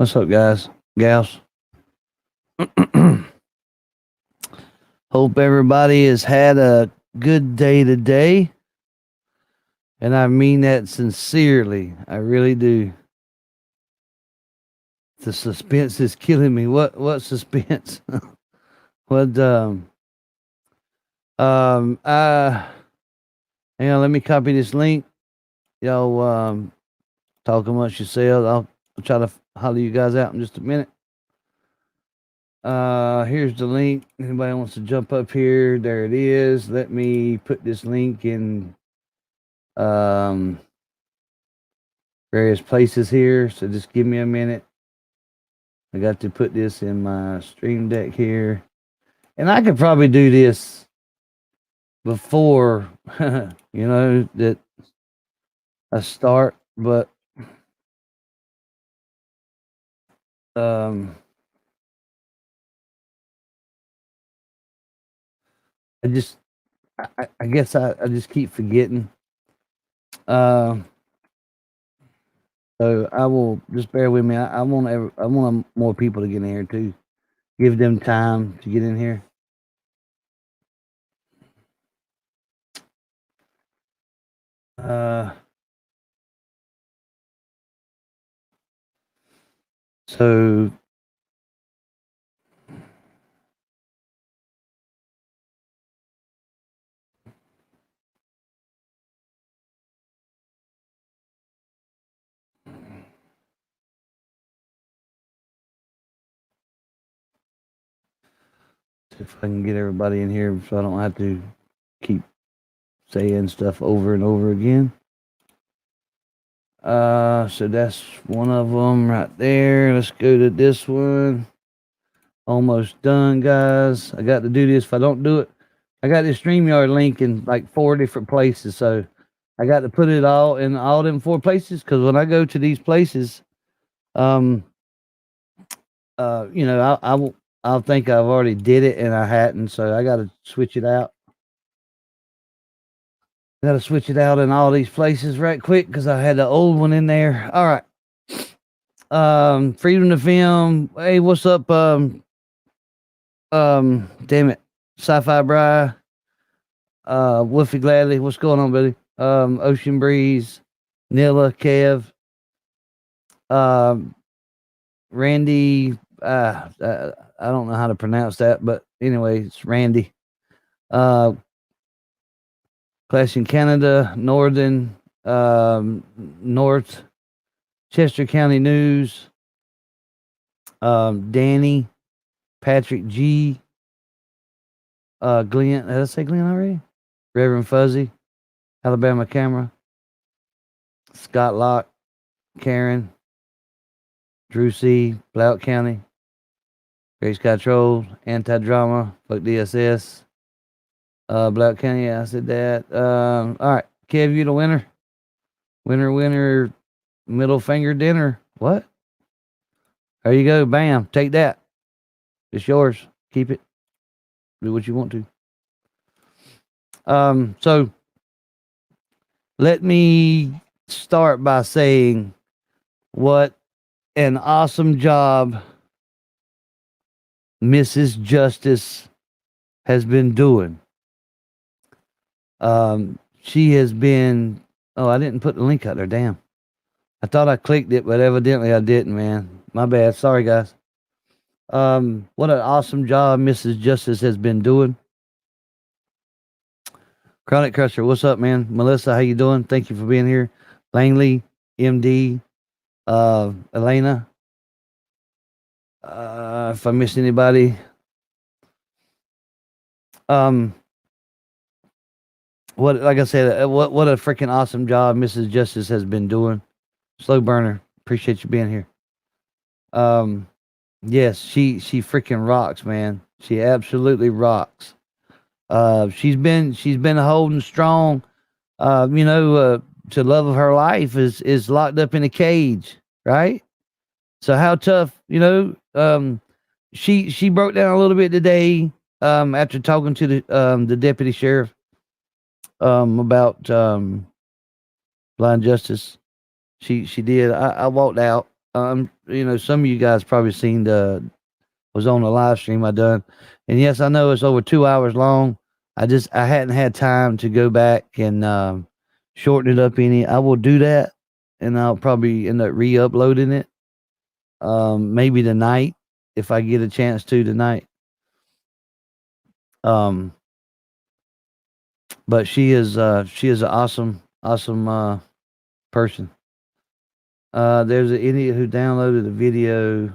What's up, guys? Gals? Hope everybody has had a good day today. And I mean that sincerely. I really do. The suspense is killing me. What suspense? what hang on, let me copy this link. Y'all talk amongst yourselves. I'll try to holler you guys out in just a minute. Here's the link. Anybody wants to jump up here? There it is. Let me put this link in various places here. So just give me a minute. I got to put this in my stream deck here. And I could probably do this before, that I start, but I guess I just keep forgetting. So I will just bear with me. I want more people to get in here too. Give them time to get in here. So if I can get everybody in here so I don't have to keep saying stuff over and over again. So that's one of them right there. Let's go to this one. Almost done, guys. I got to do this. If I don't do it, I got this StreamYard link in like 4 different places. So I got to put it all in all them 4 places. Cause when I go to these places, I'll think I've already did it and I hadn't. So I got to switch it out. Got to switch it out in all these places right quick because I had the old one in there. All right. Freedom to Film. Hey, what's up? Damn it. Sci-Fi Bri. Wolfie Gladly. What's going on, buddy? Ocean Breeze. Nilla, Kev. Randy. I don't know how to pronounce that, but anyway, it's Randy. Clash in Canada, Northern, North, Chester County News, Danny, Patrick G, Glenn, did I say Glenn already? Reverend Fuzzy, Alabama Camera, Scott Locke, Karen, Drew C, Blount County, Great Sky Troll, Anti-Drama, Fuck DSS, Blount County, yeah, I said that. All right, Kev, you the winner. Winner, middle finger dinner. What? There you go. Bam. Take that. It's yours. Keep it. Do what you want to. So let me start by saying what an awesome job Mrs. Justice has been doing. She has been, I didn't put the link out there. Damn. I thought I clicked it, but evidently I didn't, man. My bad. Sorry, guys. What an awesome job Mrs. Justice has been doing. Chronic Crusher, what's up, man? Melissa, how you doing? Thank you for being here. Langley, MD, Elena. If I missed anybody. Like I said, what a freaking awesome job Mrs. Justice has been doing. Slow burner, appreciate you being here. Yes, she freaking rocks, man. She absolutely rocks. She's been holding strong. To love of her life is locked up in a cage, right? So how tough, she broke down a little bit today, after talking to the deputy sheriff, about, blind justice. She did. I walked out. some of you guys probably seen was on the live stream I done, and yes, I know it's over 2 hours long. I hadn't had time to go back and shorten it up any. I will do that, and I'll probably end up re-uploading it. Maybe tonight if I get a chance to tonight. Um, but she is an awesome person. There's an idiot who downloaded a video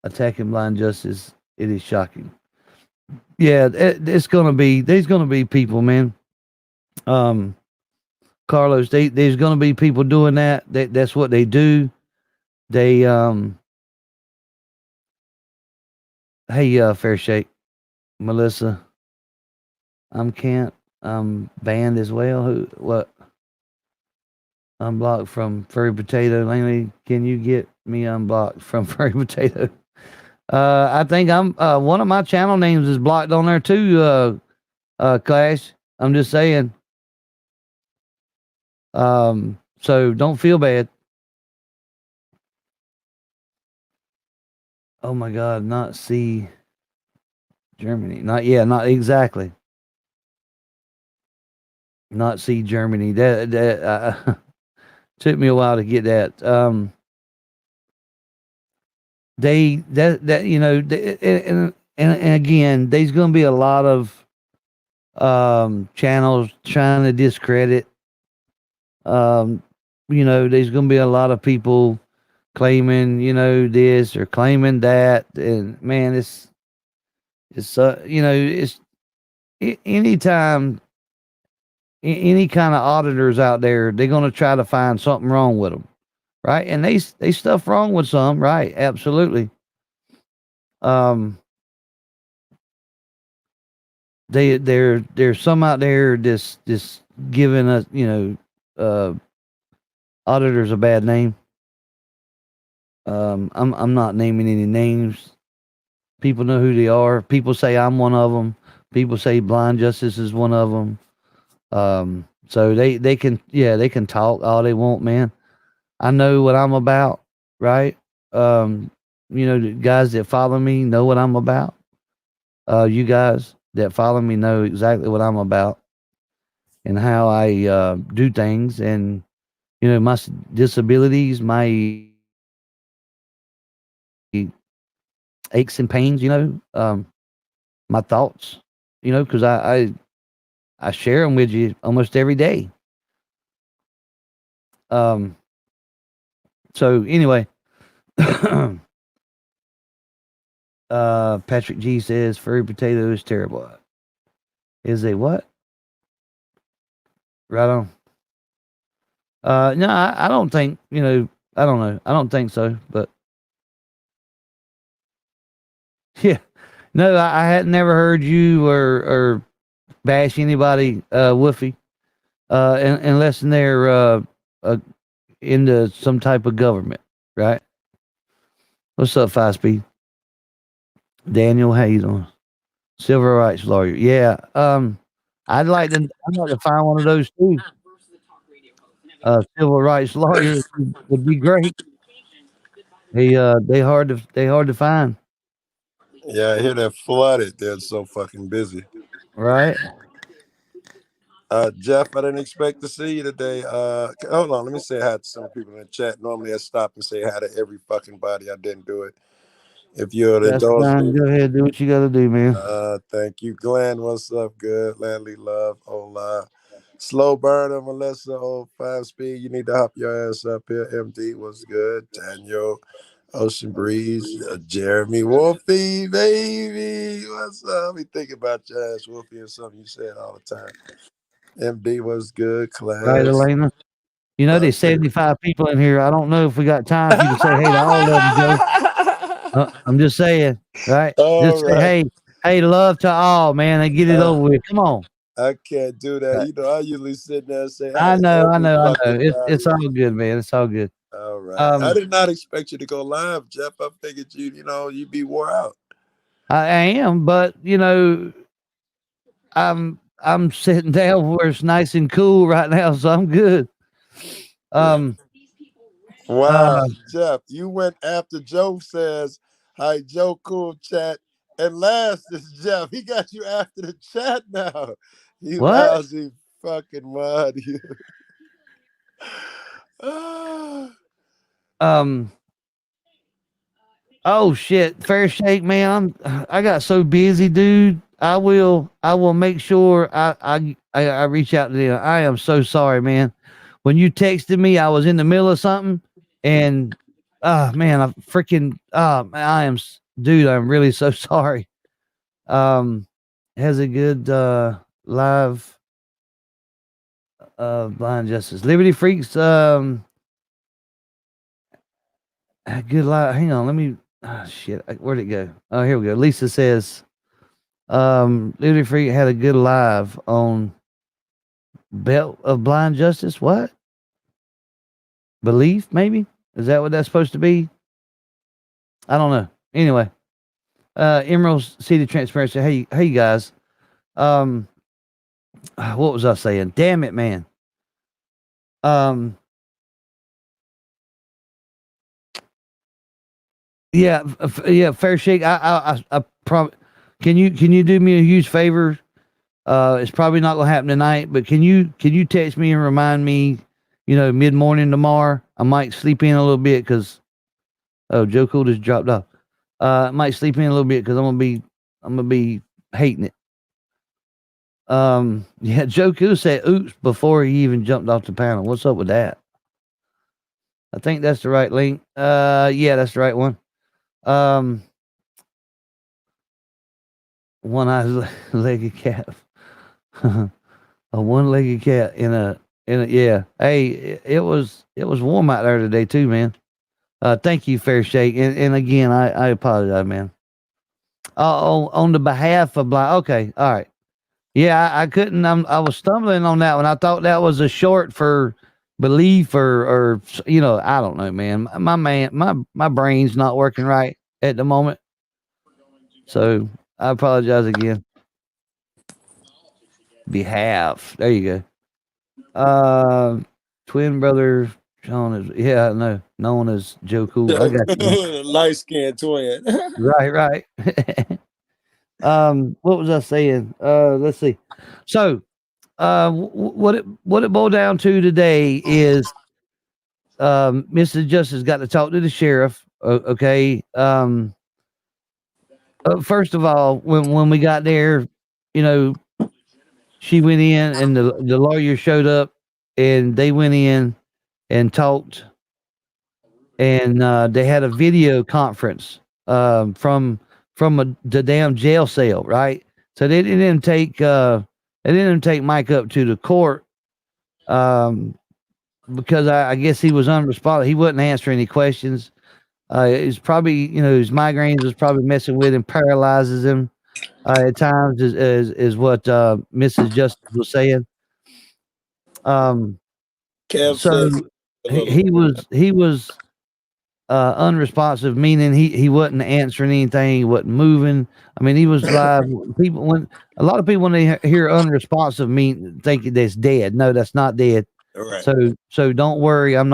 attacking blind justice. It is shocking. Yeah, there's gonna be people, man. Carlos, there's gonna be people doing that. That's what they do. They hey, Fair Shake, Melissa, I'm Kent. I'm banned as well. Who? What? Unblocked from Furry Potato. Langley, can you get me unblocked from Furry Potato? I think I'm one of my channel names is blocked on there too, Clash. I'm just saying. So don't feel bad. Oh my God, not see Germany. Not exactly. Not see Germany. That took me a while to get that. And again, there's going to be a lot of channels trying to discredit. There's going to be a lot of people claiming, this or claiming that, and man, it's anytime any kind of auditors out there, they're going to try to find something wrong with them, right? And they stuff wrong with some, right? Absolutely. There's some out there just giving us, auditors a bad name. I'm not naming any names. People know who they are. People say I'm one of them. People say Blind Justice is one of them. So they can talk all they want, man. I know what I'm about, right? The guys that follow me know what I'm about. You guys that follow me know exactly what I'm about and how I do things, and my disabilities, my aches and pains, my thoughts, because I share them with you almost every day. So anyway, Patrick G says Furry Potato is terrible. Is a what? Right on. No, I don't think, I don't know. I don't think so, but yeah. No, I had never heard you or bash anybody, Woofy, unless they're into some type of government, right? What's up, 5 Speed? Daniel, how you doing? Civil rights lawyer. Yeah. I'd like to find one of those too. Civil rights lawyer would be great. They hard to find. Yeah, I hear they're flooded. They're so fucking busy. Right. Jeff, I didn't expect to see you today. Hold on, let me say hi to some people in the chat. Normally I stop and say hi to every fucking body. I didn't do it. If you'll That's indulge fine. me. Go ahead, do what you gotta do, man. Thank you. Glenn, what's up? Good. Landly Love. Hola. Slow burner, Melissa, 5 Speed. You need to hop your ass up here. MD was good. Daniel, Ocean Breeze, Jeremy Wolfie, baby. What's up? We think about your ass, Wolfie, and something you said all the time. MD was good. Right, Class. Elena? There's 75 people in here. I don't know if we got time for you to say hey to all of them, Joe. I'm just saying, right? Just say hey, love to all, man, and get it over with. Come on. I can't do that. I usually sit there and say, I know. It's body. all good, man. It's all good. All right. I did not expect you to go live, Jeff. I figured you'd be wore out. I am, but I'm sitting down where it's nice and cool right now, so I'm good. Wow, Uh, Jeff, you went after Joe says, "Hi, Joe, cool chat." And last is Jeff. He got you after the chat now. You what? lousy fucking mud. You. Ah. Um. Oh shit, fair shake, man. I got so busy, dude. I will make sure I reach out to them. I am so sorry, man. When you texted me, I was in the middle of something, and man, I freaking I am, dude. I'm really so sorry. Um, has a good live blind justice liberty freaks. Good live. Hang on, let me. Shit, where'd it go? Oh, here we go. Lisa says. Liberty Freak had a good live on Belt of Blind Justice. What? Belief, maybe? Is that what that's supposed to be? I don't know. Anyway, Emerald City Transparency. Hey, guys. Um, what was I saying? Damn it, man. Um, yeah, yeah, fair shake. I probably can you do me a huge favor? It's probably not gonna happen tonight, but can you text me and remind me, mid morning tomorrow? I might sleep in a little bit because Joe Cool just dropped off. I might sleep in a little bit because I'm gonna be hating it. Yeah, Joe Cool said oops before he even jumped off the panel. What's up with that? I think that's the right link. Yeah, that's the right one. Um, one-eyed legged cat. A one-legged cat in a yeah. Hey, it was warm out there today too, man. Thank you, Fair Shake, and again, I apologize, man. On the behalf of blind. Okay, all right. Yeah, I couldn't. I was stumbling on that one. I thought that was a short for belief or I don't know, man. My brain's not working right at the moment, so I apologize again. Behalf. There you go. Twin brother Sean is no known as Joe Cool. I got you, man. Light skinned twin. Right, right. What was I saying? Let's see. So, what it boiled down to today is Mrs. Justice got to talk to the sheriff. Okay. First of all, when we got there, you know, she went in and the lawyer showed up and they went in and talked and they had a video conference from the damn jail cell, right? So they didn't take Mike up to the court because I guess he was unresponsive. He wouldn't answer any questions. It's probably his migraines was probably messing with him, paralyzes him at times, is what Mrs. Justice was saying. Um, Kev so says a he, little. he was he was unresponsive, meaning he wasn't answering anything, he wasn't moving. I mean, he was live. People when a lot of people when they hear unresponsive mean think that's dead. No, that's not dead. All right. So don't worry. I'm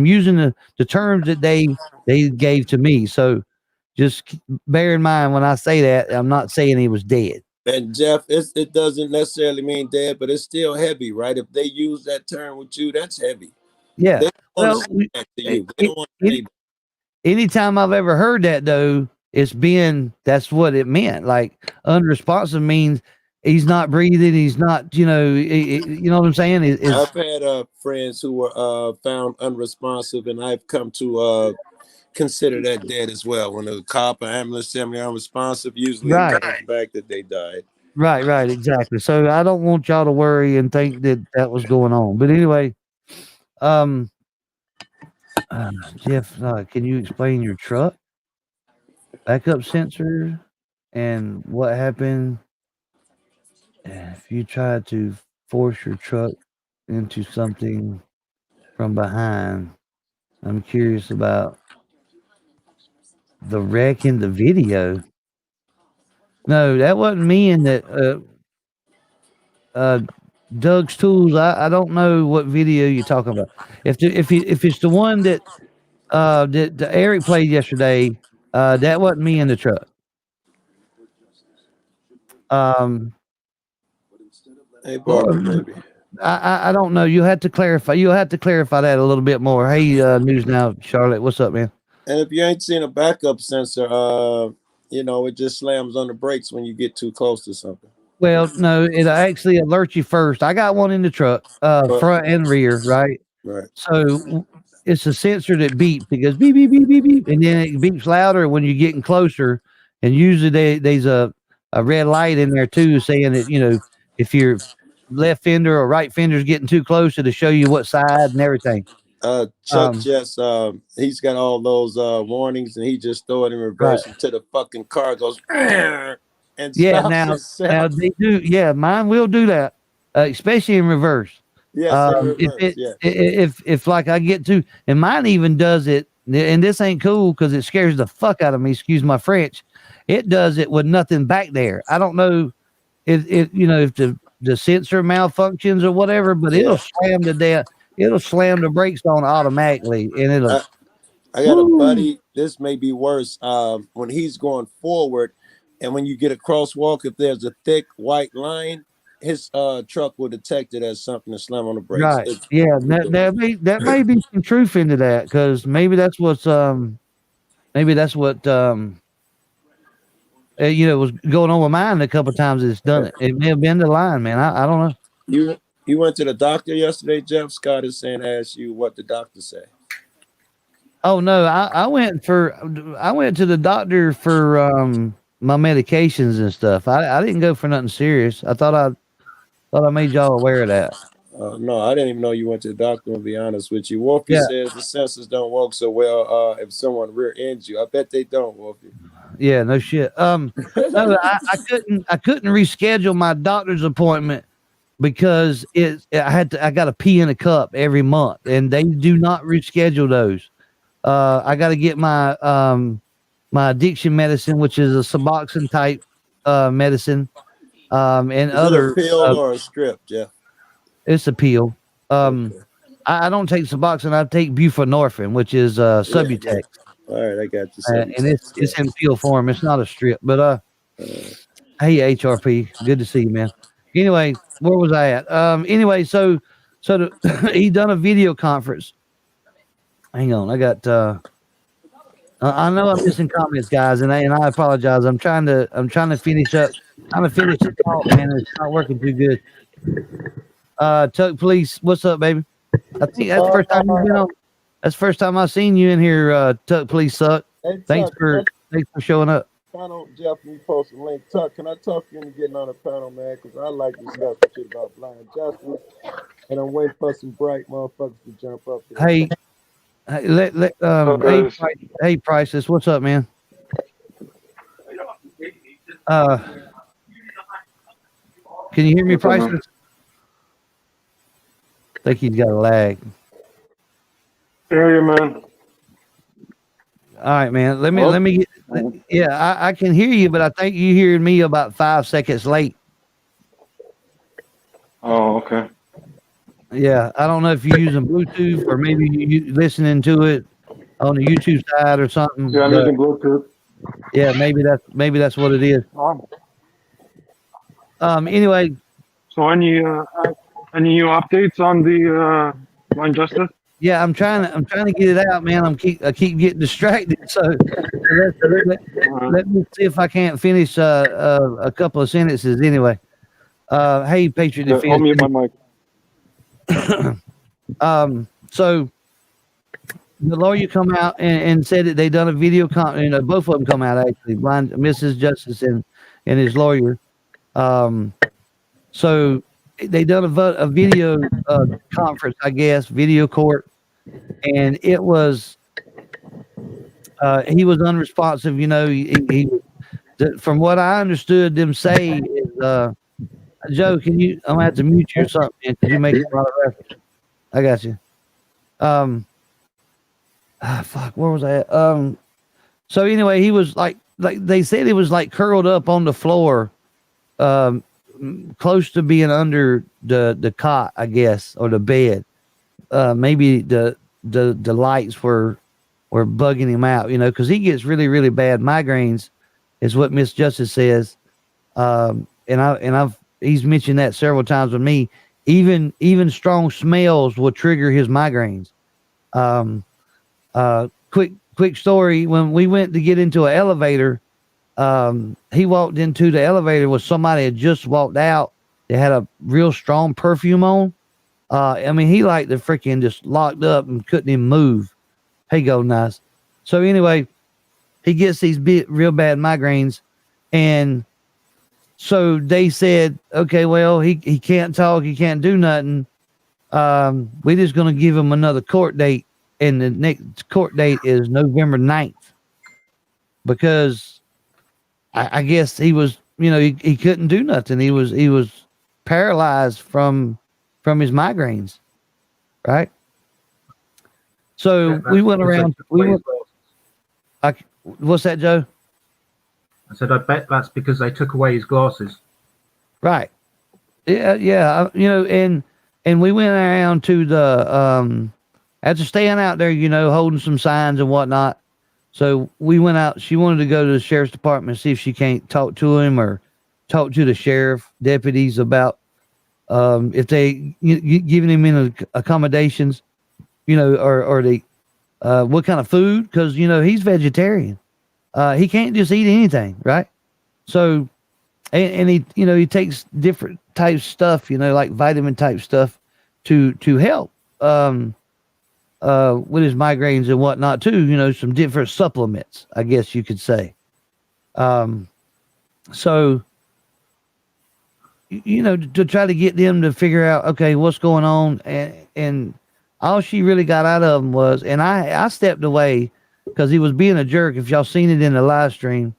using the terms that they gave to me. So just bear in mind when I say that I'm not saying he was dead. And Jeff, it doesn't necessarily mean dead, but it's still heavy, right? If they use that term with you, that's heavy. Yeah. They don't want to Well, say that to it, you. They it, don't want to say it, anytime I've ever heard that though, that's what it meant. Like unresponsive means he's not breathing. He's not. You know what I'm saying? I've had friends who were found unresponsive, and I've come to consider that dead as well. When a cop or ambulance tell me unresponsive, usually it Right. comes back that they died. Right, right, exactly. So I don't want y'all to worry and think that was going on. But anyway, um, Jeff, can you explain your truck backup sensor and what happened if you tried to force your truck into something from behind? I'm curious about the wreck in the video. No, that wasn't me and that. Doug's Tools. I don't know what video you're talking about. If it's the one that Eric played yesterday, that wasn't me in the truck. Hey, Barbara, baby. I don't know. You had to clarify. You'll have to clarify that a little bit more. Hey, News Now, Charlotte, what's up, man? And if you ain't seen a backup sensor, it just slams on the brakes when you get too close to something. Well, no, it actually alerts you first. I got one in the truck, front and rear, right? Right. So it's a sensor that beeps. It goes beep beep beep beep beep, and then it beeps louder when you're getting closer. And usually there's a red light in there too, saying that if your left fender or right fender is getting too close, to show you what side and everything. Chuck just he's got all those warnings, and he just throw it in reverse until the fucking car goes and stops. Now they do. Yeah, mine will do that, especially in reverse. Yes, in reverse, if like I get to, and mine even does it, and this ain't cool because it scares the fuck out of me. Excuse my French. It does it with nothing back there. I don't know if the sensor malfunctions or whatever, but it'll slam It'll slam the brakes on automatically, and it'll. I got a buddy. This may be worse. When he's going forward, and when you get a crosswalk, if there's a thick white line, his truck will detect it as something to slam on the brakes. Right. That may be some truth into that, because maybe that's what was going on with mine a couple of times. It's done it. It may have been the line, man. I don't know. You went to the doctor yesterday, Jeff? Scott is saying, ask you what the doctor said. Oh no, I went to the doctor for my medications and stuff. I didn't go for nothing serious. I thought I made y'all aware of that. No, I didn't even know you went to the doctor, to be honest with you. Wolfie says the sensors don't work so well if someone rear ends you. I bet they don't, Wolfie. Yeah, no shit. No, I couldn't reschedule my doctor's appointment because I got to pee in a cup every month, and they do not reschedule those. I got to get my my addiction medicine, which is a Suboxone type medicine, and is other it a pill or a strip, Jeff? It's a pill. I don't take Suboxone. I take buprenorphine, which is Subutex. All right, I got you. And it's in pill form. It's not a strip. But hey, HRP, good to see you, man. Anyway, where was I at? Anyway, so he done a video conference. Hang on, I got. I know I'm missing comments, guys, and I apologize. I'm trying to finish up. I'm gonna finish the talk, man. It's not working too good. Tuck Police, what's up, baby? I think that's the first time you've been on. That's the first time I've seen you in here. Tuck Police suck. Hey, thanks for showing up. Panel, Jeff, you post a link. Tuck, can I talk you into getting on the panel, man? Because I like to discuss shit about blind justice, and I'm waiting for some bright motherfuckers to jump up here. Hey, Priceless, what's up, man? Can you hear me, Priceless? I think he's got a lag. Hear you, man. All right, man. Let me get. Yeah, I can hear you, but I think you hearing me about 5 seconds late. Oh, okay. Yeah, I don't know if you're using Bluetooth or maybe you listening to it on the YouTube side or something. Yeah, I'm using Bluetooth. Yeah, maybe that's what it is. Anyway. So any new updates on the blind justice? Yeah, I'm trying to get it out, man. I keep getting distracted. So let me see if I can't finish a couple of sentences. Anyway, hey, Patriot Defense. I'll mute my mic. So the lawyer come out and said that they done a video both of them come out actually, blind Mrs. Justice and his lawyer. So they done a video conference, I guess, video court, and it was he was unresponsive. He from what I understood them say is Joe, I'm gonna have to mute you or something because you make a lot of reference. I got you. Fuck, where was I at? So anyway, he was like they said he was like curled up on the floor, close to being under the cot, I guess, or the bed. Maybe the lights were bugging him out, because he gets really, really bad migraines, is what Miss Justice says. He's mentioned that several times with me. Even strong smells will trigger his migraines. Quick story. When we went to get into an elevator, he walked into the elevator with somebody had just walked out. They had a real strong perfume on. He like the freaking just locked up and couldn't even move. Hey, go nice. So anyway, he gets these real bad migraines, and so they said, okay, well, he can't talk, he can't do nothing. We're just gonna give him another court date, and the next court date is November 9th, because I guess he was, he couldn't do nothing. He was paralyzed from his migraines, right? So we went around. What's that, Joe? I said, I bet that's because they took away his glasses. Right. Yeah. And we went around to the after staying out there, holding some signs and whatnot. So we went out. She wanted to go to the sheriff's department and see if she can't talk to him or talk to the sheriff deputies about if they giving him in accommodations, or they what kind of food, because he's vegetarian. He can't just eat anything, right? So and he takes different types of stuff, like vitamin type stuff to help with his migraines and whatnot too, some different supplements, I guess you could say. So to try to get them to figure out, okay, what's going on, and all she really got out of him was, and I stepped away because he was being a jerk. If y'all seen it in the live stream,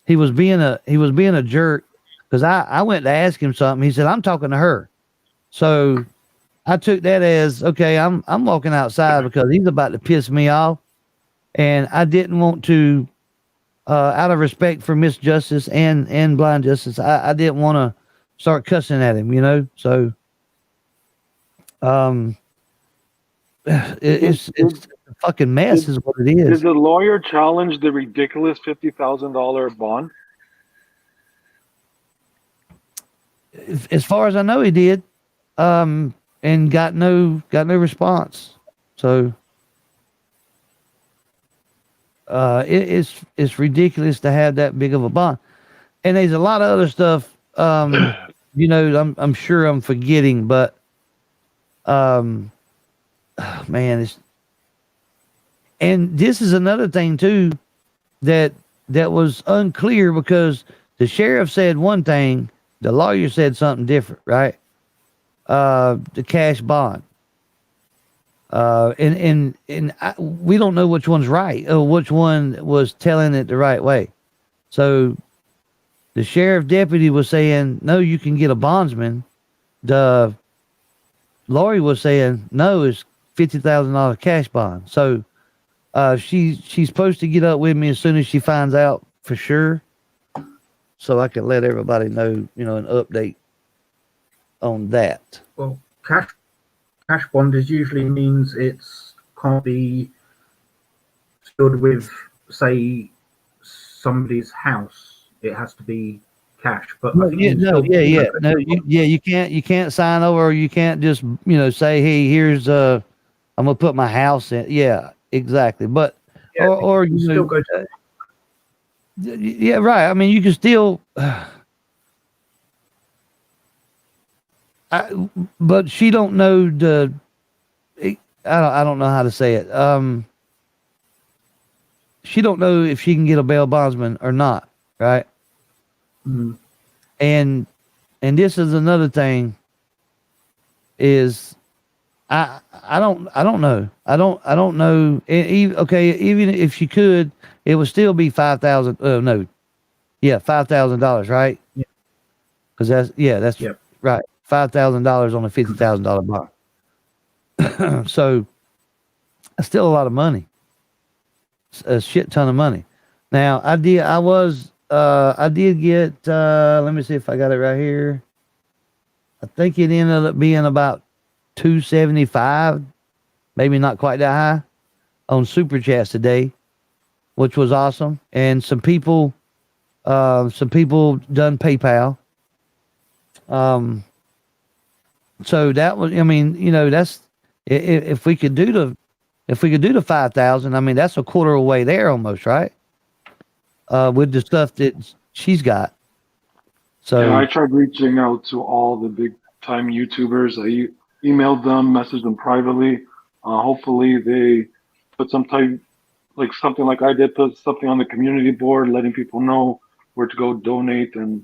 he was being a jerk, because I went to ask him something. He said, I'm talking to her. So I took that as, okay, I'm walking outside because he's about to piss me off, and I didn't want to, out of respect for Miss Justice and Blind Justice, I didn't want to start cussing at him, so it's a fucking mess is what it is. Did the lawyer challenge the ridiculous $50,000 bond? As far as I know, he did, and got no response. So it's ridiculous to have that big of a bond, and there's a lot of other stuff. I'm sure I'm forgetting, but man, and this is another thing too that was unclear, because the sheriff said one thing, the lawyer said something different, right? The cash bond. We don't know which one's right, or which one was telling it the right way. So the sheriff deputy was saying, no, you can get a bondsman. The lawyer was saying, no, it's $50,000 cash bond. So she's supposed to get up with me as soon as she finds out for sure, so I can let everybody know, an update on that. Well, cash bond usually means it's can't be stored with, say, somebody's house. It has to be cash. But you can't sign over, or you can't just say, hey, here's I'm gonna put my house in. Yeah, exactly. But or you still go to. Yeah, right. I mean, you can still. But she don't know I don't know how to say it. She don't know if she can get a bail bondsman or not, right? Mm-hmm. And this is another thing. Is I don't know. I don't know. Even if she could, it would still be $5,000. $5,000, right? Yeah. Because that's right. $5,000 on a $50,000 bond. So that's still a lot of money. A shit ton of money. Now I was I did get, let me see if I got it right here. I think it ended up being about 275, maybe not quite that high, on Super Chats today, which was awesome. And some people done PayPal. So that was, I mean, you know, that's, if we could do the 5,000, I mean, that's a quarter away there almost, right? With the stuff that she's got. So yeah, I tried reaching out to all the big time YouTubers. I emailed them, messaged them privately. Hopefully they put some type, like something like I did, put something on the community board, letting people know where to go donate, and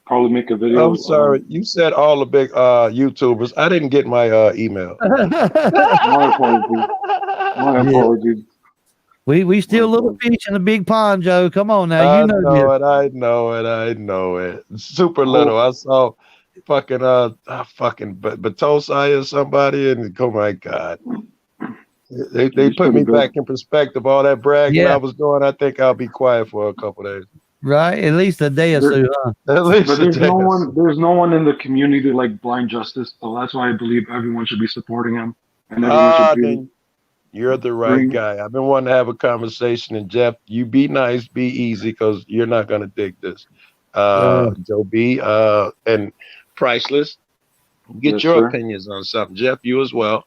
probably make a video. I'm sorry, you said all the big YouTubers. I didn't get my email. My apologies. My Yeah. apologies. We still little fish in a big pond, Joe. Come on now, I you know know this. it. I know it. I know it. Super little. I saw fucking Batosai or somebody, and oh my god, they put me back in perspective. All that bragging I was doing. I think I'll be quiet for a couple days. Right, at least a day or so, huh? At least But there's no one in the community like Blind Justice, so that's why I believe everyone should be supporting him, and everyone should be. Then you're the right guy. I've been wanting to have a conversation, and Jeff, you be nice, be easy, because you're not gonna dig this. Joe B, and Priceless, get Yes, your sir. opinions on something. Jeff, you as well.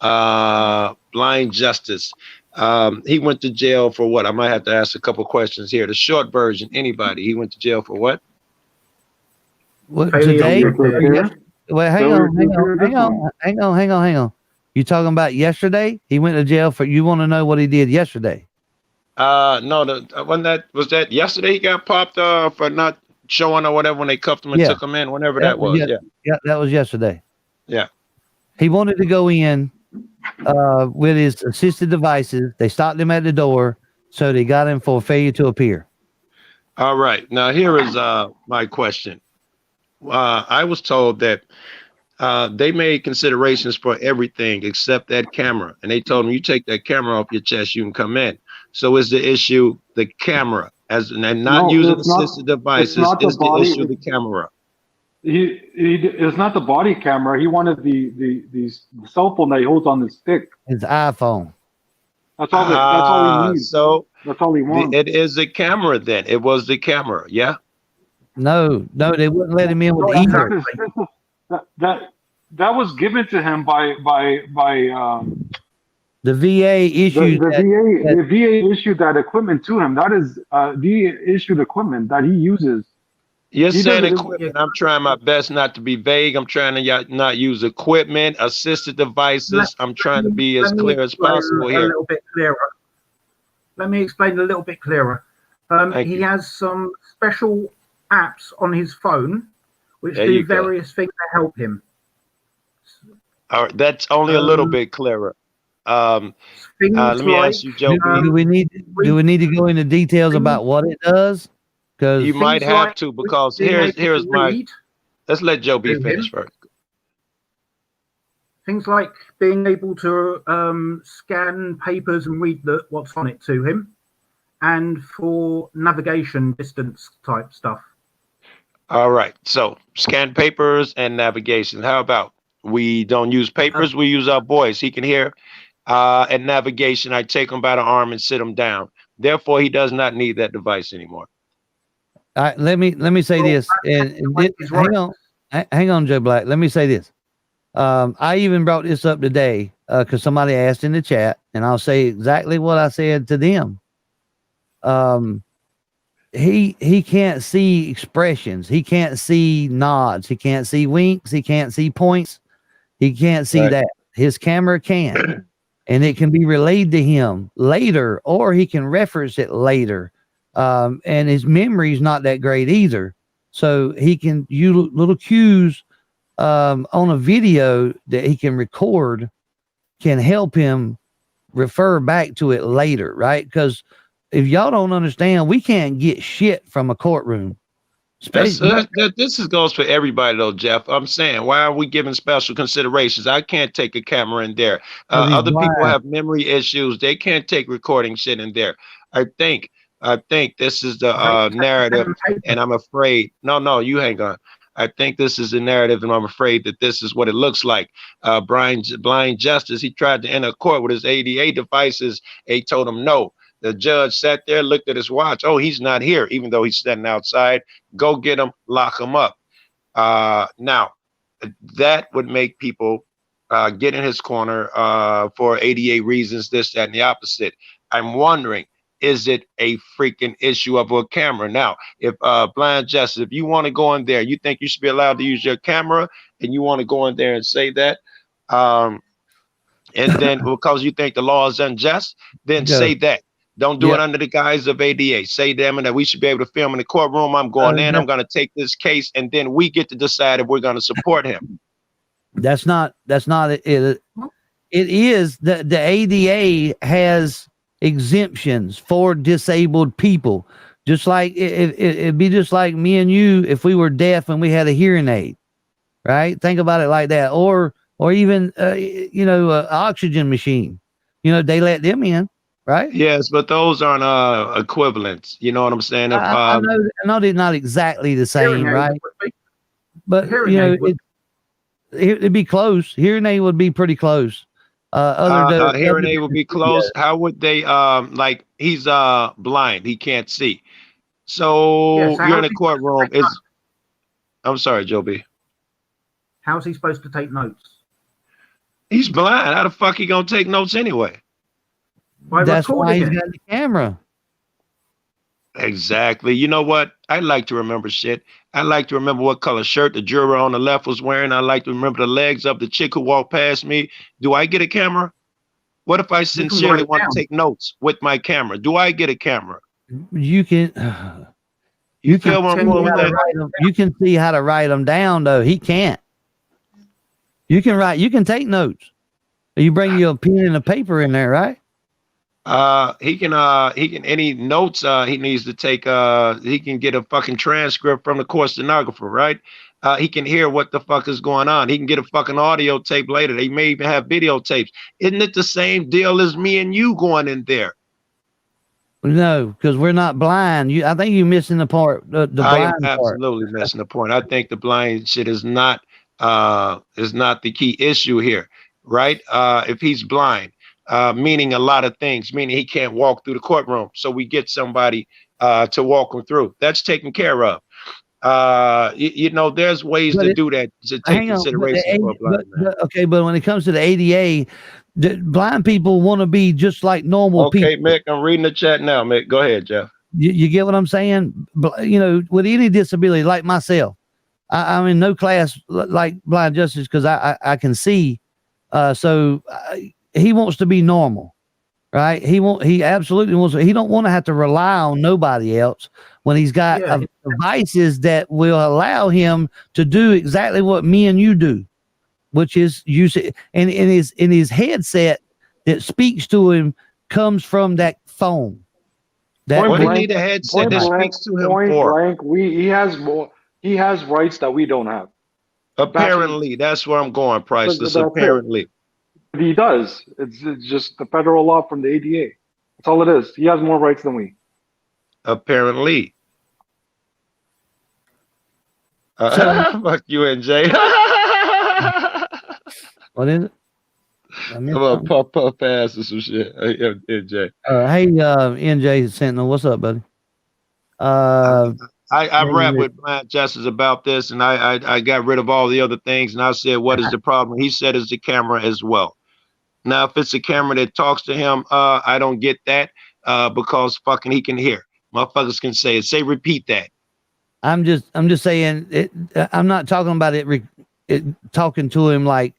Blind Justice. He went to jail for what? I might have to ask a couple questions here. The short version, anybody. He went to jail for what? What today? Well, hang on. You talking about yesterday? He went to jail for, you want to know what he did yesterday? No, was that yesterday he got popped for not showing or whatever when they cuffed him and took him in, whenever that was. Yeah, that was yesterday. Yeah. He wanted to go in with his assisted devices. They stopped him at the door, so they got him for failure to appear. All right. Now here is my question. I was told that they made considerations for everything except that camera, and they told him, you take that camera off your chest, you can come in. So is the issue the camera, and not using assisted devices? Is the issue the camera? It's not the body camera. He wanted the cell phone that he holds on the stick. His iPhone. That's all he needs. So that's all he wants. It is the camera then. It was the camera, yeah? No, they wouldn't let him in with either. That was given to him by the VA issued the VA issued that equipment to him. That is VA issued equipment that he uses. You're saying equipment. I'm trying my best not to be vague. I'm trying to not use equipment, assisted devices. I'm trying to be as clear as possible here. A little bit clearer. Let me explain a little bit clearer. He has some special apps on his phone which do various things to help him. All right, that's only a little bit clearer. Let me ask you, Joe. Do we need to go into details about what it does? Because you might have to, because here's my. Let's let Joe B finish first. Things like being able to scan papers and read what's on it to him, and for navigation distance type stuff. All right, so scan papers and navigation. How about we don't use papers, we use our voice. He can hear, and navigation, I take him by the arm and sit him down. Therefore, he does not need that device anymore. All right, let me say this, hang on, Joe Black. Let me say this. I even brought this up today because somebody asked in the chat, and I'll say exactly what I said to them. He can't see expressions. He can't see nods. He can't see winks. He can't see points. He can't see that. His camera can, and it can be relayed to him later, or he can reference it later. And his memory is not that great either. So he can use little cues on a video that he can record can help him refer back to it later, right? Because if y'all don't understand, we can't get shit from a courtroom. This goes for everybody though, Jeff. I'm saying, why are we giving special considerations? I can't take a camera in there. Other people have memory issues. They can't take recording shit in there. I think I think this is the narrative, and I'm afraid. No, you hang on. I think this is the narrative, and I'm afraid that this is what it looks like. Blind Justice, he tried to enter court with his ADA devices. They told him no. The judge sat there, looked at his watch. Oh, he's not here, even though he's standing outside. Go get him, lock him up. Now, that would make people get in his corner for ADA reasons, this, that, and the opposite. I'm wondering, is it a freaking issue of a camera? Now, if Blind Justice, if you want to go in there, you think you should be allowed to use your camera, and you want to go in there and say that, and then because you think the law is unjust, then say that. Don't do it under the guise of ADA. Say them that we should be able to film in the courtroom. I'm going in. I'm going to take this case, and then we get to decide if we're going to support him. That's not it. It is the ADA has exemptions for disabled people. Just like it'd be just like me and you if we were deaf and we had a hearing aid, right? Think about it like that, or even oxygen machine. They let them in. Right. Yes, but those aren't equivalents. You know what I'm saying? If, I know they're not exactly the same, right? But it'd be close. Hearing aid would be pretty close. Hearing aid would be close. Yeah. How would they? Like he's blind. He can't see. So you're in a courtroom. I'm sorry, Joe B. How's he supposed to take notes? He's blind. How the fuck he gonna take notes anyway? That's why he's got the camera. Exactly. You know what? I like to remember shit. I like to remember what color shirt the juror on the left was wearing. I like to remember the legs of the chick who walked past me. Do I get a camera? What if I sincerely want to take notes with my camera? Do I get a camera? You can. You feel what I'm going with that? You can see how to write them down, though. He can't. You can write. You can take notes. You bring your pen and a paper in there, right? He can any notes he needs to take, he can get a fucking transcript from the court stenographer, right? He can hear what the fuck is going on. He can get a fucking audio tape later. They may even have videotapes. Isn't it the same deal as me and you going in there? No, because we're not blind. I think you're missing the part. The blind I am absolutely missing the point. I think the blind shit is not the key issue here, right? If he's blind, meaning a lot of things, meaning he can't walk through the courtroom. So we get somebody to walk him through. That's taken care of. There's ways to do that, to take consideration for a blind man. But when it comes to the ADA, the blind people want to be just like normal people. Okay, Mick, I'm reading the chat now, Mick. Go ahead, Jeff. You get what I'm saying? With any disability, like myself, I'm in no class like Blind Justice because I can see. He wants to be normal, right? He absolutely wants to. He don't want to have to rely on nobody else when he's got devices that will allow him to do exactly what me and you do, which is use it. And in his headset that speaks to him comes from that phone. What do you need a headset that speaks to him for? He has rights that we don't have. Apparently, that's where I'm going, Priceless. Apparently. He does. It's just the federal law from the ADA. That's all it is. He has more rights than we. Apparently. Fuck you, NJ. What is it? I'm gonna puff ass or some shit. NJ. Hey, NJ Sentinel, what's up, buddy? I rap with Blind Justice about this, and I got rid of all the other things, and I said, what is the problem? He said it's the camera as well. Now, if it's a camera that talks to him, I don't get that because fucking he can hear. Motherfuckers can say it. Say, repeat that. I'm just saying it. I'm not talking about it talking to him like,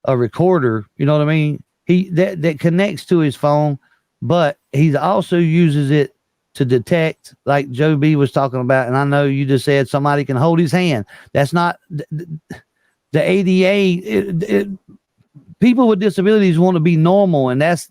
a recorder. You know what I mean? That connects to his phone, but he also uses it to detect, like Joe B was talking about, and I know you just said somebody can hold his hand. That's not the ADA. People with disabilities want to be normal, and that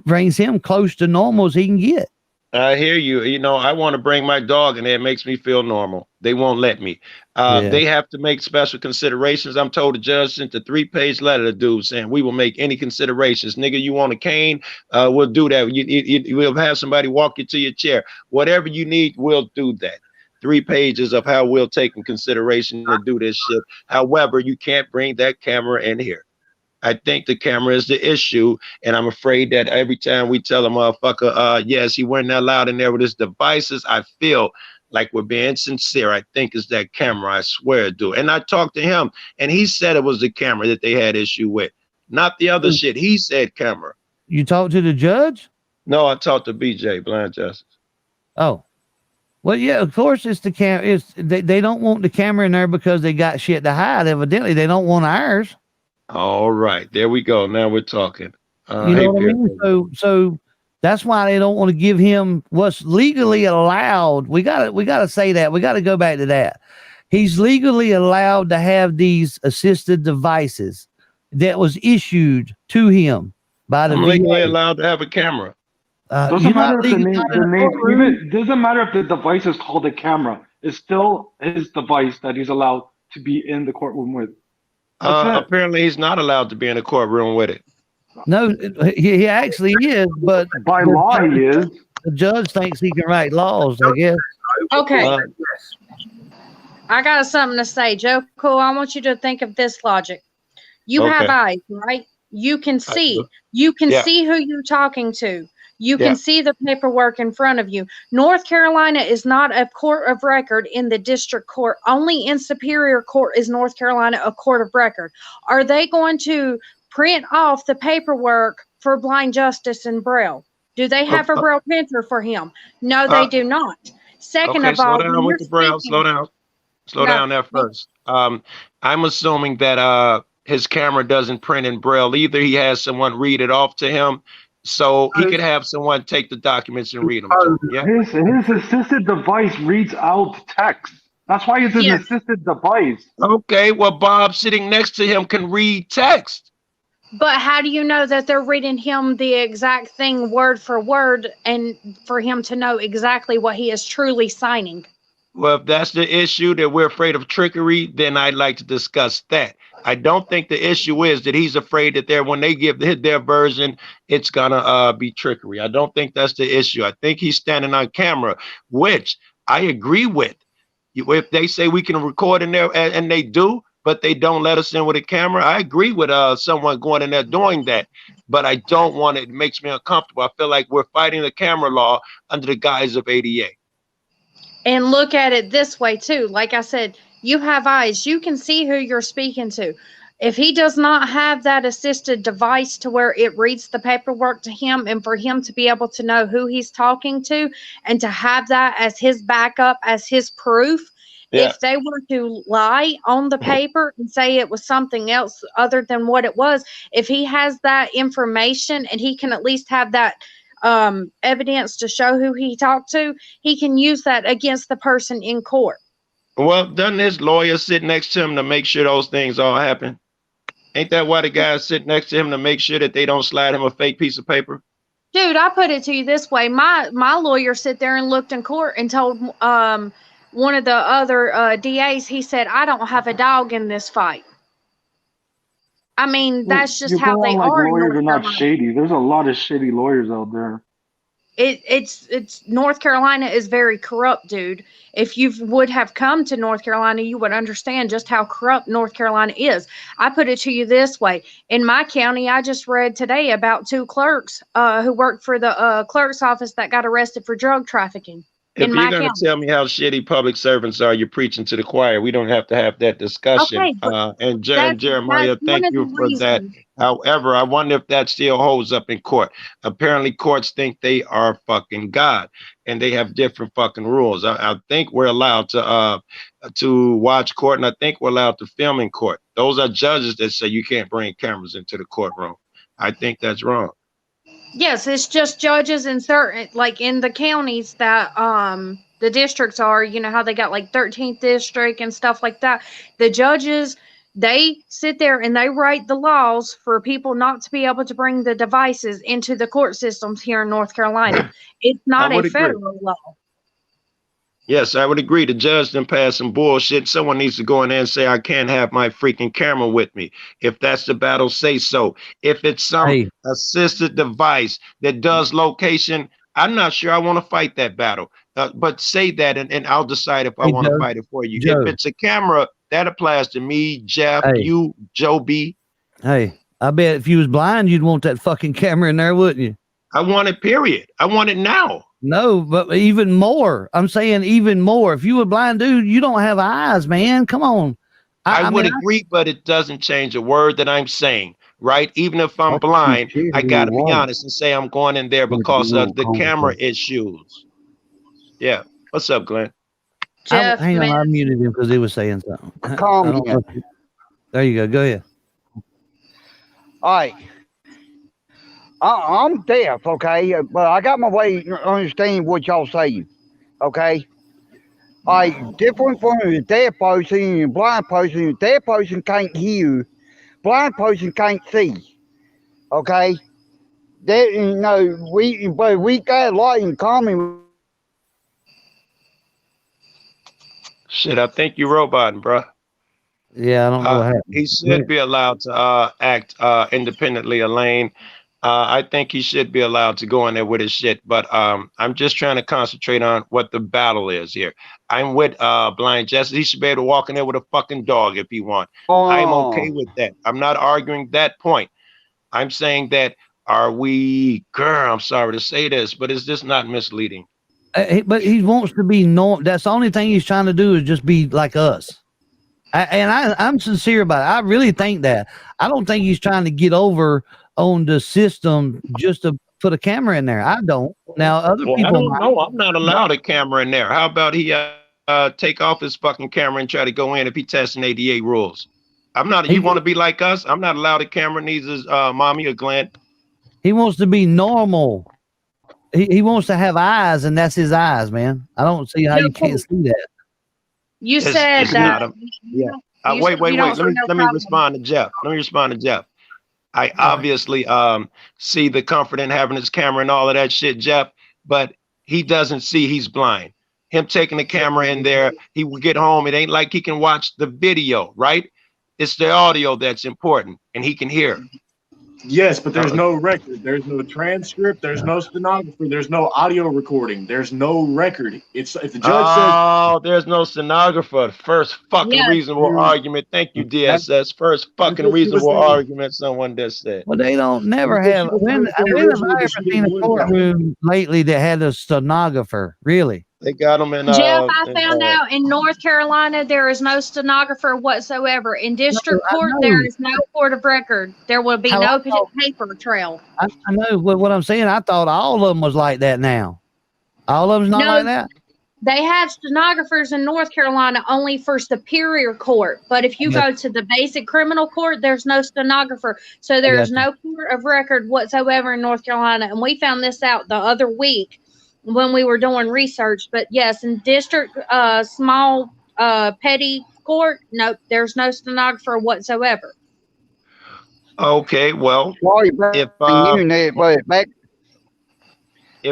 brings him close to normal as he can get. I hear you. You know, I want to bring my dog, and it makes me feel normal. They won't let me. Yeah. They have to make special considerations. I'm told the judge sent a 3-page letter to dude saying we will make any considerations. Nigga, you want a cane? We'll do that. We'll have somebody walk you to your chair. Whatever you need, we'll do that. 3 pages of how we'll take in consideration to do this shit. However, you can't bring that camera in here. I think the camera is the issue, and I'm afraid that every time we tell a motherfucker, yes, he wasn't allowed in there with his devices, I feel like we're being sincere. I think it's that camera. I swear, dude. And I talked to him, and he said it was the camera that they had issue with, not the other shit. He said camera. You talked to the judge? No, I talked to BJ, Blind Justice. Oh. Well, yeah, of course it's the camera. They don't want the camera in there because they got shit to hide. Evidently, they don't want ours. All right, there we go. Now we're talking. You know what I mean? So that's why they don't want to give him what's legally allowed. We gotta say that. We gotta go back to that. He's legally allowed to have these assisted devices that was issued to him by the I'm legally allowed to have a camera. Doesn't matter if the name even doesn't matter if the device is called a camera. It's still his device that he's allowed to be in the courtroom with. Apparently, he's not allowed to be in a courtroom with it. No, he actually is, but by law he is. The judge thinks he can write laws, I guess. Okay. I got something to say, Joe. Cool. I want you to think of this logic. You have eyes, right? You can see. You can see who you're talking to. You can see the paperwork in front of you. North Carolina is not a court of record in the district court. Only in Superior Court is North Carolina a court of record. Are they going to print off the paperwork for Blind Justice and Braille? Do they have a Braille printer for him? No, they do not. Second of all, slow down with the Braille. Slow down there first. I'm assuming that his camera doesn't print in Braille either. He has someone read it off to him. So he could have someone take the documents and read them to him. Yeah. His assisted device reads out text. That's why it's an assisted device. Okay, well, Bob sitting next to him can read text. But how do you know that they're reading him the exact thing word for word and for him to know exactly what he is truly signing? Well, if that's the issue, that we're afraid of trickery, then I'd like to discuss that. I don't think the issue is that he's afraid that when they give their version, it's gonna be trickery. I don't think that's the issue. I think he's standing on camera, which I agree with. If they say we can record in there, and they do, but they don't let us in with a camera, I agree with someone going in there doing that. But I don't want it. It makes me uncomfortable. I feel like we're fighting the camera law under the guise of ADA. And look at it this way too. Like I said, you have eyes. You can see who you're speaking to. If he does not have that assisted device to where it reads the paperwork to him and for him to be able to know who he's talking to and to have that as his backup, as his proof, if they were to lie on the paper and say it was something else other than what it was, if he has that information and he can at least have that evidence to show who he talked to, he can use that against the person in court. Well, doesn't his lawyer sit next to him to make sure those things all happen? Ain't that why the guys sit next to him to make sure that they don't slide him a fake piece of paper? Dude, I put it to you this way. My lawyer sit there and looked in court and told one of the other DAs, he said, I don't have a dog in this fight. I mean, that's just how they are. Lawyers are not shady. There's a lot of shady lawyers out there. It's North Carolina is very corrupt, dude. If you would have come to North Carolina, you would understand just how corrupt North Carolina is. I put it to you this way. In my county, I just read today about 2 clerks who worked for the clerk's office that got arrested for drug trafficking. If you're going to tell me how shitty public servants are, you're preaching to the choir. We don't have to have that discussion. Okay, and Jeremiah, thank you for that. However, I wonder if that still holds up in court. Apparently, courts think they are fucking God, and they have different fucking rules. I think we're allowed to watch court, and I think we're allowed to film in court. Those are judges that say you can't bring cameras into the courtroom. I think that's wrong. Yes, it's just judges in certain, like in the counties that the districts are, you know how they got like 13th district and stuff like that. The judges They sit there and they write the laws for people not to be able to bring the devices into the court systems here in North Carolina. It's not a federal law. Yes, I would agree. The judge then passed some bullshit. Someone needs to go in there and say, I can't have my freaking camera with me. If that's the battle, say so. If it's some assisted device that does location, I'm not sure I want to fight that battle. But say that, and I'll decide if I want to fight it for you. Joe. If it's a camera, that applies to me, Jeff, you, Joe B. Hey, I bet if you was blind, you'd want that fucking camera in there, wouldn't you? I want it, period. I want it now. No, but even more. I'm saying even more. If you were a blind dude, you don't have eyes, man. Come on. I would agree, but it doesn't change a word that I'm saying, right? Even if I'm blind, I got to be honest and say I'm going in there because of the camera issues. Yeah. What's up, Glenn? Jeff, hang on, I muted him because he was saying something. There you go. Go ahead. All right. I'm deaf, okay, but I got my way to understand what y'all saying, okay? All right, different from the deaf person and the blind person. The deaf person can't hear, blind person can't see, okay? That, you know, we got a lot in common. Shit, I think you're roboting, bro. Yeah, I don't know what happened. He should be allowed to act independently, Elaine. I think he should be allowed to go in there with his shit, but I'm just trying to concentrate on what the battle is here. I'm with Blind Justice. He should be able to walk in there with a fucking dog if he wants. I'm okay with that. I'm not arguing that point. I'm saying that I'm sorry to say this, but is this not misleading? But he wants to be normal. That's the only thing he's trying to do is just be like us. I'm sincere about it. I really think that. I don't think he's trying to get over on the system just to put a camera in there. I don't. Now other people. I don't know. I'm not allowed a camera in there. How about he take off his fucking camera and try to go in if he testing ADA rules? I'm not. You want to be like us? I'm not allowed a camera. Needs his mommy or Glenn. He wants to be normal. He wants to have eyes, and that's his eyes, man. I don't see how you can't see that. You said that. Wait. Let me respond to Jeff. I obviously see the comfort in having his camera and all of that shit, Jeff, but he doesn't see he's blind. Him taking the camera in there, he will get home. It ain't like he can watch the video, right? It's the audio that's important, and he can hear. Yes, but there's no record. There's no transcript. There's no stenographer. There's no audio recording. There's no record. It's if the judge says, there's no stenographer. First fucking reasonable argument. Thank you, DSS. First fucking reasonable argument someone just said. Well, they don't never have. When have I ever seen a courtroom lately that had a stenographer? Really? They got them in. Jeff, I found out in North Carolina there is no stenographer whatsoever. In district court, there is no court of record. There will be no paper trail. I know what I'm saying. I thought all of them was like that now. All of them's not like that. They have stenographers in North Carolina only for superior court. But if you go to the basic criminal court, there's no stenographer. So there's no court of record whatsoever in North Carolina. And we found this out the other week when we were doing research. But yes, in district, small, petty court, no, there's no stenographer whatsoever. Okay, well, if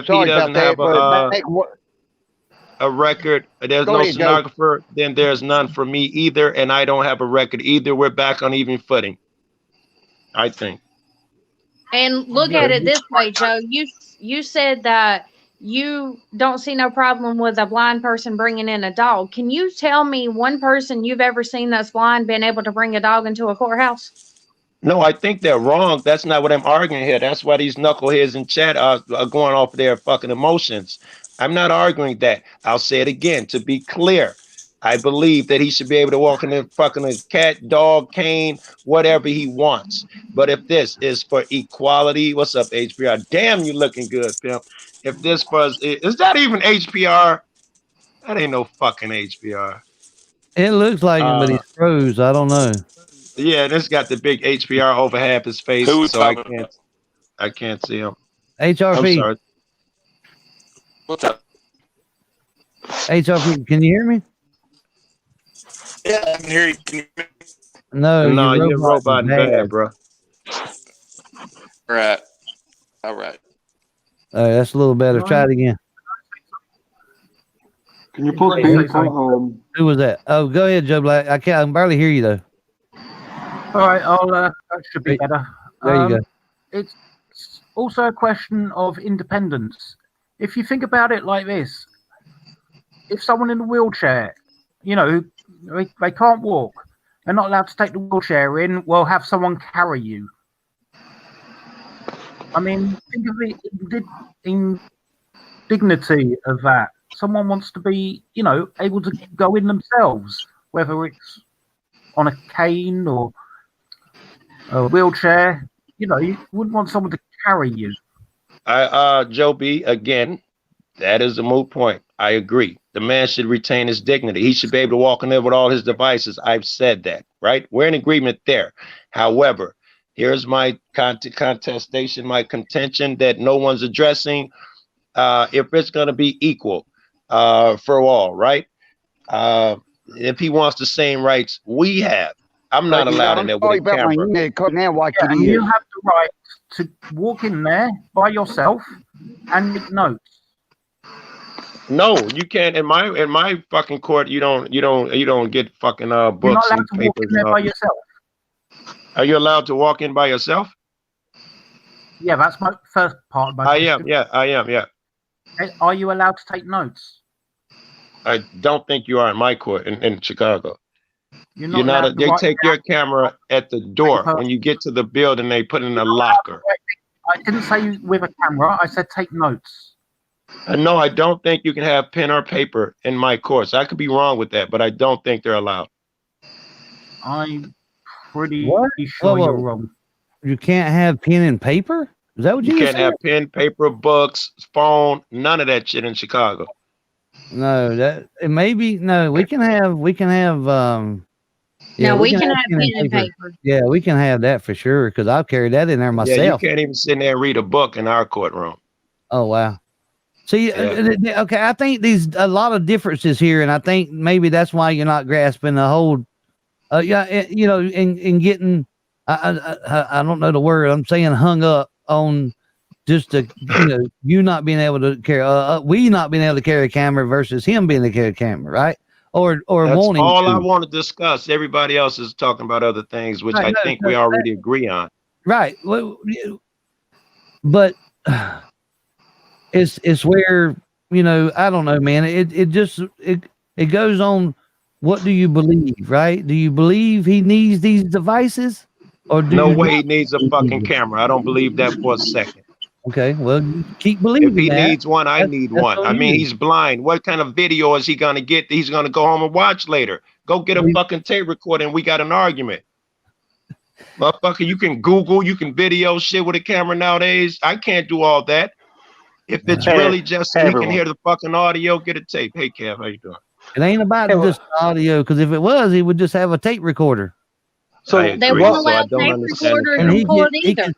he doesn't have a record, there's no stenographer, then there's none for me either, and I don't have a record either. We're back on even footing, I think. And look at it this way, Joe. You said that you don't see no problem with a blind person bringing in a dog. Can you tell me one person you've ever seen that's blind being able to bring a dog into a courthouse? No, I think they're wrong. That's not what I'm arguing here. That's why these knuckleheads in chat are going off their fucking emotions. I'm not arguing that. I'll say it again to be clear. I believe that he should be able to walk in there fucking a cat, dog, cane, whatever he wants. But if this is for equality, what's up, HPR? Damn, you looking good, pimp. If this was, is that even HPR? That ain't no fucking HPR. It looks like him, but he's froze. I don't know. Yeah, this got the big HPR over half his face, so I can't see him. HRP. I'm sorry. What's up? HRP, can you hear me? Yeah, I can hear you. Can you hear me? No, No, your you're a robot robot is in bad, bad. bro. Right. All right. That's a little better. Try it again. Can you post Wait, baby sorry. Who was that? Oh, go ahead, Joe Black. I can barely hear you though. All right, that should be better. There you go. It's also a question of independence. If you think about it like this, if someone in a wheelchair, you know, they can't walk, they're not allowed to take the wheelchair in, well, have someone carry you. I mean, think of the indignity of that. Someone wants to be, you know, able to go in themselves, whether it's on a cane or a wheelchair. You know, you wouldn't want someone to carry you. Joe B, again, that is a moot point. I agree. The man should retain his dignity. He should be able to walk in there with all his devices. I've said that, right? We're in agreement there. However, here's my contestation, my contention that no one's addressing. If it's going to be equal for all, right? If he wants the same rights we have, I'm not allowed in there with a camera. And you have the right to walk in there by yourself and make notes. No, you can't. In my fucking court, you don't get fucking books You're not allowed and to papers. walk in there by yourself. Are you allowed to walk in by yourself? Yeah, that's my first part of my I question. am. Yeah, I am. Yeah. Are you allowed to take notes? I don't think you are in my court in Chicago. You're not. They take your camera at the door when you get to the building. They put it in a locker. I didn't say with a camera. I said take notes. No, I don't think you can have pen or paper in my courts. I could be wrong with that, but I don't think they're allowed. I'm pretty sure Whoa. you're wrong. You can't have pen and paper? Is that what you can't said? have pen, paper, books, phone, none of that shit in Chicago. No, we can have we can have pen and paper. Yeah, we can have that for sure because I've carried that in there myself. Yeah, you can't even sit there and read a book in our courtroom. Oh wow. See, okay, I think there's a lot of differences here, and I think maybe that's why you're not grasping the whole. You know, in getting, I don't know the word. I'm saying hung up on just you not being able to carry, we not being able to carry a camera versus him being able to carry a camera, right? Or that's wanting. All I want to discuss. Everybody else is talking about other things, which I think we already agree on. Right. Well, but. It's where, you know, I don't know, man. It goes on. What do you believe, right? Do you believe he needs these devices, or no way he needs a fucking camera? I don't believe that for a second. Okay, well, you keep believing. If he needs one, I need one. I mean, he's blind. What kind of video is he gonna get? He's gonna go home and watch later. Go get a fucking tape recorder, and we got an argument. Motherfucker, you can Google, you can video shit with a camera nowadays. I can't do all that. If it's really just so he can hear the fucking audio, get a tape. Hey, Kev, how you doing? It ain't about just audio, because if it was, he would just have a tape recorder. So they won't allow tape recorders and record either.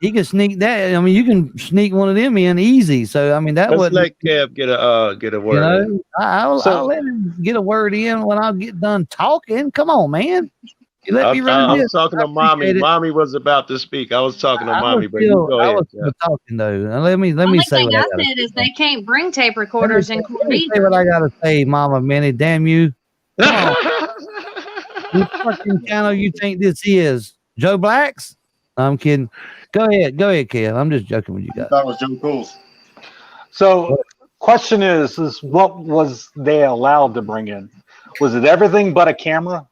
He can sneak that. I mean, you can sneak one of them in easy. So I mean, that Let's let Kev get a word. You know, I'll let him get a word in when I get done talking. Come on, man. You let me run I was talking to Mommy. Mommy was about to speak. I was talking to Mommy, but you go ahead. I was talking though. Let me say what I said is they can't bring tape recorders in court either. Say what I gotta say, Mama Minnie. Damn you! Come on. What fucking channel you think this is? Joe Black's? I'm kidding. Go ahead, Kev. I'm just joking with you guys. That was Joe Cool's. So, question is what was they allowed to bring in? Was it everything but a camera?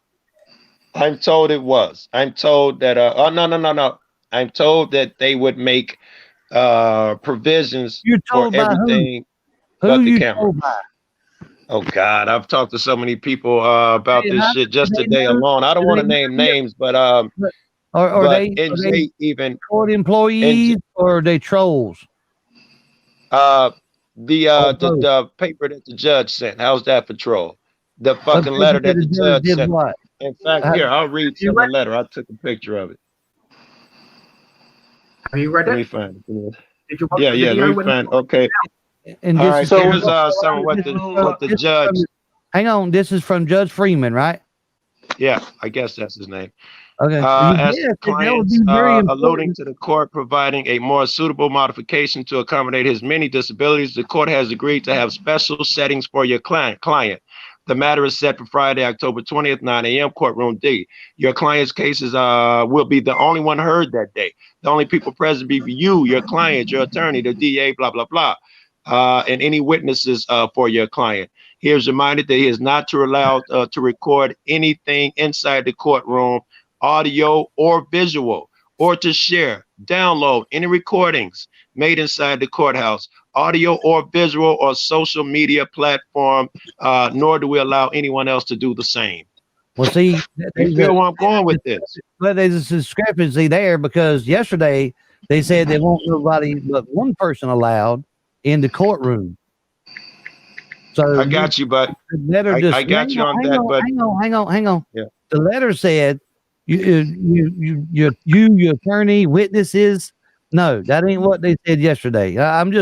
I'm told it was. I'm told that no. I'm told that they would make provisions for everything but the camera. Oh God, I've talked to so many people about this shit just today alone. I don't want to name names, but are they even court employees or are they trolls? The paper that the judge sent. How's that for troll? The fucking letter that the judge sent. What? In fact, here, I'll read some of the letter. I took a picture of it. Have you read it? Let me find it. Did you watch let me find it. Okay. And all right, so here's some of what the judge. Hang on, this is from Judge Freeman, right? Yeah, I guess that's his name. Okay. As Yes, that would clients be very alluding important. to the court providing a more suitable modification to accommodate his many disabilities, the court has agreed to have special settings for your client. The matter is set for Friday, October 20th, 9 a.m., courtroom D. Your client's cases will be the only one heard that day. The only people present be you, your client, your attorney, the DA, blah, blah, blah, and any witnesses for your client. He is reminded that he is not to allow to record anything inside the courtroom, audio or visual, or to share, download any recordings made inside the courthouse, audio or visual or social media platform, nor do we allow anyone else to do the same. Well, see, You feel where I'm going with this? But there's a discrepancy there because yesterday they said they won't nobody but one person allowed in the courtroom. So I got you, but the letter just I got you on that, but hang on. Yeah. The letter said your attorney, witnesses. No, that ain't what they said yesterday. I'm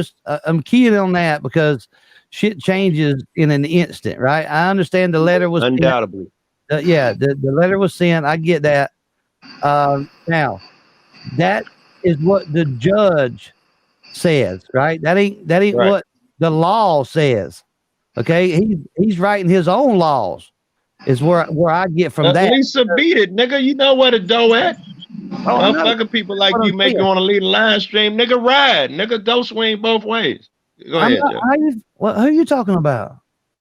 keying on that because shit changes in an instant, right? I understand the letter was undoubtedly. The letter was sent. I get that. Now, that is what the judge says, right? That ain't right. What the law says. Okay, he's writing his own laws. Is where I get from that. Lisa beat it, nigga. You know where to go at. Motherfucking people like you make you want to lead a live stream, nigga. Ride, nigga. Go swing both ways. Go ahead, Joe. Who are you talking about?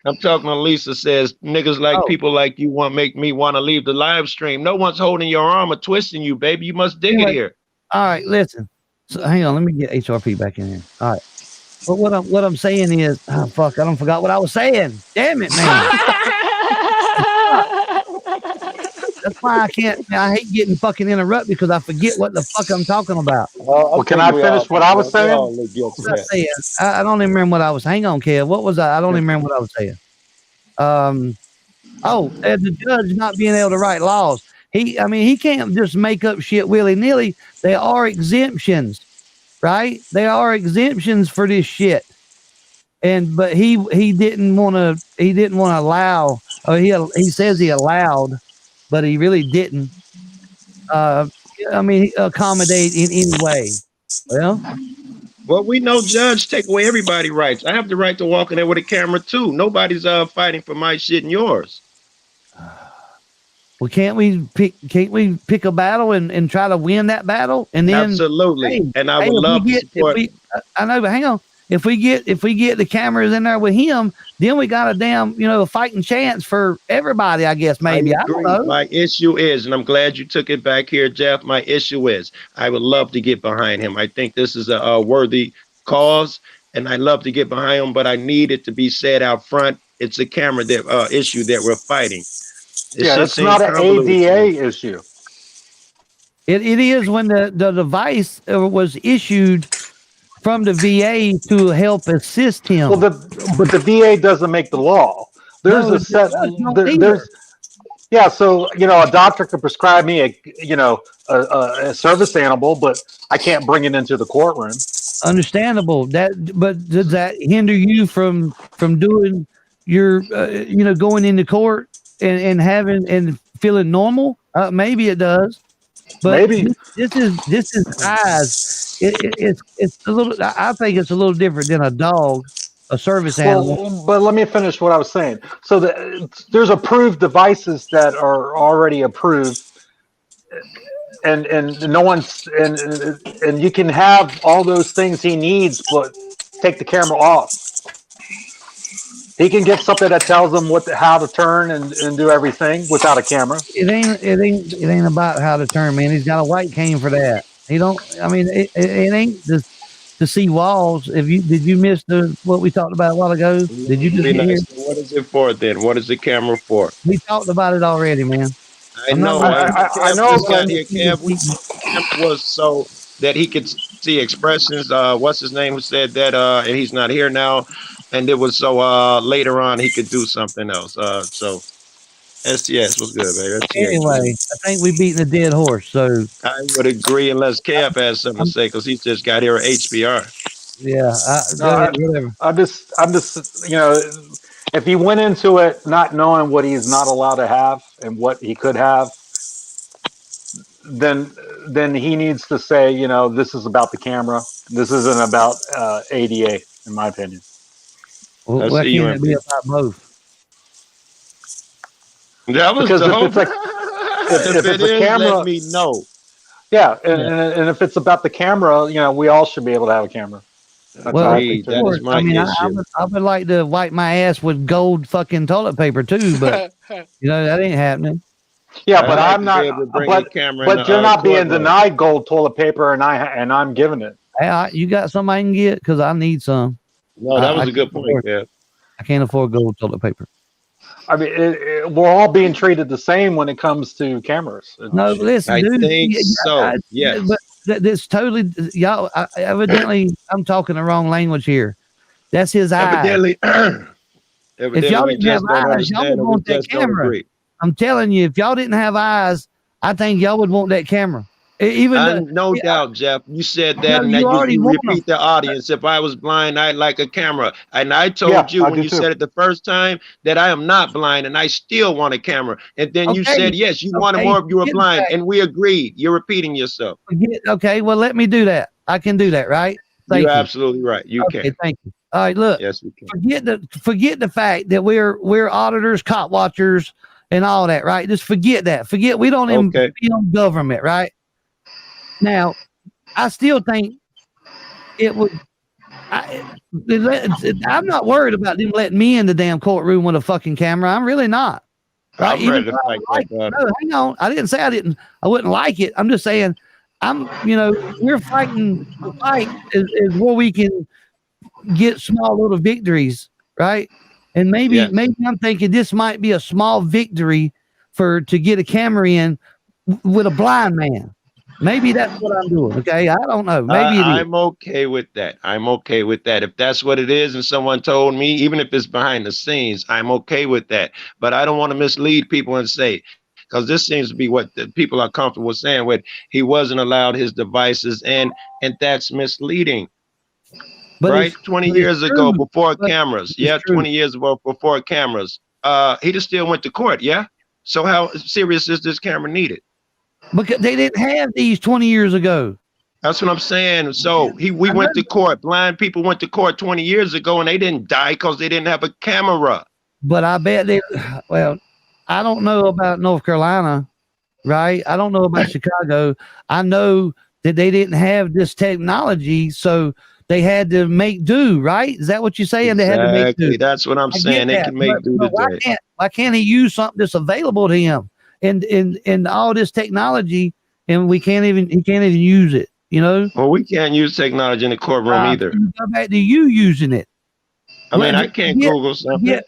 I'm talking to Lisa. Says niggas like people like you make me want to leave the live stream. No one's holding your arm or twisting you, baby. You must dig it here. All right, listen. So hang on, let me get HRP back in here. All right. But what I'm saying is, fuck, I don't forgot what I was saying. Damn it, man. That's why I can't. I hate getting fucking interrupted because I forget what the fuck I'm talking about. Well, can I finish what I was saying? I don't even remember what I was. Hang on, Kev. What was I don't even remember what I was saying. The judge not being able to write laws. He can't just make up shit willy-nilly. There are exemptions, right? There are exemptions for this shit. But he didn't want to allow, or he says he allowed, but he really didn't accommodate in any way. Well, we know judge take away everybody's rights. I have the right to walk in there with a camera too. Nobody's fighting for my shit and yours. Well, can't we pick a battle and try to win that battle? And then absolutely. And I would love to support. I know, but hang on. If we get the cameras in there with him, then we got a damn, fighting chance for everybody, I guess, maybe. I don't know. My issue is, and I'm glad you took it back here, Jeff. My issue is I would love to get behind him. I think this is a worthy cause, and I love to get behind him, but I need it to be said out front. It's a camera issue that we're fighting. It's not an ADA issue. It is when the device was issued from the VA to help assist him. Well, but the VA doesn't make the law. There's a set. So a doctor could prescribe me a service animal, but I can't bring it into the courtroom. Understandable. But does that hinder you from doing your going into court and having and feeling normal? Maybe it does. But maybe this is eyes. It's a little. I think it's a little different than a dog, a service animal. But let me finish what I was saying. So there's approved devices that are already approved, and no one's and you can have all those things he needs, but take the camera off. He can get something that tells him how to turn and do everything without a camera. It ain't about how to turn, man. He's got a white cane for that. He don't. I mean, it ain't to see walls. Did you miss what we talked about a while ago? Did you just hear? What is it for then? What is the camera for? We talked about it already, man. I know. I know. Camp was so that he could see expressions. What's his name who said that? And he's not here now. And it was so later on he could do something else. So STS was good, baby. STS. Anyway, I think we beating a dead horse. So I would agree unless Kev has something to say because he just got here at HBR. Yeah, No, go ahead, whatever. I'm just, if he went into it not knowing what he's not allowed to have and what he could have, then he needs to say, this is about the camera. This isn't about ADA, in my opinion. Well, I why see you, can't it be MP. about both? That was Because the if hope. it's like If if it it's a is, let camera, me know. yeah, and if it's about the camera, we all should be able to have a camera. That's how I think Agreed. too. That is my issue. I would like to wipe my ass with gold fucking toilet paper too, but that ain't happening. Yeah, I'd but like I'm to be not. able to bring a But camera in the you're not being courtroom. denied gold toilet paper, and I'm giving it. Hey, you got some I can get? Because I need some. No, that was I a good point, yeah. I can't afford gold toilet paper. I mean, we're all being treated the same when it comes to cameras. No, listen, I dude. think so. Yes. But that's totally y'all. Evidently, I'm talking the wrong language here. That's his eye. Evidently, If y'all we didn't have just don't eyes, y'all understand would and we want that just don't camera. agree. I'm telling you, if y'all didn't have eyes, I think y'all would want that camera. No doubt, Jeff. You said that, No, and you that already you want repeat the audience. If I was blind, I'd like a camera. And I Yeah, told you I when do you too. said it the first time that I am not blind, and I still want a camera. And then you Okay, said yes, you wanted more if you were forget the blind, fact. and we agreed. You're repeating yourself. Okay, well, let me do that. I can do that, right? Thank You're you. absolutely right. You Okay, can. thank you. All right, look. Yes, we can. Forget the fact that we're auditors, cop watchers, and all that, right? Just forget that. Forget we don't even be on government, right? Now, I still think it would. I'm not worried about them letting me in the damn courtroom with a fucking camera. I'm really not. Right? I'm ready to fight that battle. No, hang on. I didn't say I wouldn't like it. I'm just saying we're fighting. The fight is where we can get small little victories, right? And maybe I'm thinking this might be a small victory to get a camera in with a blind man. Maybe that's what I'm doing. Okay, I don't know. Maybe I'm okay with that. I'm okay with that. If that's what it is, and someone told me, even if it's behind the scenes, I'm okay with that. But I don't want to mislead people and say, because this seems to be what the people are comfortable saying, with he wasn't allowed his devices in, and that's misleading. But right? 20 years ago, before cameras. Yeah, 20 years ago, before cameras. He just still went to court. Yeah. So how serious is this camera needed? Because they didn't have these 20 years ago. That's what I'm saying. So we went to court. Blind people went to court 20 years ago, and they didn't die because they didn't have a camera. But I bet I don't know about North Carolina, right? I don't know about Chicago. I know that they didn't have this technology, so they had to make do, right? Is that what you're saying? Exactly. They had to make do. That's what I'm saying. They can make do today. Why can't he use something that's available to him and all this technology, and he can't even use it, Well, we can't use technology in the courtroom either. Go back to you using it. I mean, I can't Google something.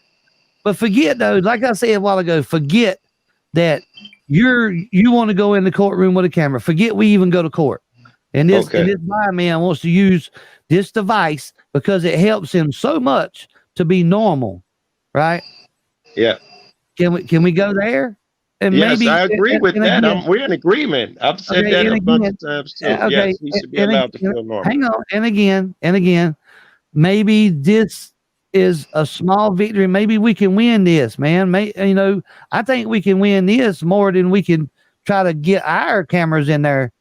But forget though, like I said a while ago, forget that you want to go in the courtroom with a camera. Forget we even go to court. And this blind man wants to use this device because it helps him so much to be normal, right? Yeah. Can we go there? And yes, I agree with that. We're in agreement. I've said that a bunch of times too. Yes, he should be allowed to feel normal. Hang on, and again, maybe this is a small victory. Maybe we can win this, man. I think we can win this more than we can try to get our cameras in there.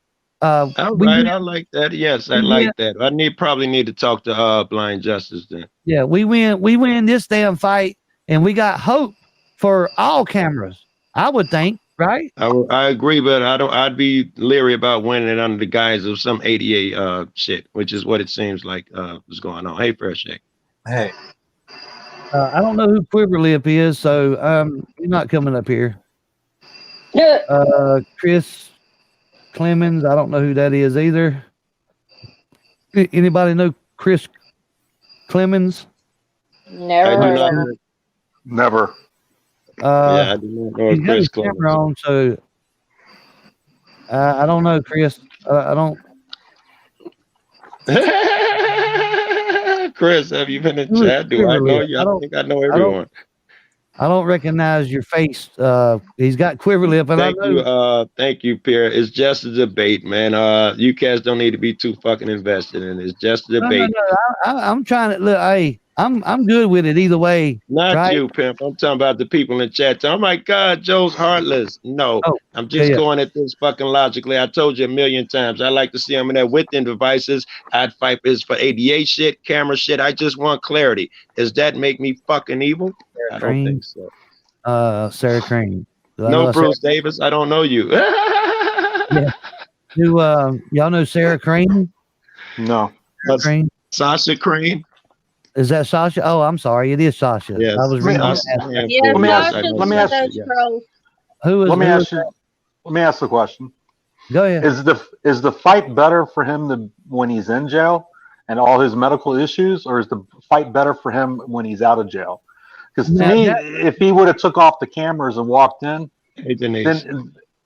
All right, I like that. Yes, I like that. I probably need to talk to Blind Justice then. Yeah, we win this damn fight, and we got hope for all cameras. I would think, right? I agree, but I'd be leery about winning it under the guise of some ADA shit, which is what it seems like is going on. Hey, Fresh Shake. Hey. I don't know who Quiverlip is, so you're not coming up here. Chris Clemens, I don't know who that is either. Anybody know Chris Clemens? Never. Never. I do not know Chris Clemens. On, so I don't know, Chris. I don't. Chris, have you been in chat? Do I know you? I think I know everyone. I don't recognize your face. He's got quiver lip, and Thank you, Pierre. It's just a debate, man. You cats don't need to be too fucking invested in it. It's just a debate. No. I'm trying to look. Hey, I'm good with it either way. Not right? you, pimp. I'm talking about the people in chat. Oh my God, Joe's heartless. No, I'm just going at this fucking logically. I told you a million times. I like to see them in there within devices. I'd fight this for ADA shit, camera shit. I just want clarity. Does that make me fucking evil? I don't think so. Sarah Crane. No, Bruce Davis. I don't know you. Yeah. Do y'all know Sarah Crane? No. Crane? Sasha Crane. Is that Sasha? Oh, I'm sorry. It is Sasha. Yes. I was reading. Let me ask you. Who is? Let me ask the question. Go ahead. Is the fight better for him when he's in jail and all his medical issues, or is the fight better for him when he's out of jail? Because to me, if he would have took off the cameras and walked in, then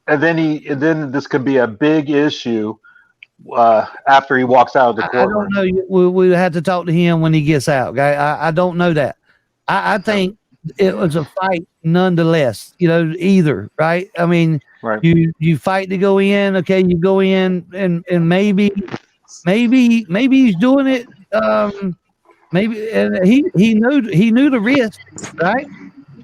this could be a big issue after he walks out of the courtroom. I don't know. We have to talk to him when he gets out. Okay? I don't know that. I think it was a fight nonetheless. Either right. I mean, you fight to go in. Okay, you go in, and maybe he's doing it. Maybe and he knew the risk, right?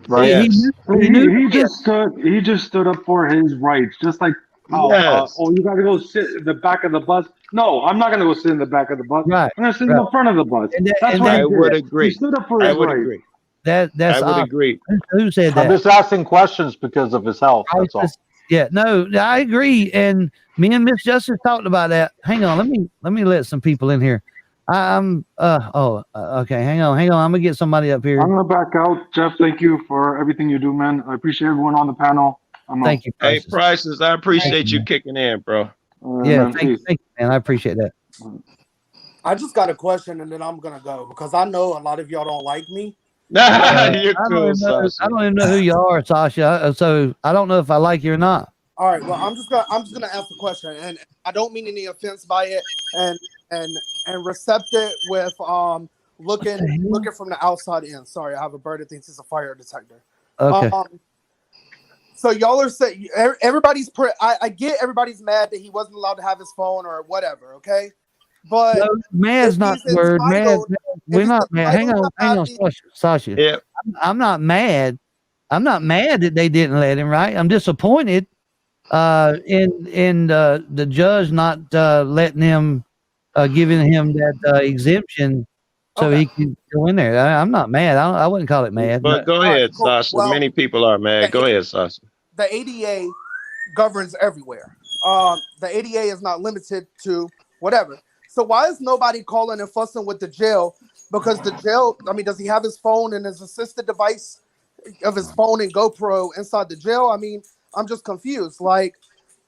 Right. He just stood up for his rights, just like you got to go sit in the back of the bus. No, I'm not going to go sit in the back of the bus. Right. I'm going to sit in the front of the bus. That's what I would agree. He stood up for his rights. Agree. That's I would agree. Who said that? I'm just asking questions because of his health. That's all. Yeah, no, I agree. And me and Miss Justice talked about that. Hang on, let me let some people in here. Okay, hang on. I'm gonna get somebody up here. I'm gonna back out. Jeff, thank you for everything you do, man. I appreciate everyone on the panel. Thank you, Prices. Hey, Prices, I appreciate you kicking in, bro. Yeah, thank you, man. I appreciate that. I just got a question, and then I'm gonna go because I know a lot of y'all don't like me. You're cool, Sasha. I don't even know who you are, Sasha. So I don't know if I like you or not. All right. Well, I'm just gonna ask the question, and I don't mean any offense by it, and recept it with looking from the outside in. Sorry, I have a bird that thinks it's a fire detector. Okay. So y'all are saying everybody's I get everybody's mad that he wasn't allowed to have his phone or whatever. Okay. But no, mad's not the word. Mad. We're not mad. Hang on, Sasha. Yeah. I'm not mad. I'm not mad that they didn't let him. Right. I'm disappointed in the judge not letting him, giving him that exemption so he can go in there. I'm not mad. I wouldn't call it mad. But go ahead, Sasha. Well, many people are mad. Go ahead, Sasha. The ADA governs everywhere. The ADA is not limited to whatever. So why is nobody calling and fussing with the jail? Because the jail, I mean, does he have his phone and his assisted device of his phone and GoPro inside the jail? I mean, I'm just confused. Like,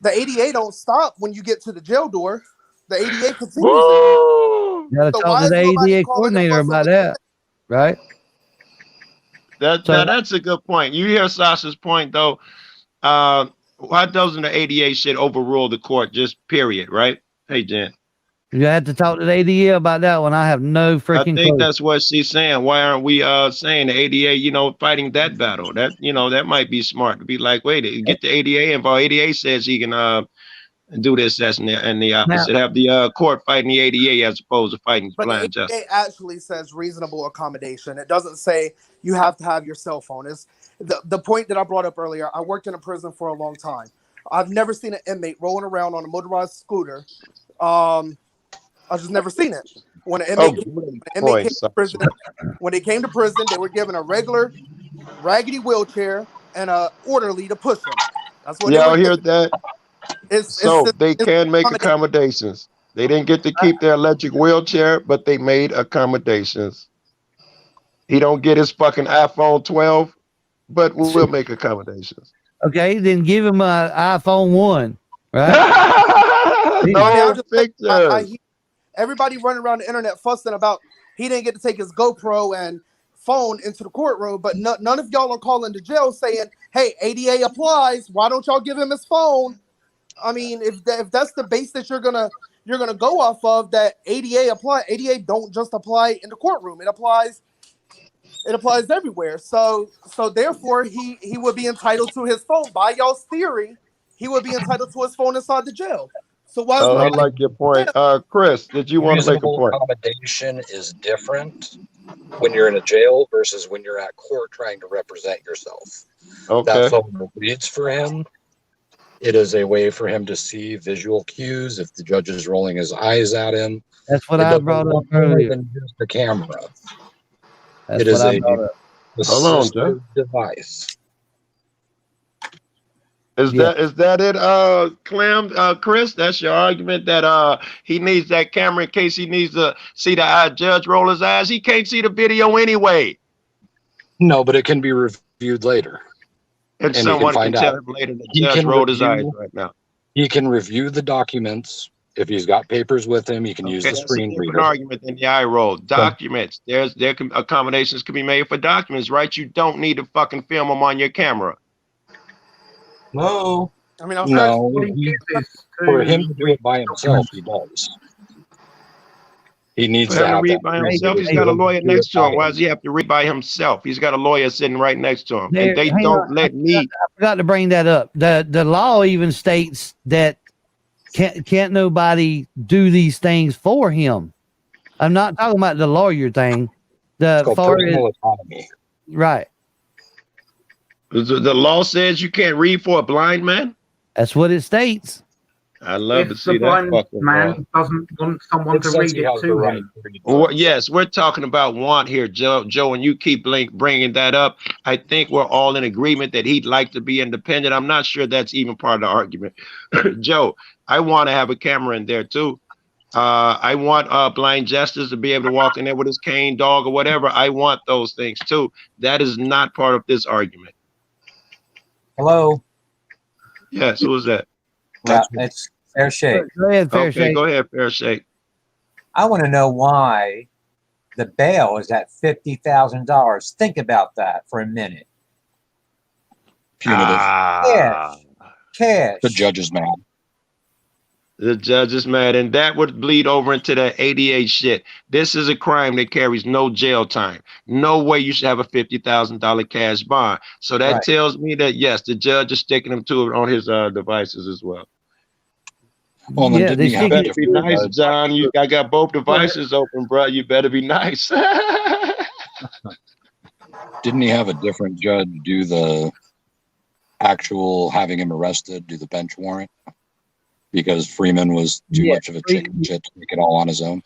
the ADA don't stop when you get to the jail door. The ADA continues. You got to talk to the ADA coordinator about that, right? That's a good point. You hear Sasha's point, though. Why doesn't the ADA shit overrule the court? Just period, right? Hey, Jen. You had to talk to the ADA about that one. I have no freaking clue. That's what she's saying. Why aren't we saying the ADA, fighting that battle? That, that might be smart to be like, wait, get the ADA involved. ADA says he can do this, that's and the opposite. Have the court fighting the ADA as opposed to fighting blind justice. It actually says reasonable accommodation. It doesn't say you have to have your cell phone. It's the point that I brought up earlier. I worked in a prison for a long time. I've never seen an inmate rolling around on a motorized scooter. I've just never seen it. When an inmate, came to prison, when they came to prison, they were given a regular raggedy wheelchair and a orderly to push them. That's what y'all hear that. They can make accommodations. They didn't get to keep their electric wheelchair, but they made accommodations. He don't get his fucking iPhone 12, but we'll make accommodations. Okay, then give him an iPhone 1, right? No pictures. Everybody running around the internet fussing about he didn't get to take his GoPro and phone into the courtroom, but none of y'all are calling the jail saying, "Hey, ADA applies. Why don't y'all give him his phone?" I mean, if that's the base that you're gonna go off of, that ADA apply. ADA don't just apply in the courtroom. It applies It applies everywhere. So therefore, he would be entitled to his phone. By y'all's theory, he would be entitled to his phone inside the jail. So why is I nobody? like your point. Chris, did you want to make a Reasonable point? accommodation is different when you're in a jail versus when you're at court trying to represent yourself. Okay. That phone reads for him. It is a way for him to see visual cues if the judge is rolling his eyes at him. That's what I brought up earlier. Than just the camera. That's It is what I brought up. Hold on, assistive Jeff. device. Is that it, Clem? Chris, that's your argument that he needs that camera in case he needs to see the judge roll his eyes. He can't see the video anyway. No, but it can be reviewed later. And someone can tell him later the judge rolled his eyes right now. He can review the documents. If he's got papers with him, he can use the screen reader. Argument than the eye roll. Documents. There accommodations can be made for documents, right? You don't need to fucking film them on your camera. No. I mean, no. For him to do it by himself, he does. He needs to have read by himself. He's got a lawyer next to him. Why does he have to read by himself? He's got a lawyer sitting right next to him. And they don't let me. I forgot to bring that up. The law even states that can't nobody do these things for him. I'm not talking about the lawyer thing. Right. The law says you can't read for a blind man. That's what it states. I love to see that. Blind man doesn't want someone to read it to him. Well, yes, we're talking about want here, Joe. And you keep bringing that up. I think we're all in agreement that he'd like to be independent. I'm not sure that's even part of the argument. Joe, I want to have a camera in there too. I want blind Justice to be able to walk in there with his cane dog or whatever. I want those things too. That is not part of this argument. Hello. Yes, who is that? Yeah, it's Fair Shake. Go ahead, Fair Shake. Go ahead, Fair Shake. I want to know why the bail is at $50,000. Think about that for a minute. Punitive. Cash. The judge is mad. The judge is mad, and that would bleed over into that 88 shit. This is a crime that carries no jail time. No way you should have a $50,000 cash bond. So that tells me that, yes, the judge is sticking him to it on his devices as well. Well, yeah, you better be nice, John. I got both devices open, bro. You better be nice. Didn't he have a different judge do the actual having him arrested, do the bench warrant? Because Freeman was too much of a chicken shit to make it all on his own.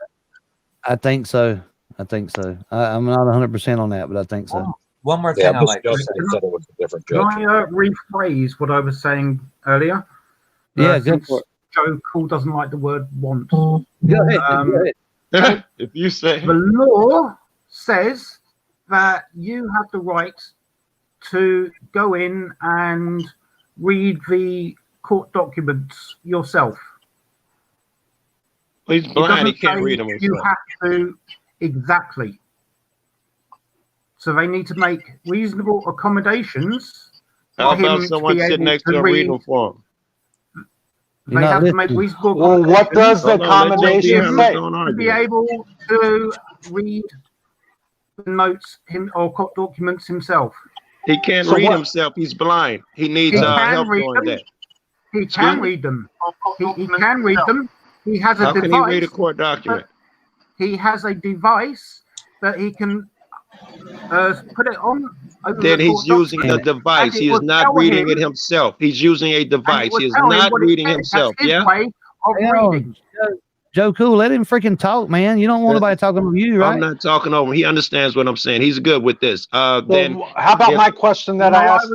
I think so. I'm not 100% on that, but I think so. One more thing I like to say. Said it was a different judge. Can I rephrase what I was saying earlier? Yeah, go for it. Joe Cool doesn't like the word want. Go ahead. If you say the law says that you have the right to go in and read the court documents yourself. Well, he's blind. He can't read them himself. You have to exactly. So they need to make reasonable accommodations. How about someone sitting next to him reading them for him? They have to make reasonable. Well, what does the accommodation say? To be able to read the notes or court documents himself. He can't read himself. He's blind. He needs help doing that. He can read them. He can read them. He has a device. How can he read a court document? He has a device that he can put it on. Then he's using a device. He is not reading it himself. He's using a device. He is not reading himself. Yeah. Joe Cool, let him freaking talk, man. You don't want nobody talking over you, right? I'm not talking over him. He understands what I'm saying. He's good with this. Then how about my question that I asked?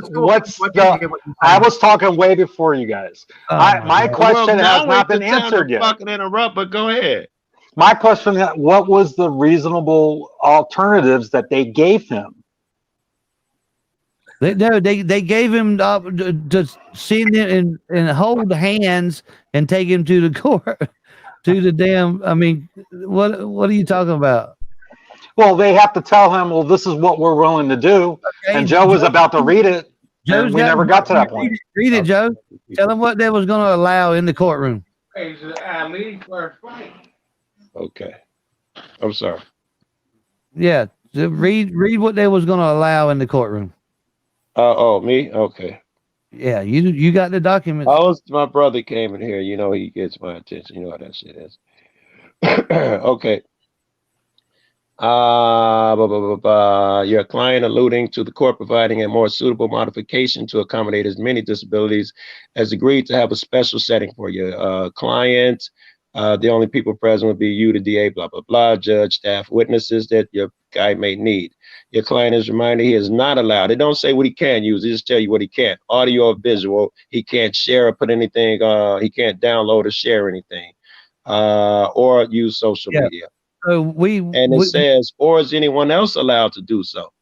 I was talking way before you guys. My question has not been answered yet. Fucking interrupt, but go ahead. My question: what was the reasonable alternatives that they gave him? They gave him to send it and hold hands and take him to the court. To the damn, I mean, what are you talking about? Well, they have to tell him, well, this is what we're willing to do. Okay. And Joe was about to read it. And we never got to that point. Read it, Joe. Tell him what they was going to allow in the courtroom. Okay. I'm sorry. Yeah. So read what they was going to allow in the courtroom. Oh, me? Okay. Yeah, you got the documents. Oh, my brother came in here. You know, he gets my attention. You know how that shit is. Okay. Your client alluding to the court providing a more suitable modification to accommodate as many disabilities has agreed to have a special setting for your client. The only people present would be you, the DA, blah, blah, blah, judge, staff, witnesses that your guy may need. Your client is reminded he is not allowed. They don't say what he can use. They just tell you what he can't. Audio or visual. He can't share or put anything. He can't download or share anything or use social media. So And it says, or is anyone else allowed to do so?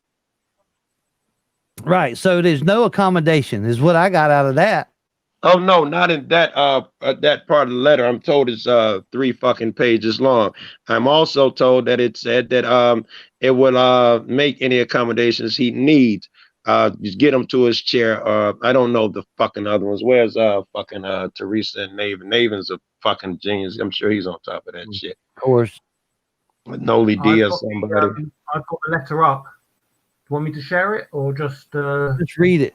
Right. So there's no accommodation is what I got out of that. Oh no, not in that that part of the letter. I'm told it's 3 fucking pages long. I'm also told that it said that it will make any accommodations he needs. Just get him to his chair. I don't know the fucking other ones. Where's fucking Teresa and Navin? Navin's a fucking genius. I'm sure he's on top of that shit. Of course. Noli D or somebody. I've got the letter up. Do you want me to share it or just read it?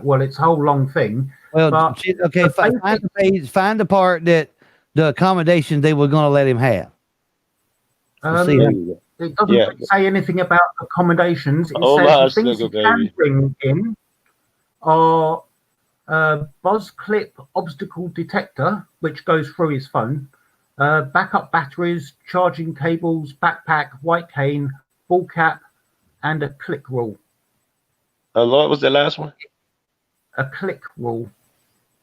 Well, it's a whole long thing. Well, but okay, find the page, find the part that the accommodations they were going to let him have. It doesn't say anything about accommodations. It says the things you can bring in are buzz clip obstacle detector, which goes through his phone, backup batteries, charging cables, backpack, white cane, ball cap, and a click rule. What was the last one? A click rule.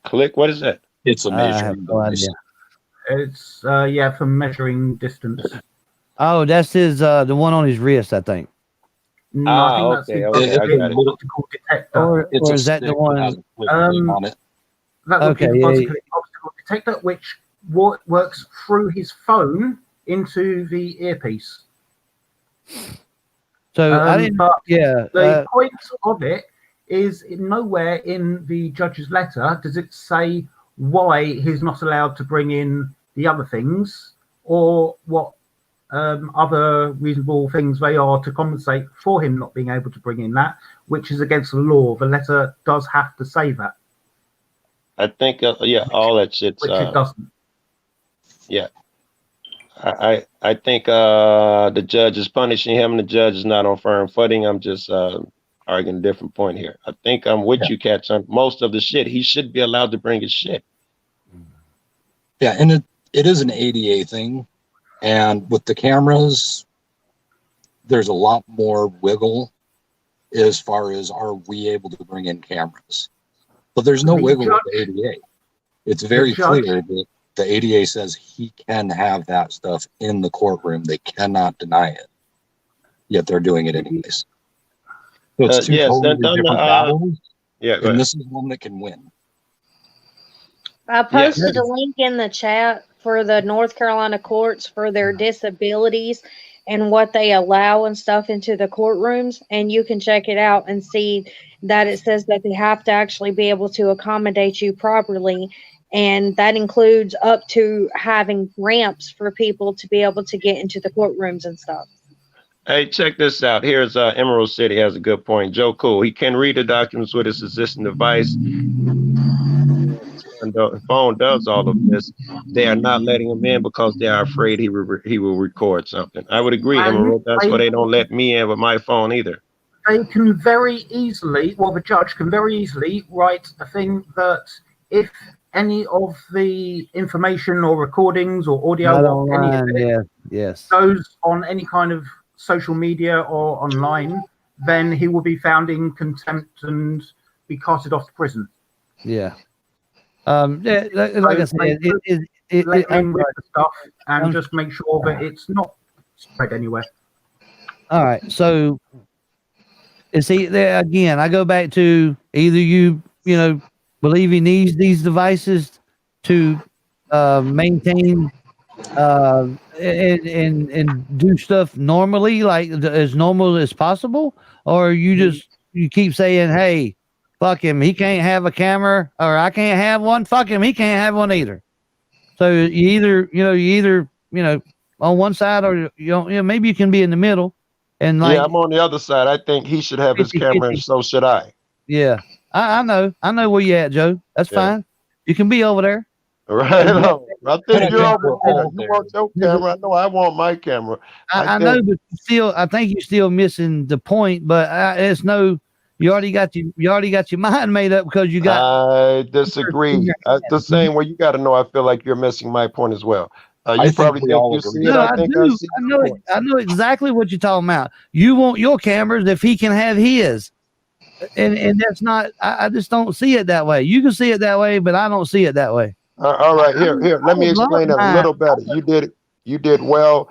Click? What is that? It's a measuring device. It's for measuring distance. Oh, that's his the one on his wrist, I think. No, I think that's okay. obstacle detector. Or is that the one? On it. That would be the obstacle detector, which works through his phone into the earpiece. So I didn't. The point of it is nowhere in the judge's letter does it say why he's not allowed to bring in the other things or what other reasonable things they are to compensate for him not being able to bring in that, which is against the law. The letter does have to say that. I think, all that shit's. Which it doesn't. Yeah. I think the judge is punishing him. The judge is not on firm footing. I'm just arguing a different point here. I think I'm with you, Cats, on most of the shit. He should be allowed to bring his shit. Yeah, and it is an ADA thing. And with the cameras, there's a lot more wiggle as far as are we able to bring in cameras. But there's no wiggle with the ADA. It's very clear that the ADA says he can have that stuff in the courtroom. They cannot deny it. Yet they're doing it anyways. So it's two totally different battles. And this is one that can win. I posted a link in the chat for the North Carolina courts for their disabilities and what they allow and stuff into the courtrooms. And you can check it out and see that it says that they have to actually be able to accommodate you properly. And that includes up to having ramps for people to be able to get into the courtrooms and stuff. Hey, check this out. Here's Emerald City has a good point. Joe Cool. He can read the documents with his assistant device. And the phone does all of this. They are not letting him in because they are afraid he will record something. I would agree, Emerald. That's why they don't let me in with my phone either. They can very easily, the judge can very easily write a thing that if any of the information or recordings or audio or any of it goes on any kind of social media or online, then he will be found in contempt and be carted off to prison. Yeah. Like I said, let him with the stuff and just make sure that it's not spread anywhere. All right. So, see, there again, I go back to either you believe he needs these devices to maintain and do stuff normally, like as normal as possible, or you keep saying, hey, fuck him, he can't have a camera, or I can't have one, fuck him, he can't have one either. So you either on one side, or maybe you can be in the middle. And like, yeah, I'm on the other side. I think he should have his 50, camera, and 50. so should I. Yeah, I know where you at, Joe. That's Yeah. fine. You can be over there. Right on. I Put think a you're over camera there. out You there. want your camera. I know I want my camera. I know, but still, I think you're still missing the point. But it's no, you already got your mind made up because you got. I disagree. The same way, you got to know. I feel like you're missing my point as well. I You think probably we think all you agree. see it. No, I I think do. I see I your know. point. I know exactly what you're talking about. You want your cameras if he can have his, and that's not. I just don't see it that way. You can see it that way, but I don't see it that way. All right, here. Let me would love explain it a mine. little better. You did well.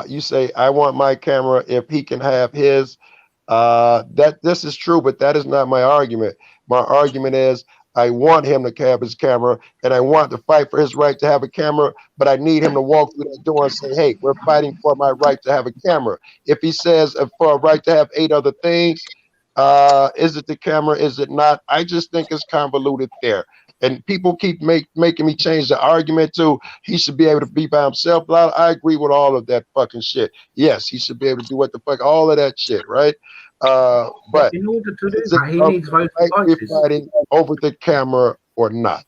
You say I want my camera if he can have his. That this is true, but that is not my argument. My argument is I want him to have his camera, and I want to fight for his right to have a camera, but I need him to walk through that door and say, hey, we're fighting for my right to have a camera. If he says for a right to have 8 other things, is it the camera? Is it not? I just think it's convoluted there. And people keep making me change the argument to he should be able to be by himself. I agree with all of that fucking shit. Yes, he should be able to do what the fuck, all of that shit, right? But in order to do is it that, he needs both right we're devices. fighting over the camera or not?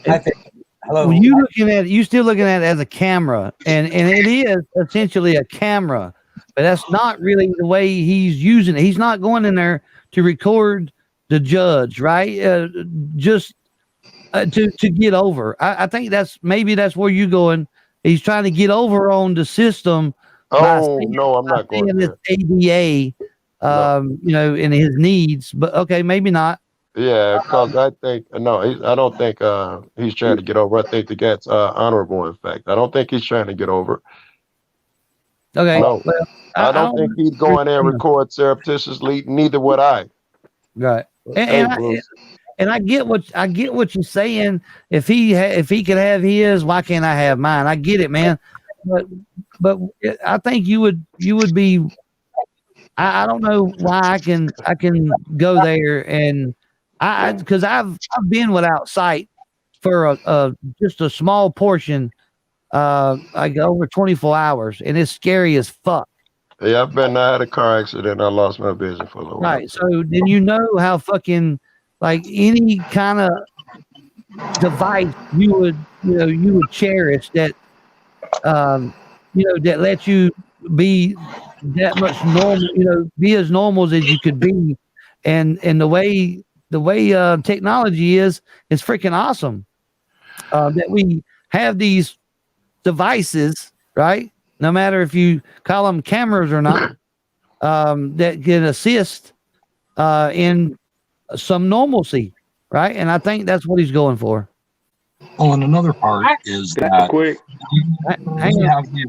I think. Hello. Well, you still looking at it as a camera, and it is essentially a camera, but that's not really the way he's using it. He's not going in there to record the judge, right? Just to get over. I think that's where you're going. He's trying to get over on the system. Oh no, I'm not going this there. ADA, and his needs. But okay, maybe not. Yeah, because I think I don't think he's trying to get over. I think the guy's honorable. In fact, I don't think he's trying to get over. Okay, no, well, I don't think he'd go in there and record surreptitiously. Neither would I. Right, Hey, and I get what you're saying. If he could have his, why can't I have mine? I get it, man. But I think you would be. I don't know why I can go there and because I've been without sight for just a small portion, like over 24 hours, and it's scary as fuck. Yeah, I had a car accident. I lost my vision for a little while. Right. So then you know how fucking like any kind of device you would cherish that that lets you be that much normal, be as normal as you could be, and the way technology is freaking awesome. That we have these devices, right? No matter if you call them cameras or not, that can assist in some normalcy, right? And I think that's what he's going for. Oh, and another part is that quick.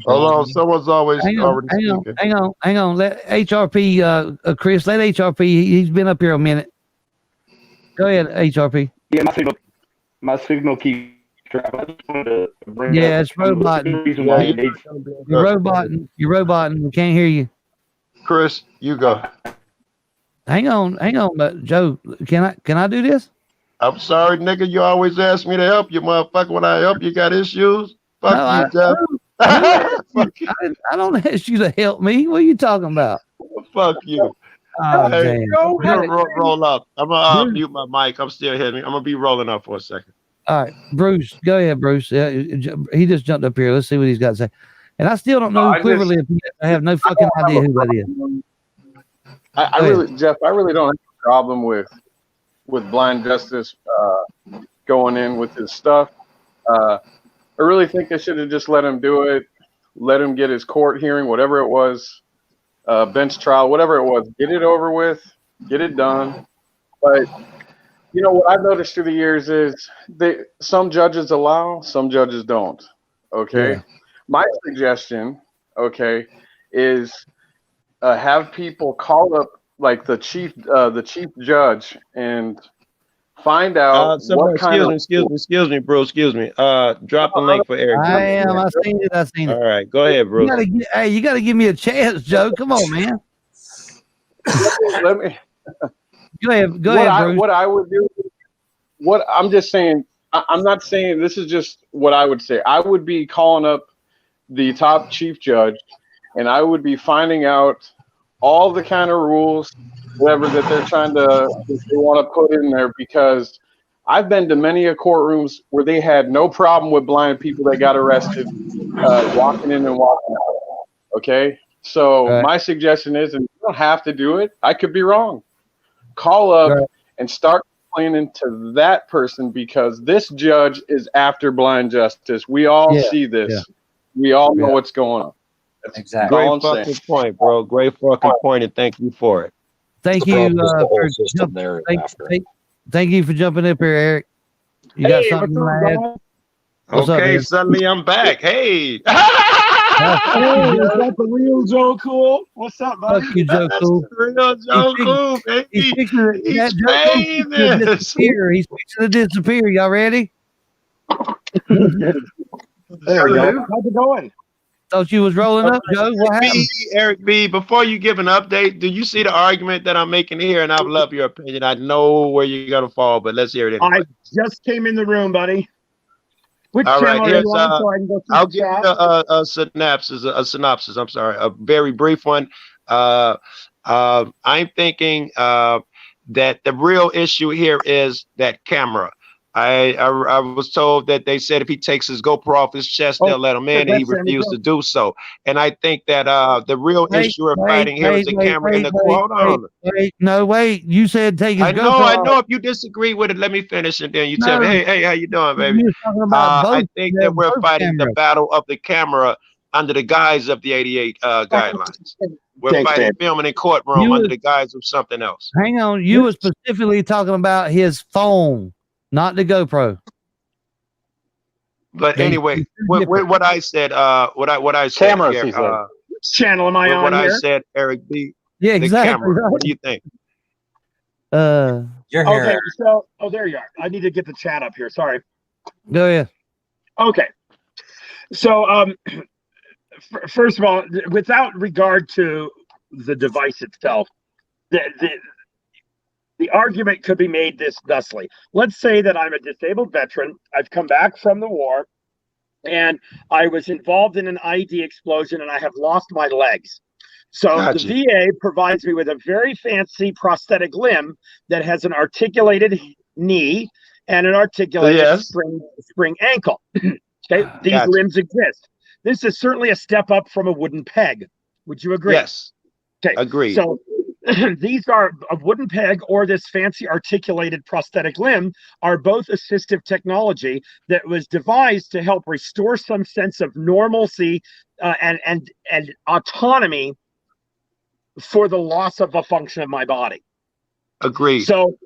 Hold on, someone's always already speaking. Hang on. Let HRP, Chris. Let HRP. He's been up here a minute. Go ahead, HRP. Yeah, my signal keeps dropping. I just wanted to bring Yeah, up it's roboting. reason why You're roboting. You're roboting. We can't hear you. Chris, you go. Hang on, but Joe, can I do this? I'm sorry, nigga. You always ask me to help you, motherfucker. When I help you, got issues. Fuck you, Jeff. I don't ask you to help me. What are you talking about? Fuck you. Oh, hey, damn. roll up. I'm gonna mute my mic. I'm still hitting. I'm gonna be rolling up for a second. All right, Bruce, go ahead, Bruce. He just jumped up here. Let's see what he's got to say. And I still don't know clearly. I have no fucking idea who that is. I really, Jeff, I really don't have a problem with Blind Justice going in with his stuff. I really think they should have just let him do it, let him get his court hearing, whatever it was, bench trial, whatever it was, get it over with, get it done. But you know what I've noticed through the years is some judges allow, some judges don't. Okay, yeah. My suggestion, okay, is have people call up like the chief judge and find out what kind of. Excuse me, bro. Excuse me. Drop the link for Eric. I seen it. All right, go ahead, bro. You got to give me a chance, Joe. Come on, man. Let me. Go ahead, Bruce. What I would do. What I'm just saying. I'm not saying this is just what I would say. I would be calling up the top chief judge and I would be finding out all the kind of rules, whatever that they're trying to, they want to put in there, because I've been to many courtrooms where they had no problem with blind people that got arrested walking in and walking out. Okay, so my suggestion is, and you don't have to do it. I could be wrong. Call up and start complaining to that person, because this judge is after blind justice. We all see this. Yeah. We all know what's going on. That's exactly. Great fucking point, bro. Great fucking point, and thank you for it. Thank you. Thank you for jumping up here, Eric. You got something to add? Okay, suddenly I'm back. Hey. Hey, is that the real Joe Cool? What's up, buddy? Fuck you, Joe Cool. Real Joe Cool, baby. He's famous. He's fixing to disappear. Y'all ready? There we go. How's it going? Thought you was rolling up, Joe. What happened? Eric B, before you give an update, do you see the argument that I'm making here? And I love your opinion. I know where you're going to fall, but let's hear it anyway. I just came in the room, buddy. Which all right, here's, I'll give you a synopsis. I'm sorry, a very brief one. I'm thinking that the real issue here is that camera. I was told that they said if he takes his GoPro off his chest, they'll let him in, and he refused to do so. And I think that the real issue we're fighting here is the camera in the court. Hold on. Wait. You said take his GoPro. I know. If you disagree with it, let me finish, and then you tell me, hey, how you doing, baby? I think that we're fighting the battle of the camera under the guise of the 88 guidelines. We're fighting filming in courtroom under the guise of something else. Hang on. You were specifically talking about his phone. Not the GoPro. But anyway, what I said, what I said, cameras. Which channel am I on what here? I said, Eric B. Yeah, exactly. Camera. Right. What do you think? You're here. Okay, so there you are. I need to get the chat up here. Sorry. Go ahead. Okay. So first of all, without regard to the device itself, the argument could be made thusly. Let's say that I'm a disabled veteran. I've come back from the war, and I was involved in an IED explosion, and I have lost my legs. So the VA provides me with a very fancy prosthetic limb that has an articulated knee and an articulated spring ankle. Okay, these limbs exist. This is certainly a step up from a wooden peg. Would you agree? Yes. Okay. Agreed. So these are a wooden peg or this fancy articulated prosthetic limb are both assistive technology that was devised to help restore some sense of normalcy and autonomy for the loss of a function of my body. Agreed. So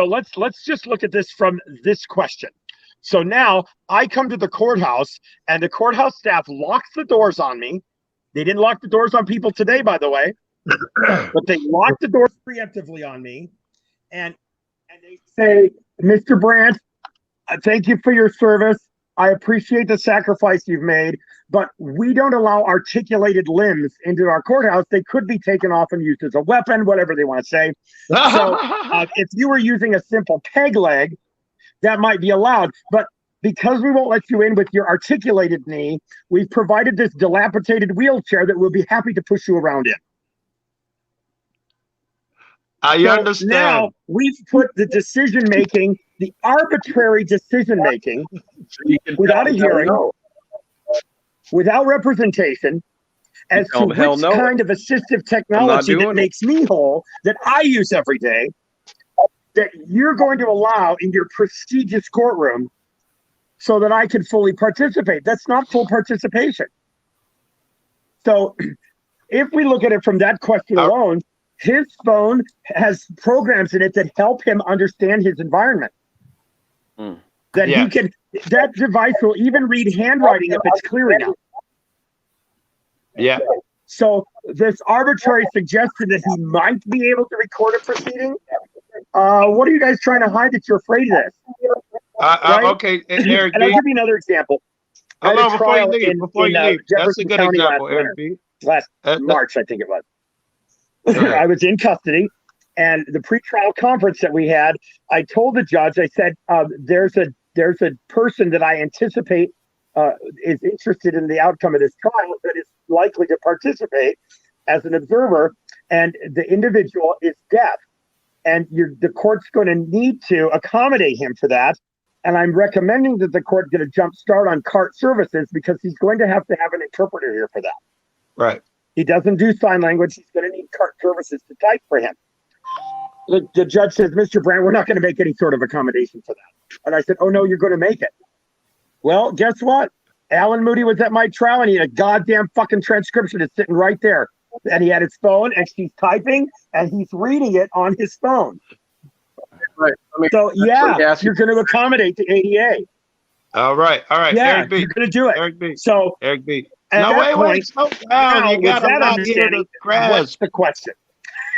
let's just look at this from this question. So now I come to the courthouse and the courthouse staff locks the doors on me. They didn't lock the doors on people today, by the way. But they lock the doors preemptively on me, and they say, Mr. Brandt, thank you for your service. I appreciate the sacrifice you've made, but we don't allow articulated limbs into our courthouse. They could be taken off and used as a weapon, whatever they want to say. So if you were using a simple peg leg, that might be allowed. But because we won't let you in with your articulated knee, we've provided this dilapidated wheelchair that we'll be happy to push you around in. I understand. Now we've put the decision-making, the arbitrary decision-making, without a hearing, without representation, as to which kind of assistive technology that makes me whole, that I use every day, that you're going to allow in your prestigious courtroom so that I can fully participate. That's not full participation. So if we look at it from that question alone, his phone has programs in it that help him understand his environment. That he can, that device will even read handwriting if it's clear enough. Yeah. So this arbitrary suggestion that he might be able to record a proceeding, what are you guys trying to hide that you're afraid of this? Right? Okay, Eric and I'll give you another example. Hold on, before you leave, that's a good example, Eric B. Last March, I think it was. I was in custody, and the pretrial conference that we had, I told the judge, I said, there's a person that I anticipate is interested in the outcome of this trial that is likely to participate as an observer, and the individual is deaf. And the court's going to need to accommodate him for that. And I'm recommending that the court get a jump start on CART services because he's going to have an interpreter here for that. Right. He doesn't do sign language. He's going to need CART services to type for him. The judge says, Mr. Brandt, we're not going to make any sort of accommodation for that. And I said, oh, no, you're going to make it. Well, guess what? Alan Moody was at my trial, and he had a goddamn fucking transcription. It's sitting right there. And he had his phone, and she's typing, and he's reading it on his phone. Right. So, yeah, you're going to accommodate the ADA. All right. Yeah, Eric B. you're going to do it. Eric B. So, Eric B. At No, that wait. point, Slow down. You got a lot here to grasp. What's the question?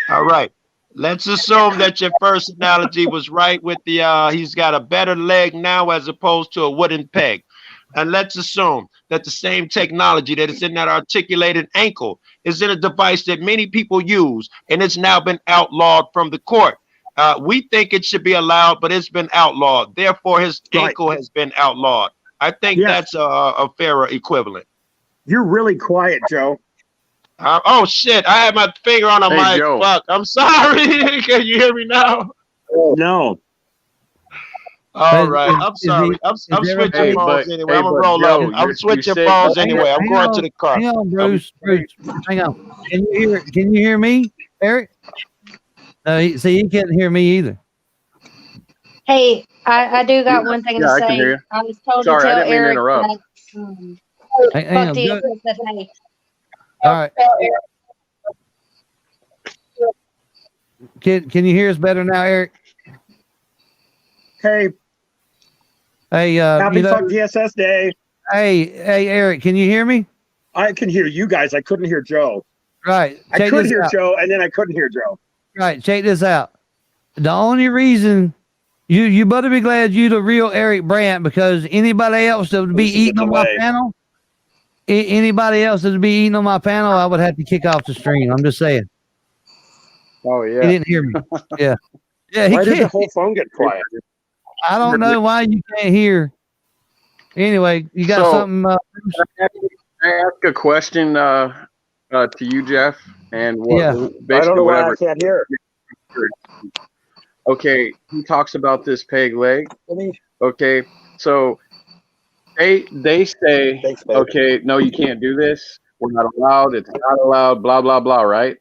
All right. Let's assume that your first analogy was right with the he's got a better leg now as opposed to a wooden peg. And let's assume that the same technology that is in that articulated ankle is in a device that many people use, and it's now been outlawed from the court. We think it should be allowed, but it's been outlawed. Therefore, his ankle has been outlawed. I think that's a fairer equivalent. You're really quiet, Joe. Oh, shit. I had my finger on a mic. Joe. Fuck. I'm sorry. Can you hear me now? No. All right. I'm sorry. I'm switching phones anyway. I'm going to roll up. I'm switching phones anyway. I'm going to the car. Hang on, Bruce. Hang on. Can you hear me, Eric? No, he can't hear me either. Hey, I do got one thing to I can say. hear you. I was told Sorry, to I tell didn't mean to Eric interrupt. that Hang on, fuck the go- said, hey. All right. Can you hear us better now, Eric? Hey, Hey, happy fuck DSS day. Hey, Eric, can you hear me? I can hear you guys. I couldn't hear Joe. Right. I check could this hear out. Joe, and then I couldn't hear Joe. Right. Check this out. The only reason you better be glad you the real Eric Brandt, because anybody else that would be eating on my panel, anybody else that would be eating on my panel, I would have to kick off the stream. I'm just saying. Oh, yeah. He didn't hear me. Yeah. Yeah. Why did the can't. whole phone get quiet? I don't know why you can't hear. Anyway, you got something? Can I ask a question to you, Jeff? And basically I don't know why whatever. I can't hear. Okay, he talks about this peg leg. Okay, so they say, okay, no, you can't do this. We're not allowed. It's not allowed. Blah blah blah. Right?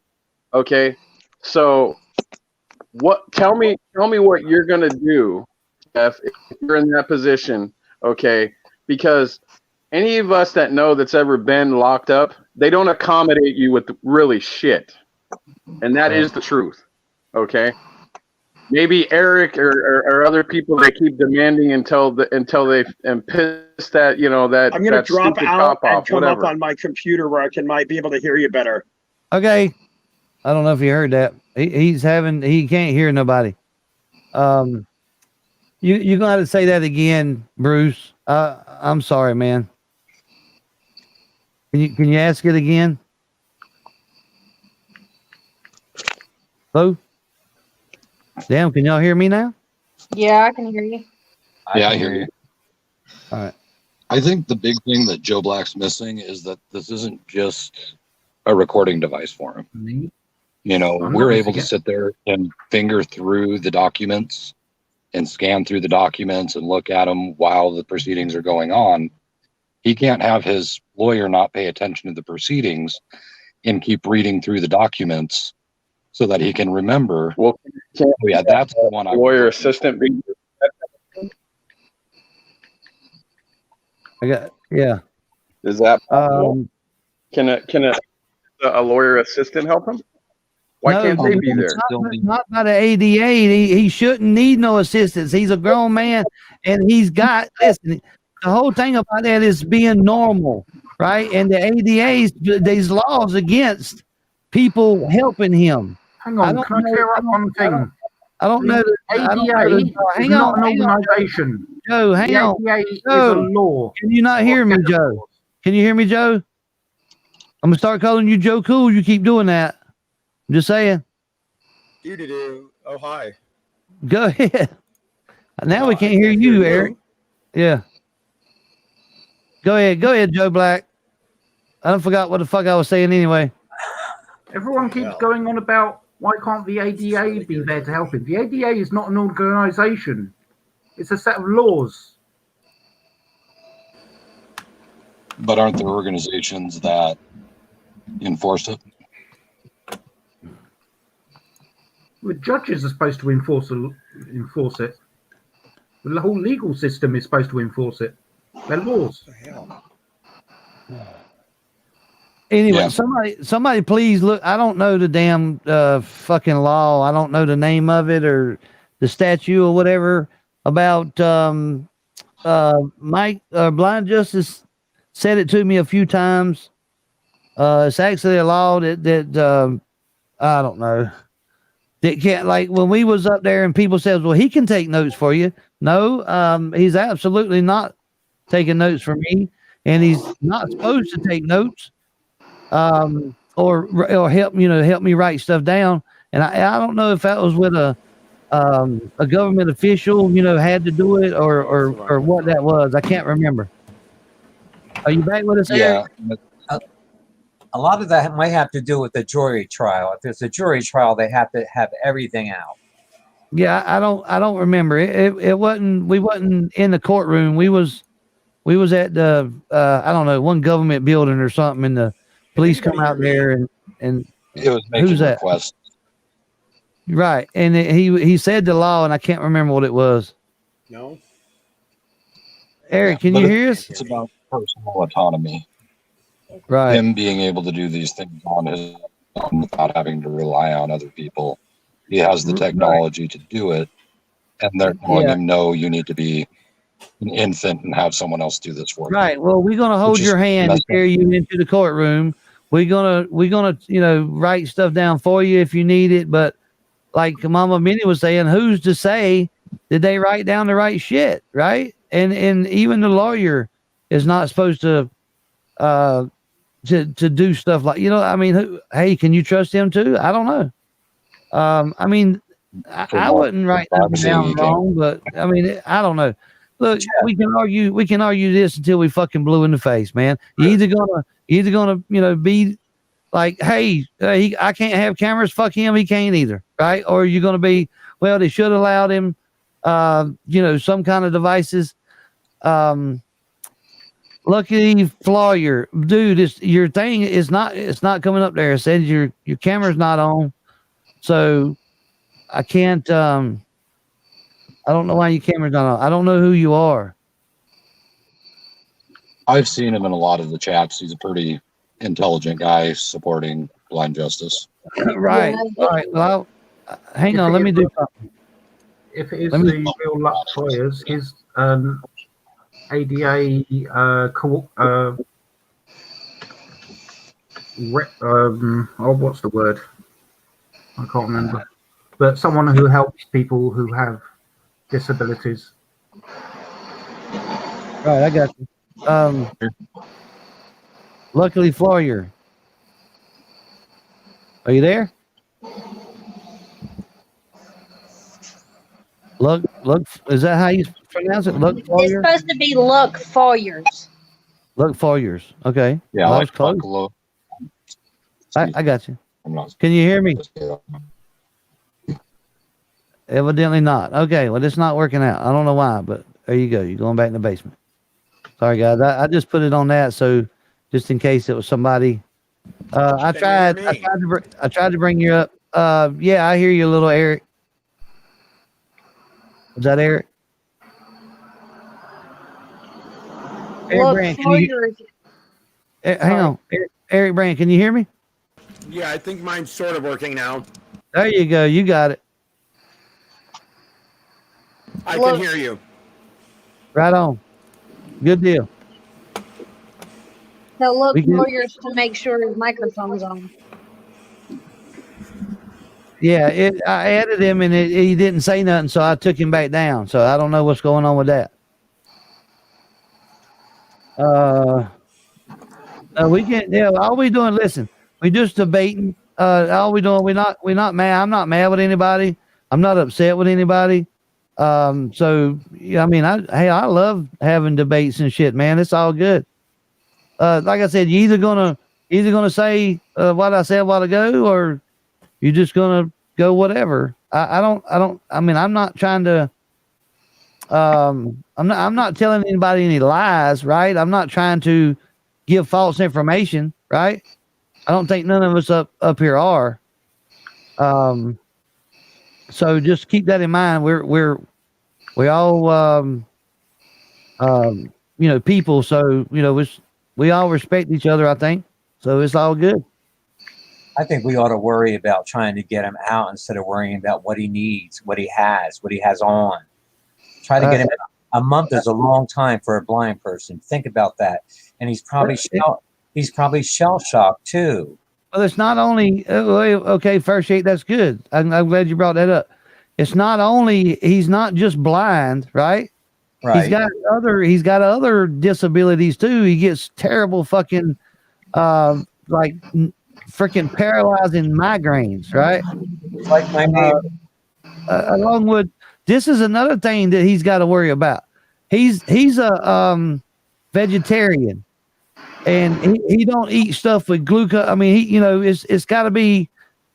Okay, so tell me what you're gonna do, Jeff, if you're in that position. Okay, because any of us that know that's ever been locked up, they don't accommodate you with really shit, and that is the truth. Okay. Maybe Eric or other people, they keep demanding until they piss that that. I'm gonna that drop stupid out cop and off, come whatever. up on my computer where I might be able to hear you better. Okay. I don't know if you heard that. He can't hear nobody. You're gonna have to say that again, Bruce. I'm sorry, man. Can you ask it again? Hello? Damn, can y'all hear me now? Yeah, I can hear you. Yeah, I hear you. All right. I think the big thing that Joe Black's missing is that this isn't just a recording device for him. We're able to sit there and finger through the documents and scan through the documents and look at them while the proceedings are going on. He can't have his lawyer not pay attention to the proceedings and keep reading through the documents so that he can remember. Well, that's the one. Lawyer assistant. Yeah. Is that possible? Can a lawyer assistant help him? Why can't they be there? Not by the ADA. He shouldn't need no assistance. He's a grown man, and he's got. Listen, the whole thing about that is being normal, right? And the ADA's these laws against people helping him. Hang on, can I clear up one thing? I don't know. ADA is not an organisation. Joe, hang on. The ADA is Joe, a law. Can you not hear me, Joe? Can you hear me, Joe? I'm gonna start calling you Joe Cool. You keep doing that. I'm just saying. You do. Oh, hi. Go ahead. Now we can't hear you, Eric. Yeah. Go ahead, Joe Black. I forgot what the fuck I was saying anyway. Everyone keeps going on about why can't the ADA be there to help him? The ADA is not an organisation. It's a set of laws. But aren't there organizations that enforce it? The judges are supposed to enforce it. The whole legal system is supposed to enforce it. They're laws. Anyway, Yeah. somebody please look. I don't know the damn fucking law. I don't know the name of it or the statute or whatever about Mike Blind Justice said it to me a few times. It's actually a law that I don't know. That can't, like when we was up there and people said, well, he can take notes for you. No, he's absolutely not taking notes for me, and he's not supposed to take notes. Or help me write stuff down. And I don't know if that was with a government official, had to do it or what that was. I can't remember. Are you back with us, Eric? Yeah. A lot of that might have to do with the jury trial. If there's a jury trial, they have to have everything out. Yeah, I don't remember. It wasn't. We wasn't in the courtroom. We was at the I don't know, one government building or something, and the police come out there and It was making who's that? requests. Right, and he said the law, and I can't remember what it was. No. Eric, can But you hear us? It's about personal autonomy. Right. Him being able to do these things on his own without having to rely on other people. He has the technology to do it, and they're telling him, no, you need to be an infant and have someone else do this for you. Right. Well, we're gonna hold your hand and carry you into the courtroom. We're gonna write stuff down for you if you need it. But like Mama Minnie was saying, who's to say that they write down the right shit, right? And even the lawyer is not supposed to do stuff like, I mean, hey, can you trust him too? I don't know. I mean, I wouldn't write nothing down wrong, but I mean, I don't know. Look, we can argue this until we fucking blue in the face, man. You're either gonna, be like, hey, I can't have cameras. Fuck him. He can't either. Right. Or you're going to be, well, they should have allowed him, some kind of devices. Lucky Flyer, dude, your thing is it's not coming up there. It says your camera's not on. So I can't, I don't know why your camera's not on. I don't know who you are. I've seen him in a lot of the chats. He's a pretty intelligent guy supporting blind justice. Right. All right. Well, hang on. Let me do something. If it is the real luck players, his ADA what's the word? I can't remember. But someone who helps people who have disabilities. Right, I got you. Luckily Flyer. Are you there? Look, is that how you pronounce it? Look It's Flyer? supposed to be Luck Foyers. Look Flyers. Okay. Yeah, well, like close. I got you. Can you hear me? Evidently not. Okay, well, it's not working out. I don't know why, but there you go. You're going back in the basement. Sorry, guys. I just put it on that, so just in case it was somebody. I tried to bring you up. Yeah, I hear you, little Eric. Is that Eric? Eric Brand, can you, hang on. Eric Brand, can you hear me? Yeah, I think mine's sort of working now. There you go. You got it. I can hear you. Right on. Good deal. Tell Luck Foyers to make sure his microphone's on. Yeah, I added him and he didn't say nothing, so I took him back down. So I don't know what's going on with that. We can't. Yeah, all we doing. Listen, we just debating. All we doing. We're not mad. I'm not mad with anybody. I'm not upset with anybody. So yeah, I mean, I love having debates and shit, man. It's all good. like I said, you either gonna say what I said a while ago, or you're just gonna go whatever. I mean, I'm not trying to. I'm not telling anybody any lies, right? I'm not trying to give false information, right? I don't think none of us up here are. So just keep that in mind. We all people. So we all respect each other, I think. So it's all good. I think we ought to worry about trying to get him out instead of worrying about what he needs, what he has on. Try to get him out. A month is a long time for a blind person. Think about that. And he's probably shell shocked too. Well, it's not only okay. First aid, that's good. I'm glad you brought that up. It's not only he's not just blind, right? Right. He's got other disabilities too. He gets terrible fucking like freaking paralyzing migraines, right? Like my neighbor. Along with this is another thing that he's got to worry about. He's a vegetarian, and he don't eat stuff with glucose. I mean, it's got to be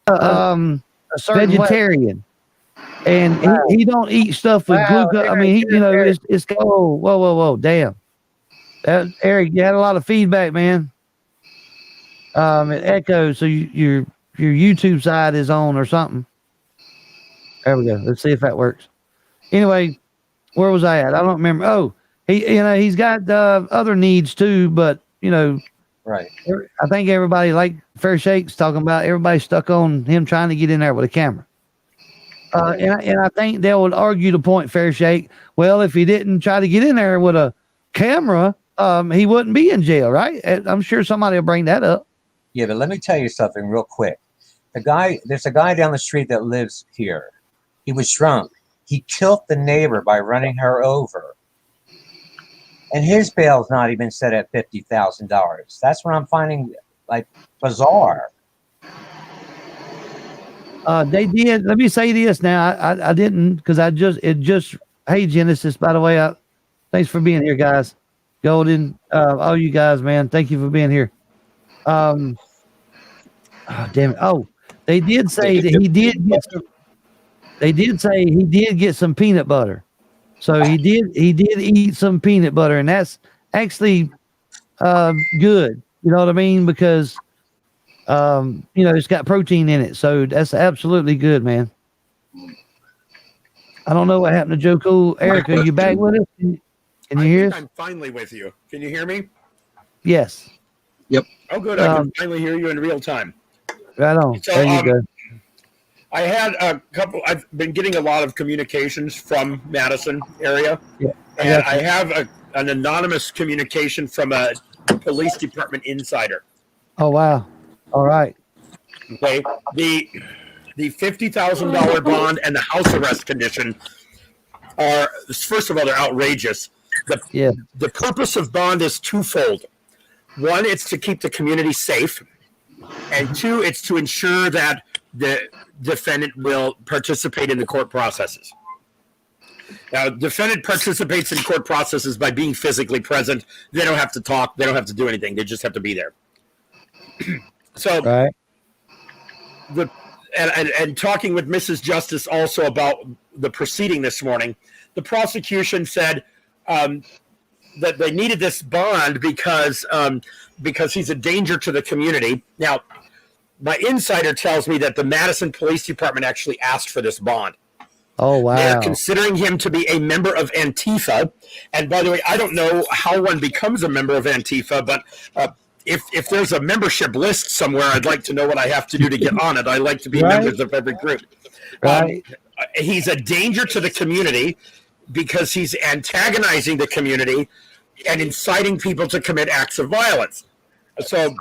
a certain vegetarian, and he don't eat stuff with glucose. I mean, it's whoa, damn. Eric, you had a lot of feedback, man. It echoes, so your YouTube side is on or something. There we go. Let's see if that works. Anyway, where was I at? I don't remember. Oh, he's got other needs too, but right. I think everybody, like Fair Shake's talking about, everybody's stuck on him trying to get in there with a camera. And I think they would argue the point, Fair Shake. Well, if he didn't try to get in there with a camera, he wouldn't be in jail, right? I'm sure somebody will bring that up. Yeah, but let me tell you something real quick. There's a guy down the street that lives here. He was drunk. He killed the neighbor by running her over. And his bail's not even set at $50,000. That's what I'm finding like bizarre. They did. Let me say this now. I didn't, because hey, Genesis, by the way, thanks for being here, guys. Golden, all you guys, man, thank you for being here. Oh, damn it. Oh, they did say that he did get some peanut butter. So he did eat some peanut butter, and that's actually good. You know what I mean? Because it's got protein in it. So that's absolutely good, man. I don't know what happened to Joe Cool. Eric, are you back with us? Can you hear us? I'm finally with you. Can you hear me? Yes. Yep. Oh, good. I can finally hear you in real time. Right on. So, there you go. I had I've been getting a lot of communications from Madison area. Yeah. And I have an anonymous communication from a police department insider. Oh, wow. All right. Okay. The $50,000 bond and the house arrest condition are, first of all, they're outrageous. The purpose of bond is twofold. One, it's to keep the community safe. And two, it's to ensure that the defendant will participate in the court processes. Now, defendant participates in court processes by being physically present. They don't have to talk. They don't have to do anything. They just have to be there. So, right. And talking with Mrs. Justice also about the proceeding this morning, the prosecution said that they needed this bond because he's a danger to the community. Now, my insider tells me that the Madison Police Department actually asked for this bond. Oh, wow. They're considering him to be a member of Antifa. And by the way, I don't know how one becomes a member of Antifa, but if there's a membership list somewhere, I'd like to know what I have to do to get on it. I like to be members of every group. Right. He's a danger to the community because he's antagonizing the community and inciting people to commit acts of violence. So,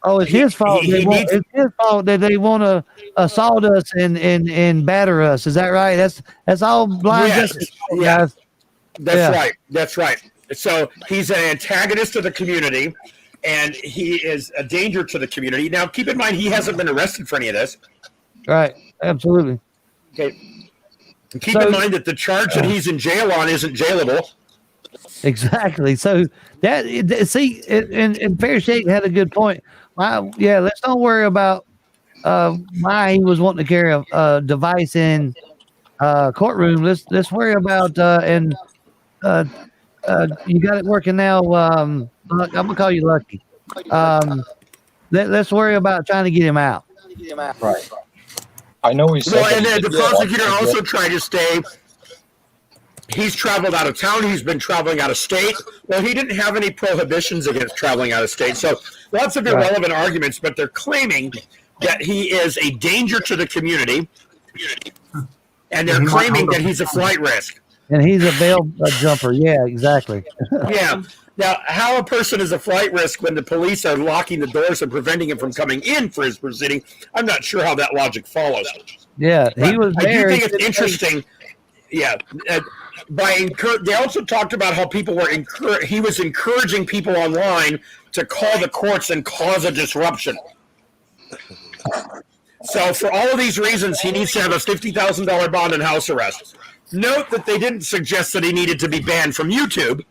it's his fault. It's his fault that they want to assault us and batter us. Is that right? That's all blind justice, guys. That's right. So he's an antagonist to the community, and he is a danger to the community. Now, keep in mind, he hasn't been arrested for any of this. Right. Absolutely. Okay. Keep in mind that the charge that he's in jail on isn't jailable. Exactly. So see, and Fair Shake had a good point. Yeah, let's don't worry about why he was wanting to carry a device in courtroom. Let's worry about and you got it working now. I'm gonna call you Lucky. Let's worry about trying to get him out. Right. I know he said. Well, and then the prosecutor also tried to stay. He's traveled out of town. He's been traveling out of state. Well, he didn't have any prohibitions against traveling out of state. So lots of irrelevant arguments, but they're claiming that he is a danger to the community, and they're claiming that he's a flight risk. And he's a bail jumper. Yeah, exactly. Yeah. Now, how a person is a flight risk when the police are locking the doors and preventing him from coming in for his proceeding, I'm not sure how that logic follows. Yeah, he was there. I do think it's interesting. Yeah. They also talked about how people were he was encouraging people online to call the courts and cause a disruption. So for all of these reasons, he needs to have a $50,000 bond and house arrest. Note that they didn't suggest that he needed to be banned from YouTube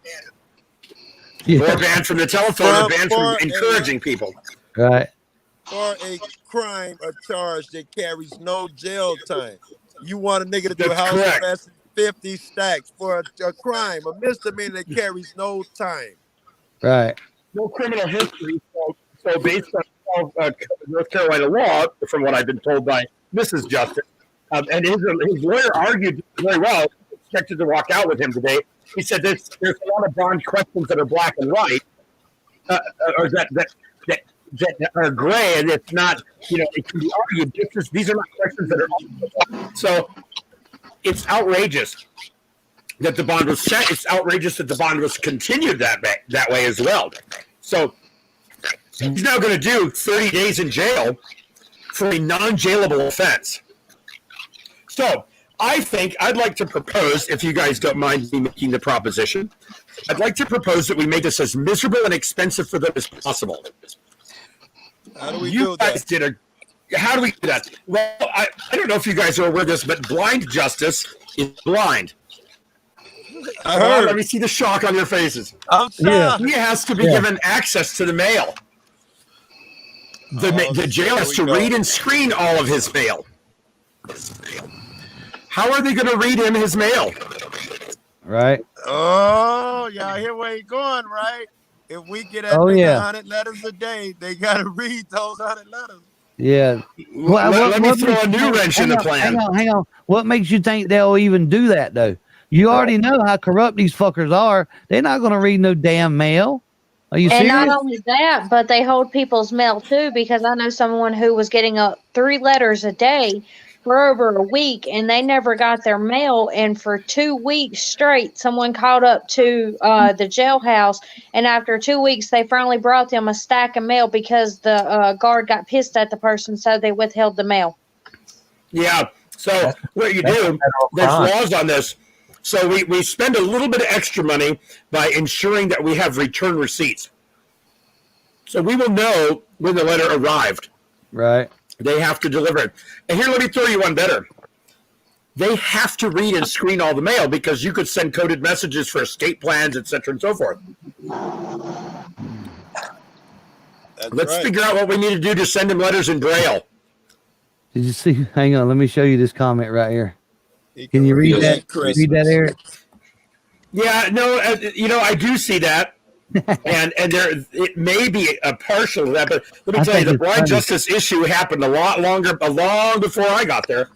or banned from the telephone or banned from encouraging people. Right. For a crime or charge that carries no jail time. You want a nigga to do a house arrest 50 stacks for a crime, a misdemeanor that carries no time. Right. No criminal history. So based on North Carolina law, from what I've been told by Mrs. Justice, and his lawyer argued very well, expected to walk out with him today. He said there's a lot of bond questions that are black and white, or that are gray, and it's not, it can be argued. These are not questions that are so. It's outrageous that the bond was set. It's outrageous that the bond was continued that way as well. So he's now going to do 30 days in jail for a non-jailable offense. So I think I'd like to propose, if you guys don't mind me making the proposition, I'd like to propose that we make this as miserable and expensive for them as possible. How do we do that? How do we do that? Well, I don't know if you guys are aware of this, but blind justice is blind. I heard. Let me see the shock on your faces. I'm sorry. He has to be given access to the mail. The jail has to read and screen all of his mail. How are they going to read him his mail? Right. Oh, y'all hear where he's going, right? If we get 100 letters a day, they got to read those 100 letters. Yeah. Let me throw a new wrench in the plan. Hang on. What makes you think they'll even do that, though? You already know how corrupt these fuckers are. They're not going to read no damn mail. Are you serious? And not only that, but they hold people's mail, too, because I know someone who was getting 3 letters a day for over a week, and they never got their mail. And for 2 weeks straight, someone called up to the jailhouse, and after 2 weeks, they finally brought them a stack of mail because the guard got pissed at the person, so they withheld the mail. Yeah. So what you do, there's laws on this. So we spend a little bit of extra money by ensuring that we have return receipts. So we will know when the letter arrived. Right. They have to deliver it. And here, let me throw you one better. They have to read and screen all the mail because you could send coded messages for estate plans, et cetera, and so forth. Let's figure out what we need to do to send him letters in Braille. Did you see? Hang on. Let me show you this comment right here. Can you read that? Read that, Eric? Yeah, no, I do see that. and there it may be a partial of that, but let me tell you, the blind justice issue happened long before I got there.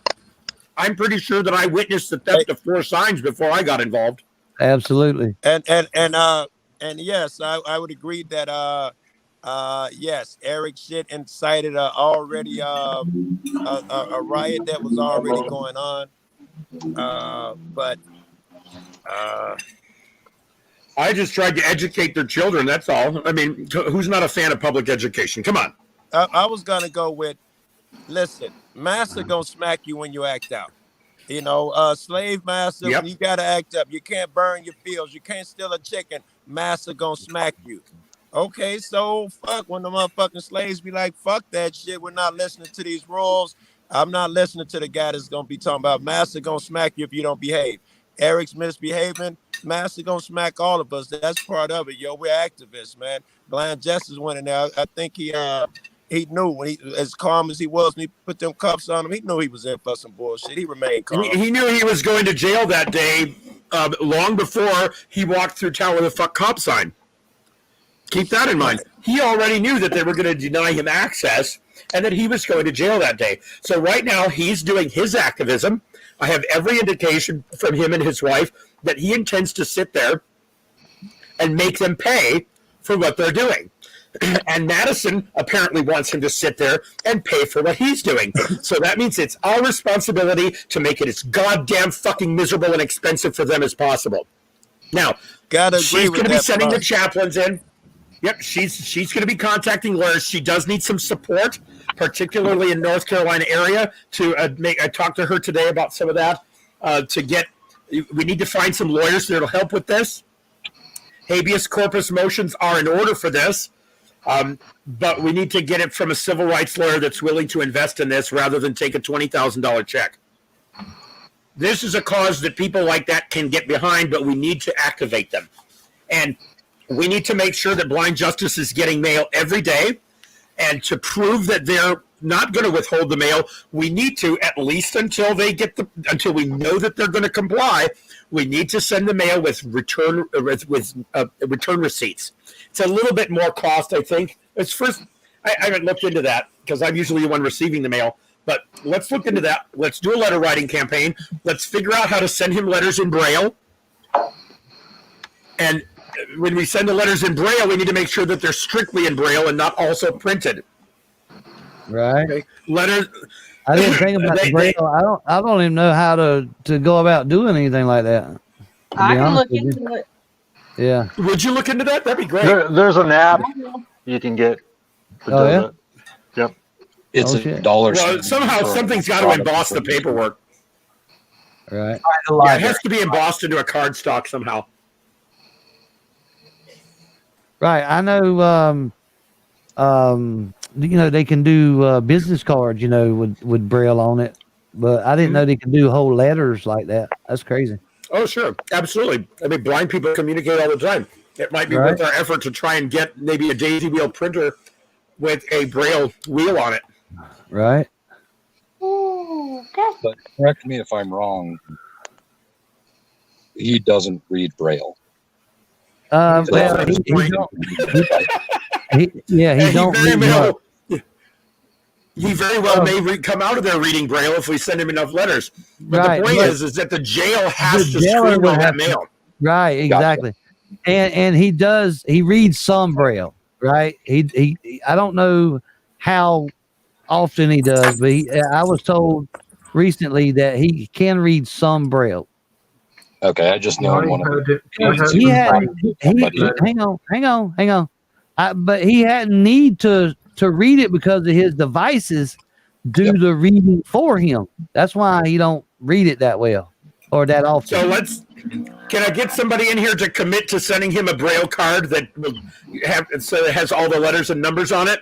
I'm pretty sure that I witnessed the theft of 4 signs before I got involved. Absolutely. And yes, I would agree that yes, Eric shit incited already a riot that was already going on. But I just tried to educate their children. That's all. I mean, who's not a fan of public education? Come on. I was gonna go with, listen, master gonna smack you when you act out. Slave master, you gotta act up. You can't burn your fields. You can't steal a chicken. Master gonna smack you. Okay, so fuck when the motherfucking slaves be like, fuck that shit. We're not listening to these rules. I'm not listening to the guy that's gonna be talking about master gonna smack you if you don't behave. Eric's misbehaving. Master gonna smack all of us. That's part of it, yo. We're activists, man. Blind Justice went in there. I think he knew when he, as calm as he was, when he put them cuffs on him, he knew he was in for some bullshit. He remained calm. He knew he was going to jail that day, long before he walked through town with a "fuck cop" sign. Keep that in mind. He already knew that they were going to deny him access and that he was going to jail that day. So right now he's doing his activism. I have every indication from him and his wife that he intends to sit there and make them pay for what they're doing. And Madison apparently wants him to sit there and pay for what he's doing. So that means it's our responsibility to make it as goddamn fucking miserable and expensive for them as possible. Now, she's going to be sending the chaplains in. Yep, she's going to be contacting lawyers. She does need some support, particularly in North Carolina area. I talked to her today about some of that. We need to find some lawyers that'll help with this. Habeas corpus motions are in order for this, but we need to get it from a civil rights lawyer that's willing to invest in this rather than take a $20,000 check. This is a cause that people like that can get behind, but we need to activate them. And we need to make sure that Blind Justice is getting mail every day. And to prove that they're not going to withhold the mail, we need to, at least until we know that they're going to comply, we need to send the mail with return receipts. It's a little bit more cost, I think. I haven't looked into that because I'm usually the one receiving the mail. But let's look into that. Let's do a letter writing campaign. Let's figure out how to send him letters in Braille. And when we send the letters in Braille, we need to make sure that they're strictly in Braille and not also printed. Right. Okay. Letters. I didn't think about the Braille. I don't even know how to go about doing anything like that. I can look into it. Yeah. Would you look into that? That'd be great. There's an app you can get. Oh, yeah? Yep. It's $1. Well, somehow something's got to emboss the paperwork. Right. Yeah, it has to be embossed into a cardstock somehow. Right. I know, they can do business cards, with Braille on it. But I didn't know they could do whole letters like that. That's crazy. Oh, sure. Absolutely. I mean, blind people communicate all the time. It might be worth our effort to try and get maybe a daisy wheel printer with a Braille wheel on it. Right. But correct me if I'm wrong. He doesn't read Braille. Well, he very well may come out of there reading Braille if we send him enough letters. But the point is that the jail has to screen all that mail. Right, exactly. Gotcha. And he reads some Braille, right? He I don't know how often he does, but I was told recently that he can read some Braille. Okay, I just know one of hang on. But he hadn't need to read it because of his devices do the reading for him. That's why he don't read it that well or that often. So can I get somebody in here to commit to sending him a Braille card that will it has all the letters and numbers on it?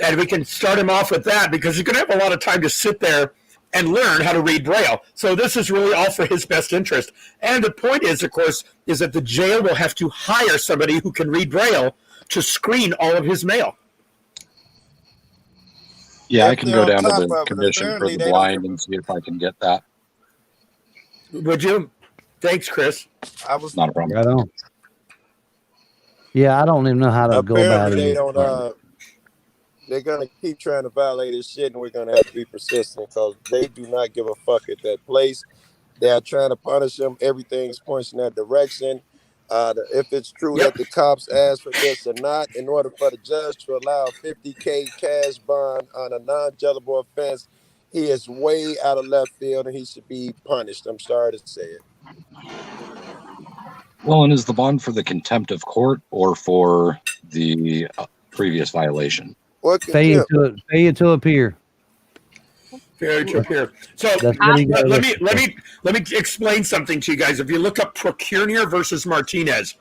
And we can start him off with that because he's going to have a lot of time to sit there and learn how to read Braille. So this is really all for his best interest. And the point is, of course, is that the jail will have to hire somebody who can read Braille to screen all of his mail. Yeah, I can go down to the commission for the blind and see if I can get that. Would you? Thanks, Chris. I was not a problem. Right on. Yeah, I don't even know how to go about it. They're going to keep trying to violate this shit, and we're going to have to be persistent because they do not give a fuck at that place. They are trying to punish them. Everything's pointing in that direction. If it's true that the cops asked for this or not, in order for the judge to allow a $50K cash bond on a non-jailable offense, he is way out of left field, and he should be punished. I'm sorry to say it. Well, and is the bond for the contempt of court or for the previous violation? Failure to appear. Failure to appear. So let me explain something to you guys. If you look up Procurnier versus Martinez,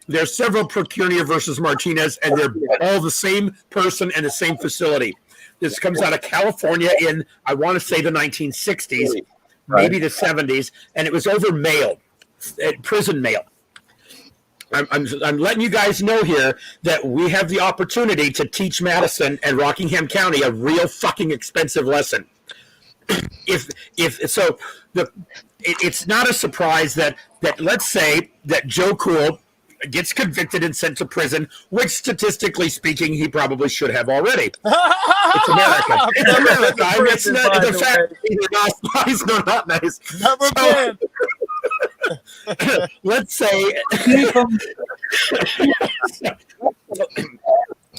there's several Procurnier versus Martinez, and they're all the same person and the same facility. This comes out of California in, I want to say, the 1960s, maybe the 70s, and it was over mail. prison mail. I'm letting you guys know here that we have the opportunity to teach Madison and Rockingham County a real fucking expensive lesson. It's not a surprise that let's say that Joe Cool gets convicted and sent to prison, which statistically speaking he probably should have already. It's America. It's America. I mean, it's not the fact either nice or not nice. Never been. Let's say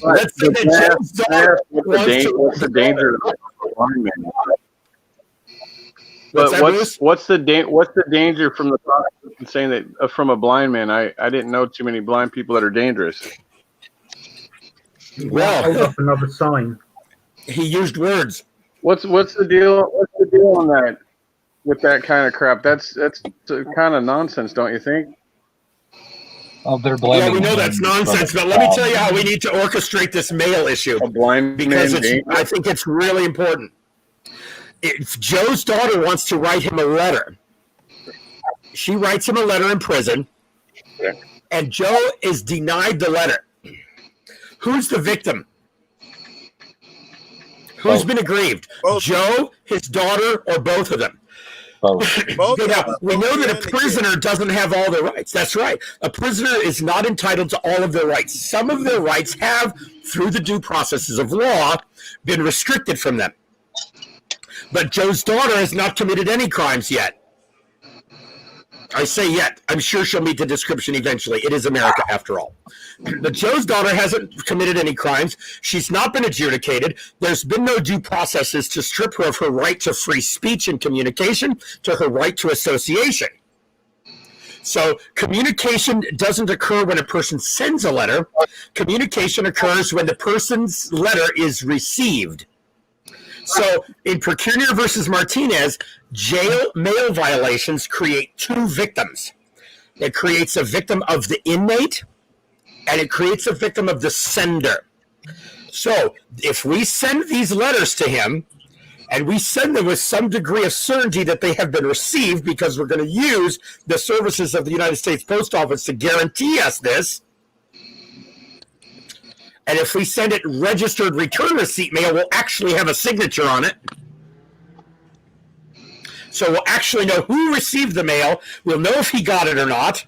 What's the danger of a blind man? But what's the danger from the prosecution saying that from a blind man? I didn't know too many blind people that are dangerous. Well, hold up another sign. He used words. What's the deal? What's the deal on that? With that kind of crap, that's kind of nonsense, don't you think? Oh, they're blaming. Yeah, we know that's nonsense, but let me tell you how we need to orchestrate this mail issue. A blind because man I think it's really important. If Joe's daughter wants to write him a letter, she writes him a letter in prison, and Joe is denied the letter. Who's the victim? Who's been aggrieved? Joe, his daughter, or both of them? We know that a prisoner doesn't have all their rights. That's right. A prisoner is not entitled to all of their rights. Some of their rights have, through the due processes of law, been restricted from them. But Joe's daughter has not committed any crimes yet. I say yet. I'm sure she'll meet the description eventually. It is America, after all. But Joe's daughter hasn't committed any crimes. She's not been adjudicated. There's been no due processes to strip her of her right to free speech and communication, to her right to association. So communication doesn't occur when a person sends a letter. Communication occurs when the person's letter is received. So in Pecuniar versus Martinez, jail mail violations create two victims. It creates a victim of the inmate, and it creates a victim of the sender. So if we send these letters to him, and we send them with some degree of certainty that they have been received because we're going to use the services of the United States Post Office to guarantee us this, and if we send it registered return receipt mail, we'll actually have a signature on it. So we'll actually know who received the mail. We'll know if he got it or not.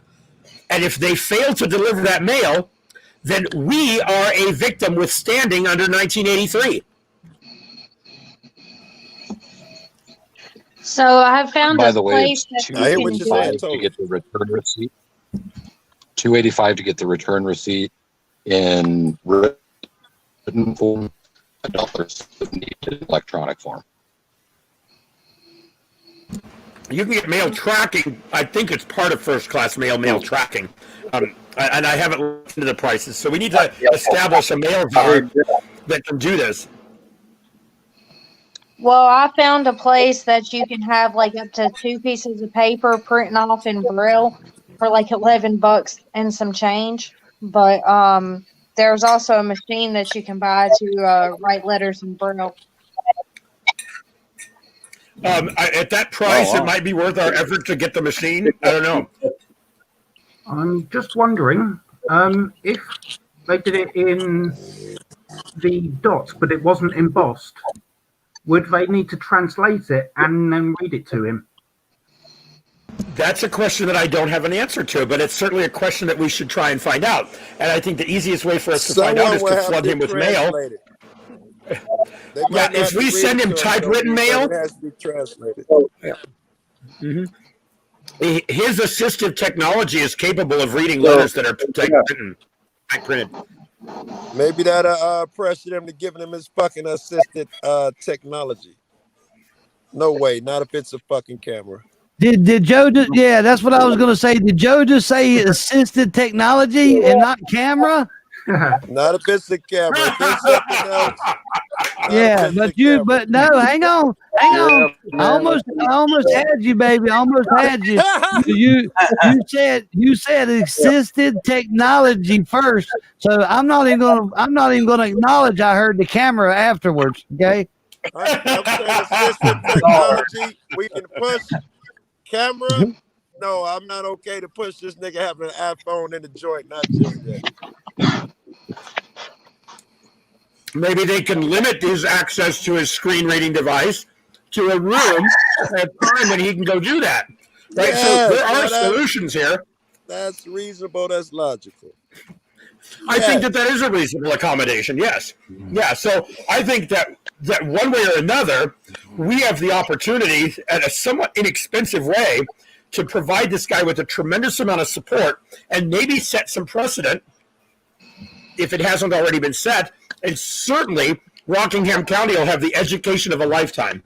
And if they fail to deliver that mail, then we are a victim with standing under 1983. So I have found By a the way, place it's that you can $285 to get the return receipt. $285 to get the return receipt in written form, $1 needed in electronic form. You can get mail tracking. I think it's part of first class mail tracking. And I haven't looked into the prices. So we need to establish a mail card that can do this. Well, I found a place that you can have like up to 2 pieces of paper printing off in Braille for like $11 and some change. But there's also a machine that you can buy to write letters in Braille. At that price, it might be worth our effort to get the machine. I don't know. I'm just wondering if they did it in the dots, but it wasn't embossed. Would they need to translate it and then read it to him? That's a question that I don't have an answer to, but it's certainly a question that we should try and find out. And I think the easiest way for us to find out is to flood him with mail. Yeah, if we send him typewritten mail, it has to be translated. Yeah. Mm-hmm. His assistive technology is capable of reading letters that are typewritten. Maybe that'll pressure them to giving him his fucking assisted technology. No way, not if it's a fucking camera. Did Joe just? Yeah, that's what I was gonna say. Did Joe just say assisted technology and not camera? Not if it's a camera. If it's something else. Yeah, but no, hang on. I almost had you, baby. I almost had you. You said assisted technology first, so I'm not even gonna acknowledge I heard the camera afterwards. Okay. I'm saying assisted technology. We can push camera no, I'm not okay to push this nigga having an iPhone in the joint. Not just yet. Maybe they can limit his access to his screen reading device to a room at a time when he can go do that. Right? Yeah, so there are solutions here. That's reasonable. That's logical. I think that is a reasonable accommodation. Yes. Yeah. So I think that one way or another, we have the opportunity at a somewhat inexpensive way to provide this guy with a tremendous amount of support and maybe set some precedent if it hasn't already been set. And certainly Rockingham County will have the education of a lifetime.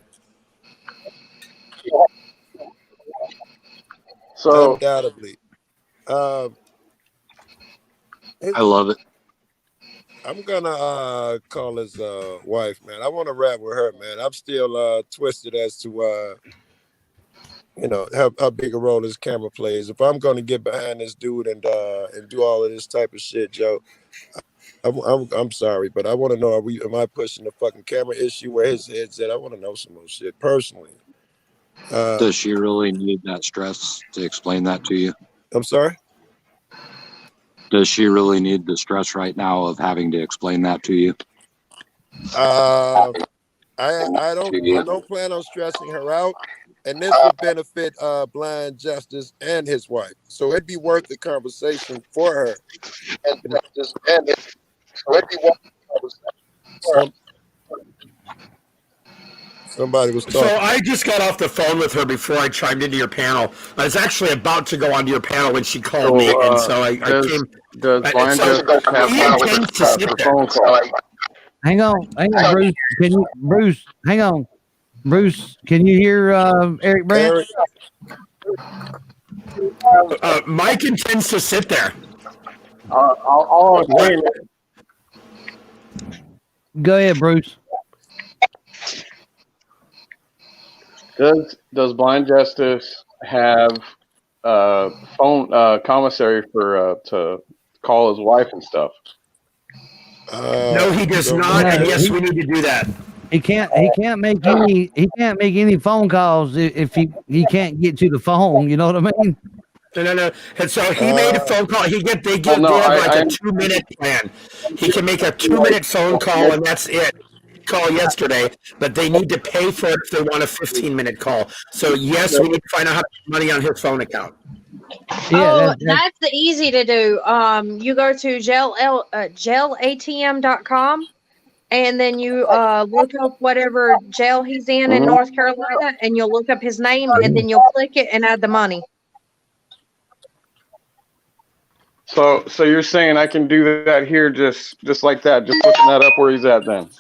So undoubtedly. I love it. I'm gonna call his wife, man. I want to rap with her, man. I'm still twisted as to how big a role this camera plays. If I'm gonna get behind this dude and do all of this type of shit, Joe, I'm sorry, but I want to know: am I pushing the fucking camera issue where his head's at? I want to know some more shit personally. Does she really need that stress to explain that to you? I'm sorry? Does she really need the stress right now of having to explain that to you? I don't plan on stressing her out, and this would benefit Blind Justice and his wife. So it'd be worth the conversation for her. Somebody was talking. So I just got off the phone with her before I chimed into your panel. I was actually about to go onto your panel when she called me, and so I came. Does Blind Justice have the phone call? Hang on, Bruce. Bruce, hang on. Bruce, can you hear Eric Brandt? Mike intends to sit there. I'll explain it. Go ahead, Bruce. Does Blind Justice have phone commissary for to call his wife and stuff? No, he does not. And yes, we need to do that. He can't make any phone calls if he can't get to the phone. You know what I mean? No. And so he made a phone call. They have like a 2-minute plan. He can make a 2-minute phone call, and that's it. Call yesterday, but they need to pay for it if they want a 15-minute call. So yes, we need to find out how to get money on his phone account. Yeah, that's the easy to do. You go to jailatm.com, and then you look up whatever jail he's in North Carolina, and you'll look up his name, and then you'll click it and add the money. So you're saying I can do that here just like that, just looking that up where he's at then?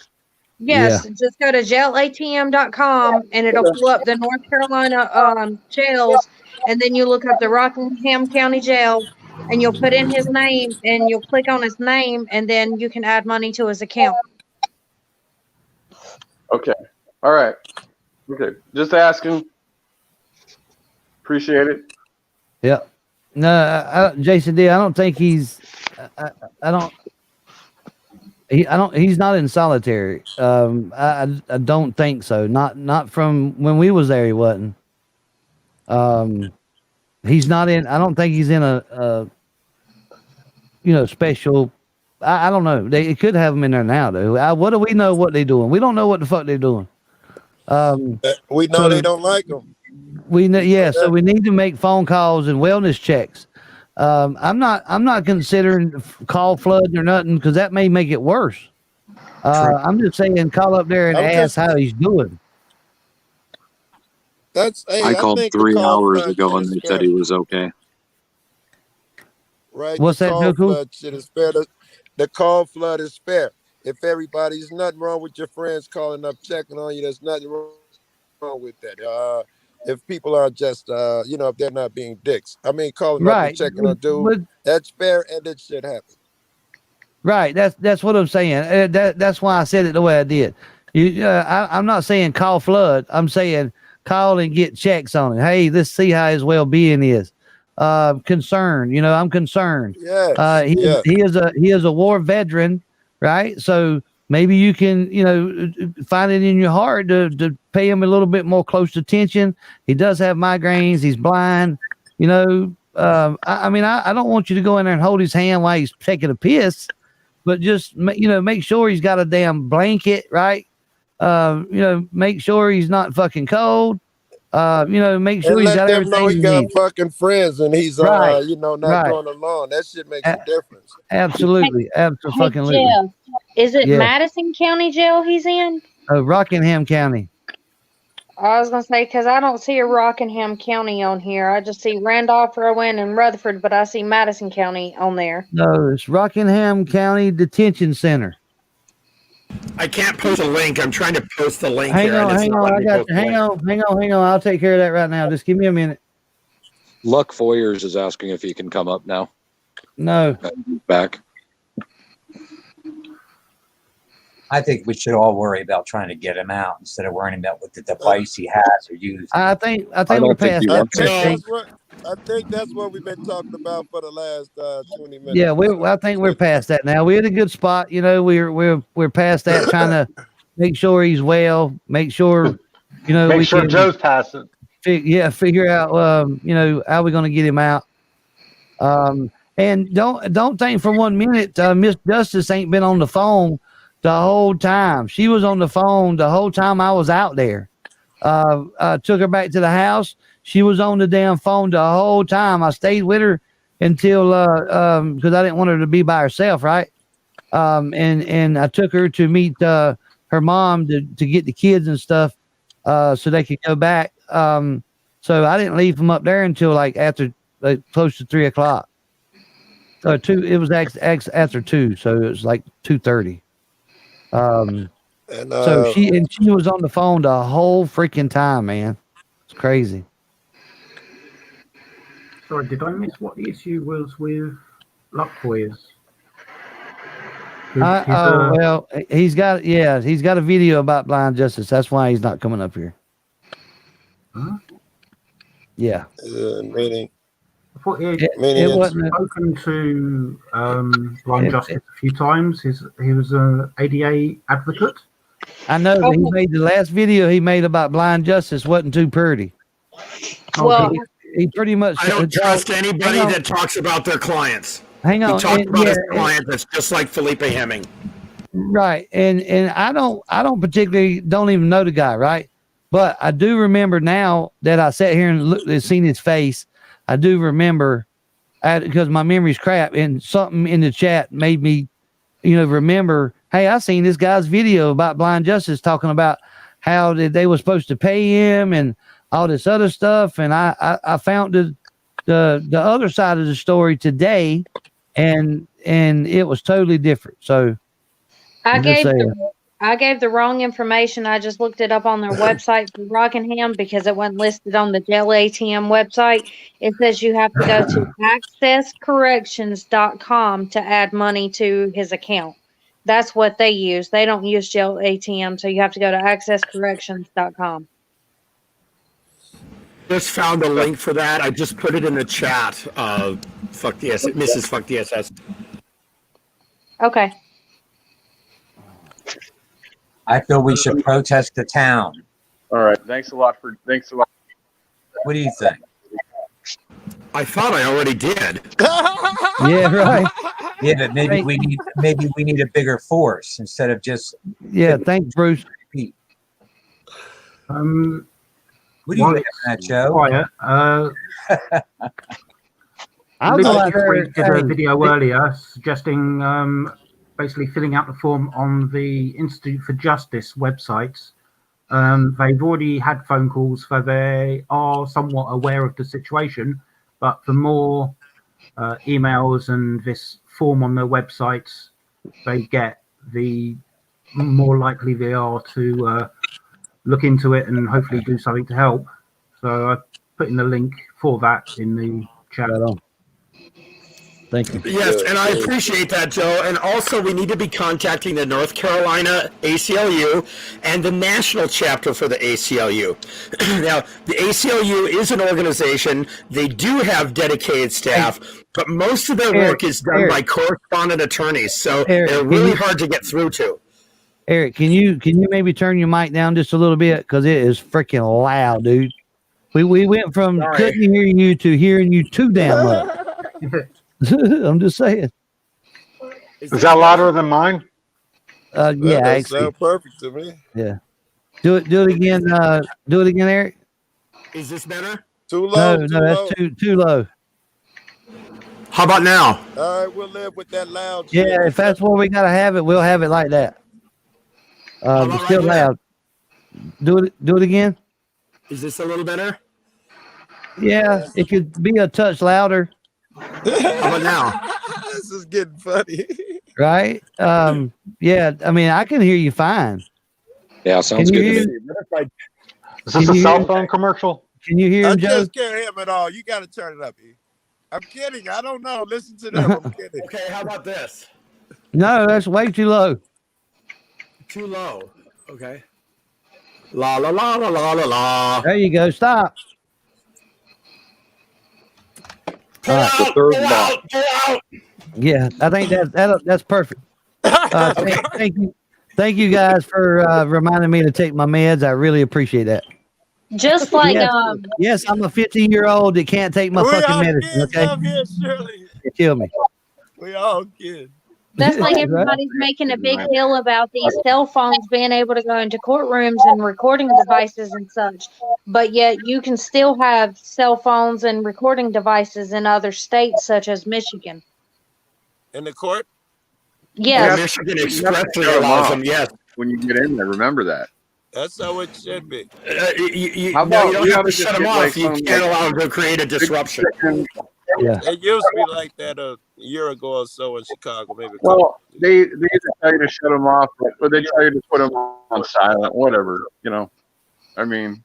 Yes, just go to jailatm.com, and it'll pull up the North Carolina jails, and then you look up the Rockingham County Jail, and you'll put in his name, and you'll click on his name, and then you can add money to his account. Okay. All right. Okay. Just asking. Appreciate it. Yeah. No, Jason D. I don't think he's. He's not in solitary. I don't think so. Not from when we was there. He wasn't. He's not in. I don't think he's in a special. I don't know. They could have him in there now, though. What do we know what they're doing? We don't know what the fuck they're doing. We know they don't like him. We know, so we need to make phone calls and wellness checks. I'm not considering call flooding or nothing because that may make it worse. I'm just saying call up there and ask how he's doing. I called 3 hours ago and they said he was okay. Right. What's that, Goku? Shit is fair. The call flood is fair. If everybody's nothing wrong with your friends calling up checking on you, there's nothing wrong with that. If people are just, if they're not being dicks. I mean, calling up and checking on dude, that's fair, and it should happen. Right. That's what I'm saying. That's why I said it the way I did. I'm not saying call flood. I'm saying call and get checks on it. Hey, let's see how his well-being is. Concerned. I'm concerned. Yes. He is a war veteran, right? So maybe you can, find it in your heart to pay him a little bit more close attention. He does have migraines. He's blind. You know, I mean, I don't want you to go in there and hold his hand while he's taking a piss, but just, you know, make sure he's got a damn blanket, right? You know, make sure he's not fucking cold. You know, make sure And he's let got them know everything he he got needs. fucking friends and he's Right. you know, not Right. going alone. That shit makes a difference. Absolutely. Hey, Absolutely. Jeff, is it Yeah. Madison County Jail he's in? Rockingham County. I was gonna say because I don't see a Rockingham County on here. I just see Randolph, Rowan, and Rutherford, but I see Madison County on there. No, it's Rockingham County Detention Center. I can't post a link. I'm trying to post the link Hang here, and on, it's hang not on. letting I me got post you. the Hang link. on, hang on. I'll take care of that right now. Just give me a minute. Luck Foyers is asking if he can come up now. No. Back. I think we should all worry about trying to get him out instead of worrying about what the device he has or uses. I think I we're don't think past he that. wants to. I think that's what we've been talking about for the last 20 minutes. Yeah, I think we're past that now. We're in a good spot. You know, we're past that. Trying to make sure he's well. Make sure, you know, Make sure Joe's passing. Figure out, you know, how we're going to get him out. And don't think for 1 minute Miss Justice ain't been on the phone the whole time. She was on the phone the whole time I was out there. I took her back to the house. She was on the damn phone the whole time. I stayed with her until because I didn't want her to be by herself, right? And I took her to meet her mom to get the kids and stuff so they could go back. So I didn't leave them up there until like after close to 3 o'clock. It was after 2, so it was like 2:30. So she was on the phone the whole freaking time, man. It's crazy. Sorry, did I miss what the issue was with Luckboys? Well, he's got a video about blind justice. That's why he's not coming up here. Huh? Yeah. I thought he It wasn't spoken to Blind Justice a few times. He was an ADA advocate. I know, but he made the last video he made about blind justice wasn't too pretty. Well, he pretty much. I don't trust anybody that talks about their clients. Hang on. He talked about his client that's just like Felipe Hemming. Right. And I don't particularly don't even know the guy, right? But I do remember now that I sat here and seen his face. I do remember because my memory's crap, and something in the chat made me, you know, remember, hey, I seen this guy's video about blind justice talking about how they were supposed to pay him and all this other stuff. And I found the other side of the story today, and it was totally different. So I gave the wrong information. I just looked it up on their website for Rockingham because it wasn't listed on the jail ATM website. It says you have to go to accesscorrections.com to add money to his account. That's what they use. They don't use jail ATM, so you have to go to accesscorrections.com. Just found a link for that. I just put it in the chat. Fuck the SS, Mrs. Fuck the SS. Okay. I feel we should protest the town. All right. Thanks a lot. What do you think? I thought I already did. Yeah, right. Yeah, but maybe we need a bigger force instead of just. Yeah, thanks, Bruce. What do you think of that, Joe? Quiet. We did a video earlier suggesting basically filling out the form on the Institute for Justice website. They've already had phone calls, so they are somewhat aware of the situation. But the more emails and this form on their website they get, the more likely they are to look into it and hopefully do something to help. So I put in the link for that in the chat. Thank you. Yes, and I appreciate that, Joe. And also, we need to be contacting the North Carolina ACLU and the national chapter for the ACLU. Now, the ACLU is an organization. They do have dedicated staff, but most of their work is done by correspondent attorneys, so they're really hard to get through to. Eric, can you maybe turn your mic down just a little bit, because it is freaking loud, dude. We went from Sorry. couldn't hear you to hearing you too damn much. I'm just saying. Is that louder than mine? That Yeah, doesn't actually. sound perfect to me. Yeah. Do it again. Do it again, Eric. Is this better? Too low. No, too that's low. too low. How about now? All right, we'll live with that loud Yeah, shit. if that's where we gotta have it, we'll have it like that. How But about still right here? loud. Do it again. Is this a little better? Yeah, it could be a touch louder, How about now? This is getting funny. right? Yeah, I mean, I can hear you fine. Yeah, sounds Can you good to hear? me. Is this Can a you cell hear? phone commercial? Can you hear I him, Joe? just can't hear him at all. You got to turn it up. E. I'm kidding. I don't know. Listen to them. I'm kidding. Okay, how about this? No, that's way too low. Too low. Okay. La la la la la la la. There you go. Stop. Pull All right. out, third pull block. out, pull out. Yeah, I think that's perfect. Thank you guys for reminding me to take my meds. I really appreciate that. Just like Yes, I'm a 15-year-old that can't take my We fucking all medicine. kids Okay, up here, Shirley. you kill me. We all kids. that's like Right? everybody's making a big deal about these cell phones being able to go into courtrooms and recording devices and such. But yet you can still have cell phones and recording devices in other states such as Michigan. In the court? Yes. Michigan You have to expressly shut 'em allows off them. Yes. when you get in there. Remember that. That's how it should be. How No, about you don't we have ought to to shut just them get, off. like, You some, can't like, allow them to create a disruption. Yeah. It used to be like that a year ago or so in Chicago, maybe. Well, they either tell you to shut them off, or they tell you to put them on silent, whatever. You know, I mean,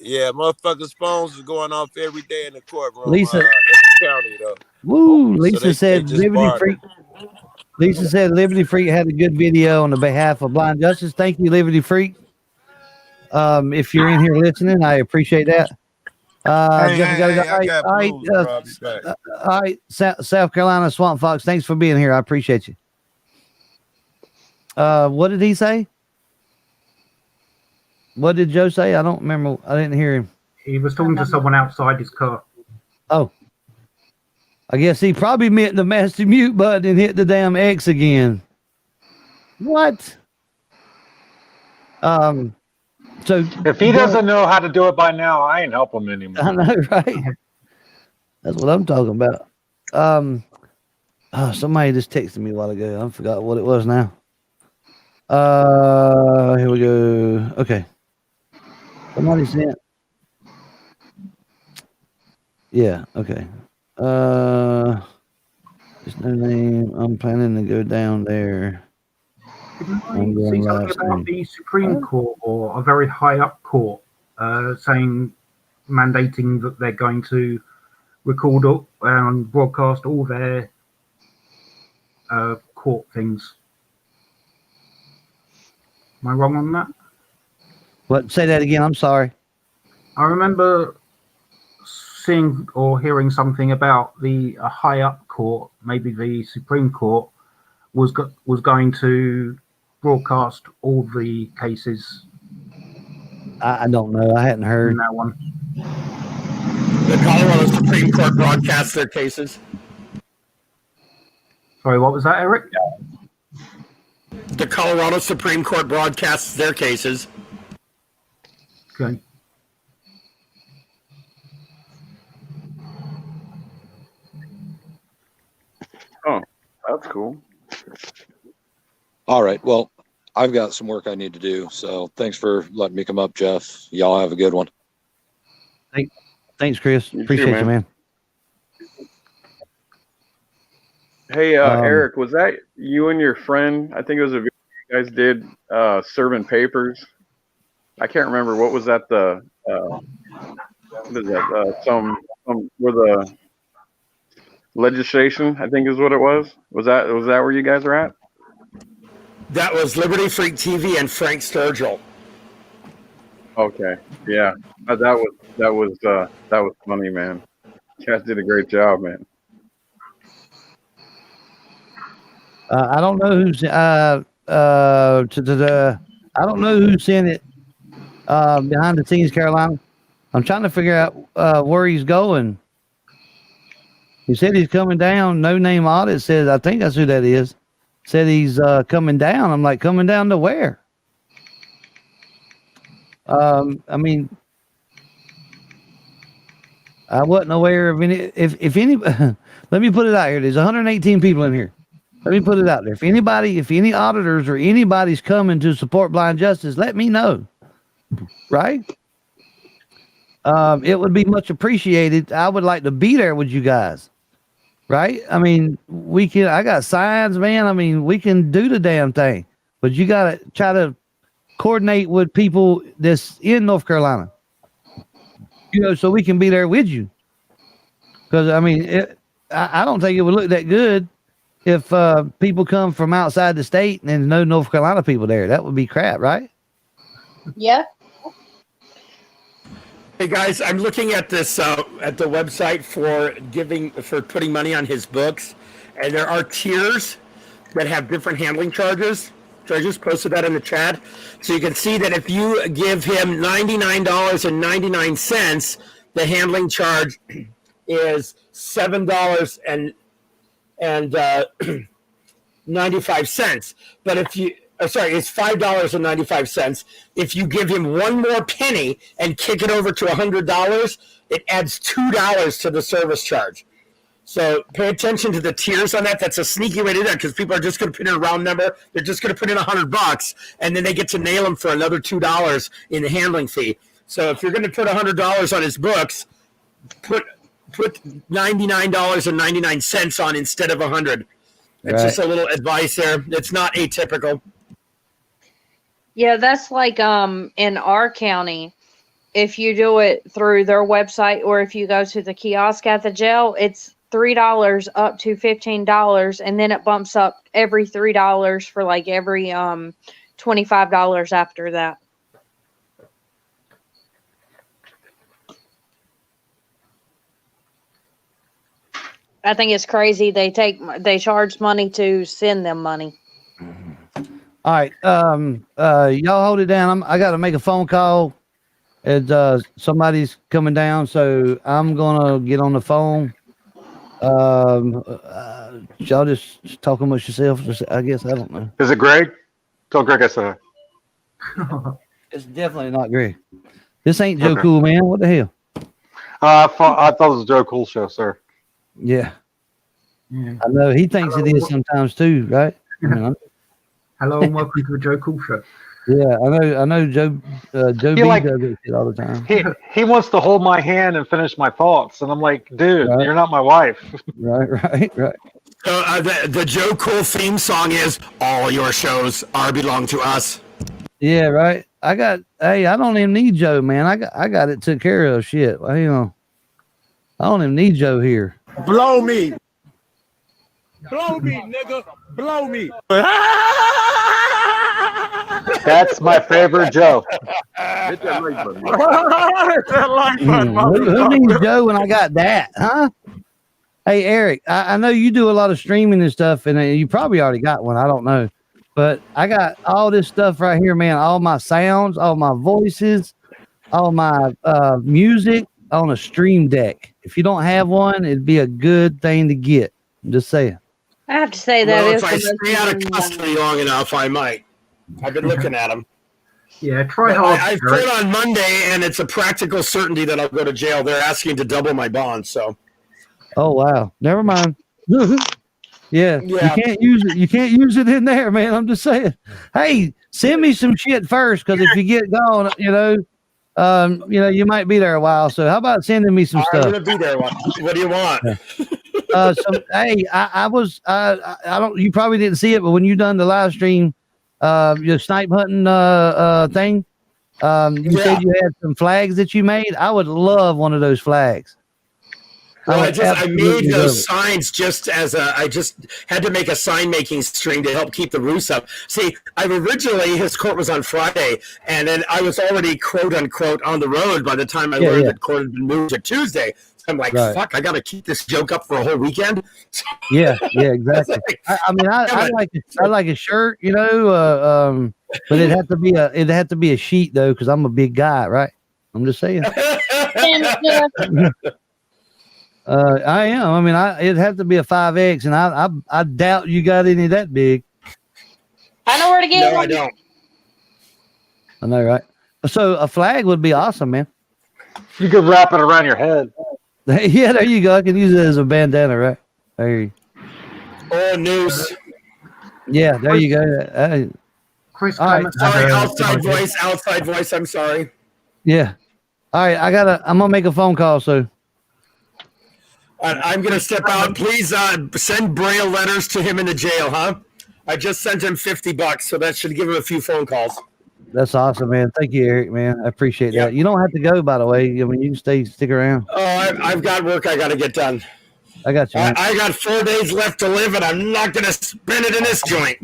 Yeah, motherfuckers' phones is going off every day in the courtroom. Lisa. At the county though. Woo! So Lisa they said just Liberty barred Freak. it. Lisa said Liberty Freak had a good video on the behalf of blind justice. Thank you, Liberty Freak. If you're in here listening, I appreciate that. Jeff, gotta go. I got blues, bro. I'll be back. All right, South Carolina Swamp Fox. Thanks for being here. I appreciate you. What did he say? What did Joe say? I don't remember. I didn't hear him. He was talking to someone outside his car. Oh, I guess he probably meant the master mute button and hit the damn X again. What? So If he doesn't know how to do it by now, I ain't help him anymore. I know, right? That's what I'm talking about. Somebody just texted me a while ago. I forgot what it was now. Here we go. Okay. Somebody sent. Yeah, okay. There's no name. I'm planning to go down there. I'm See going something live about stream. the Supreme Court or a very high up court saying, mandating that they're going to record and broadcast all their court things. Am I wrong on that? What? Say that again. I'm sorry. I remember seeing or hearing something about the high up court, maybe the Supreme Court, was going to broadcast all the cases. I don't know. I hadn't heard. In that one. The Colorado Supreme Court broadcasts their cases. Sorry, what was that, Eric? The Colorado Supreme Court broadcasts their cases. Okay. oh, that's cool. All right. Well, I've got some work I need to do. So thanks for letting me come up, Jeff. Y'all have a good one. Thanks, Chris. You Appreciate too, you, man. Hey, Eric, was that you and your friend? I think it was a video you guys did serving papers. I can't remember. What was that? What is that? Some where the legislation, I think is what it was. Was that where you guys are at? That was Liberty Freak TV and Frank Sturgill. Okay, yeah, that was funny, man. You guys did a great job, man. I don't know who's I don't know who sent it behind the scenes, Carolina. I'm trying to figure out where he's going. He said he's coming down. No name audit says, I think that's who that is. Said he's coming down. I'm like, coming down to where? I mean, I wasn't aware of any. If any, let me put it out here. There's 118 people in here. Let me put it out there. If any auditors or anybody's coming to support blind justice, let me know. Right? It would be much appreciated. I would like to be there with you guys. Right? I mean, I got signs, man. I mean, we can do the damn thing, but you got to try to coordinate with people that's in North Carolina, so we can be there with you. Because, I mean, I don't think it would look that good if people come from outside the state and there's no North Carolina people there. That would be crap, right? Yeah. Hey guys, I'm looking at this at the website for putting money on his books, and there are tiers that have different handling charges. So I just posted that in the chat, so you can see that if you give him $99.99, the handling charge is $7.95. But if you it's $5.95. If you give him one more penny and kick it over to $100, it adds $2 to the service charge. So pay attention to the tiers on that. That's a sneaky way to do that, because people are just going to put in a round number. They're just going to put in $100, and then they get to nail him for another $2 in the handling fee. So if you're going to put $100 on his books, put $99.99 on instead of $100. It's just a little advice there. It's not atypical. Yeah, that's like in our county, if you do it through their website or if you go to the kiosk at the jail, it's $3 up to $15, and then it bumps up every $3 for like every $25 after that. I think it's crazy. They charge money to send them money. All right. Y'all hold it down. I got to make a phone call. Somebody's coming down, so I'm gonna get on the phone. Y'all just talk amongst yourself. I guess, I don't know. Is it Greg? Tell Greg I said It's definitely not Greg. This ain't Joe Cool, man. What the hell? I thought it was a Joe Cool show, sir. Yeah. I know he thinks it is sometimes too, right? I mean, Hello and welcome to the Joe Cool Show. Yeah, I know Joe B does it all the time. He wants to hold my hand and finish my thoughts, and I'm like, dude, you're not my wife. Right. So the Joe Cool theme song is "All your shows belong to us." Yeah, right. I don't even need Joe, man. I got it took care of. Shit, I don't even need Joe here. Blow me, nigga, blow me. That's my favorite Joe. Hit that like button. Who needs Joe when I got that, huh? Hey, Eric, I know you do a lot of streaming and stuff, and you probably already got one. I don't know. But I got all this stuff right here, man. All my sounds, all my voices, all my music on a stream deck. If you don't have one, it'd be a good thing to get. I'm just saying. I have to say that if I stay out of custody long enough, I might. I've been looking at them. Yeah, try hard. I've heard on Monday, and it's a practical certainty that I'll go to jail. They're asking to double my bond, so. Oh wow! Never mind. Yeah, you can't use it. You can't use it in there, man. I'm just saying. Hey, send me some shit first, because if you get gone, you might be there a while. So how about sending me some stuff? I'm gonna be there. What do you want? Hey, I don't. You probably didn't see it, but when you done the live stream, your snipe hunting thing, you said you had some flags that you made. I would love one of those flags. Well, I made those signs just as I just had to make a sign making stream to help keep the roofs up. See, his court was on Friday, and then I was already quote unquote on the road by the time I learned that court had been moved to Tuesday. So I'm like, fuck, I got to keep this joke up for a whole weekend. Yeah, exactly. I like a shirt, but it'd have to be a sheet though, because I'm a big guy, right? I'm just saying. I am. I mean, it'd have to be a 5X, and I doubt you got any that big. I know where to get No, one. I don't. I know, right? So a flag would be awesome, man. You could wrap it around your head. Yeah, there you go. I can use it as a bandana, right? There you Or a noose. Yeah, there you go. Chris all right. Clement Sorry, had a outside good idea. voice. Outside voice. I'm sorry. Yeah. All right, I'm gonna make a phone call, so I'm gonna step out. Please send Braille letters to him in the jail, huh? I just sent him $50, so that should give him a few phone calls. that's awesome, man. Thank you, Eric, man. I appreciate that. You don't have to go, by the way. I mean, you can stick around. Oh, I've got work I got to get done. I got you, man. I got 4 days left to live, and I'm not gonna spend it in this joint.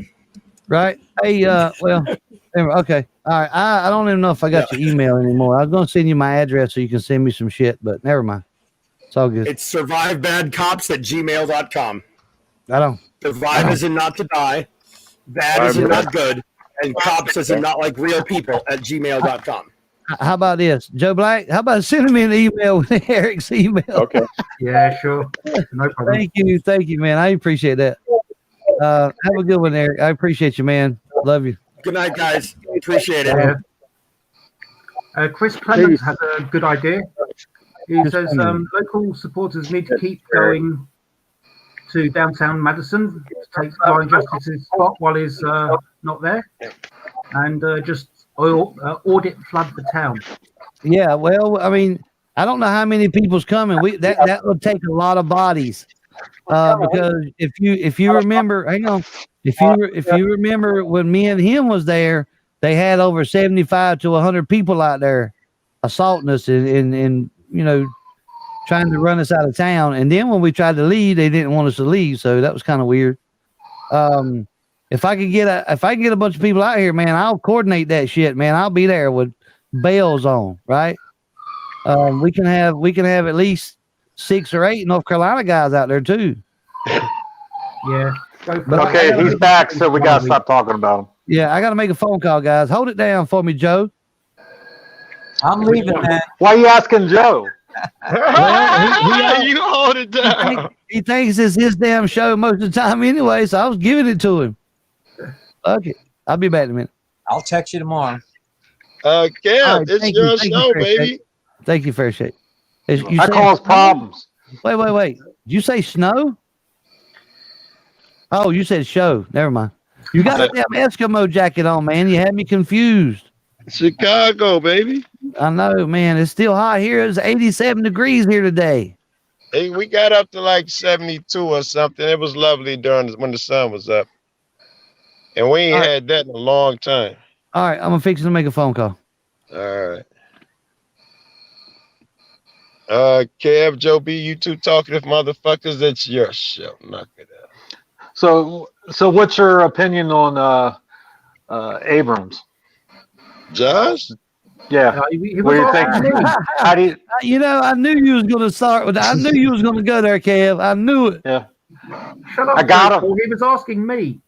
Right? Hey, well, anyway, okay. All right. I don't even know if I got your email anymore. I was gonna send you my address so you can send me some shit, but never mind. It's all good. It's survivebadcops@gmail.com. I don't. Survive as in not to die. Bad as in not good. And cops as in not like real people @gmail.com. How about this, Joe Black? How about sending me an email with Eric's email? Okay. Yeah, sure. No problem. Thank you, man. I appreciate that. Have a good one, Eric. I appreciate you, man. Love you. Good night, guys. Appreciate it. Yeah. Chris Clement has a good idea. He says local supporters need to keep going to downtown Madison to take Blind Justice's spot while he's not there, and just audit flood the town. Yeah, well, I mean, I don't know how many people's coming. That would take a lot of bodies. Because if you remember, hang on, if you remember when me and him was there, they had over 75 to 100 people out there assaulting us and trying to run us out of town. And then when we tried to leave, they didn't want us to leave, so that was kind of weird. If I can get a bunch of people out here, man, I'll coordinate that shit, man. I'll be there with bells on, right? We can have at least 6 or 8 North Carolina guys out there too. Yeah. Okay, he's back, so we gotta stop talking about him. Yeah, I gotta make a phone call, guys. Hold it down for me, Joe. I'm leaving, man. Why are you asking Joe? Well, You hold it down. he thinks it's his damn show most of the time anyway, so I was giving it to him. Okay, I'll be back in a minute. I'll text you tomorrow. Cam, it's your show, baby. Thank you, Fair Shake. I cause problems. Wait. Did you say snow? Oh, you said show. Never mind. You got a damn Eskimo jacket on, man. You had me confused. Chicago, baby. I know, man. It's still hot here. It's 87 degrees here today. Hey, we got up to like 72 or something. It was lovely when the sun was up. And we ain't had that in a long time. All right, I'm fixing to make a phone call. All right. Kev, Joe B, you two talkative motherfuckers. It's your show. Knock it out. So what's your opinion on Abrams? Josh? Yeah. What do you think? How do you? I knew you was gonna start with that. I knew you was gonna go there, Kev. I knew it. Yeah. Shut up. I got him. He was asking me.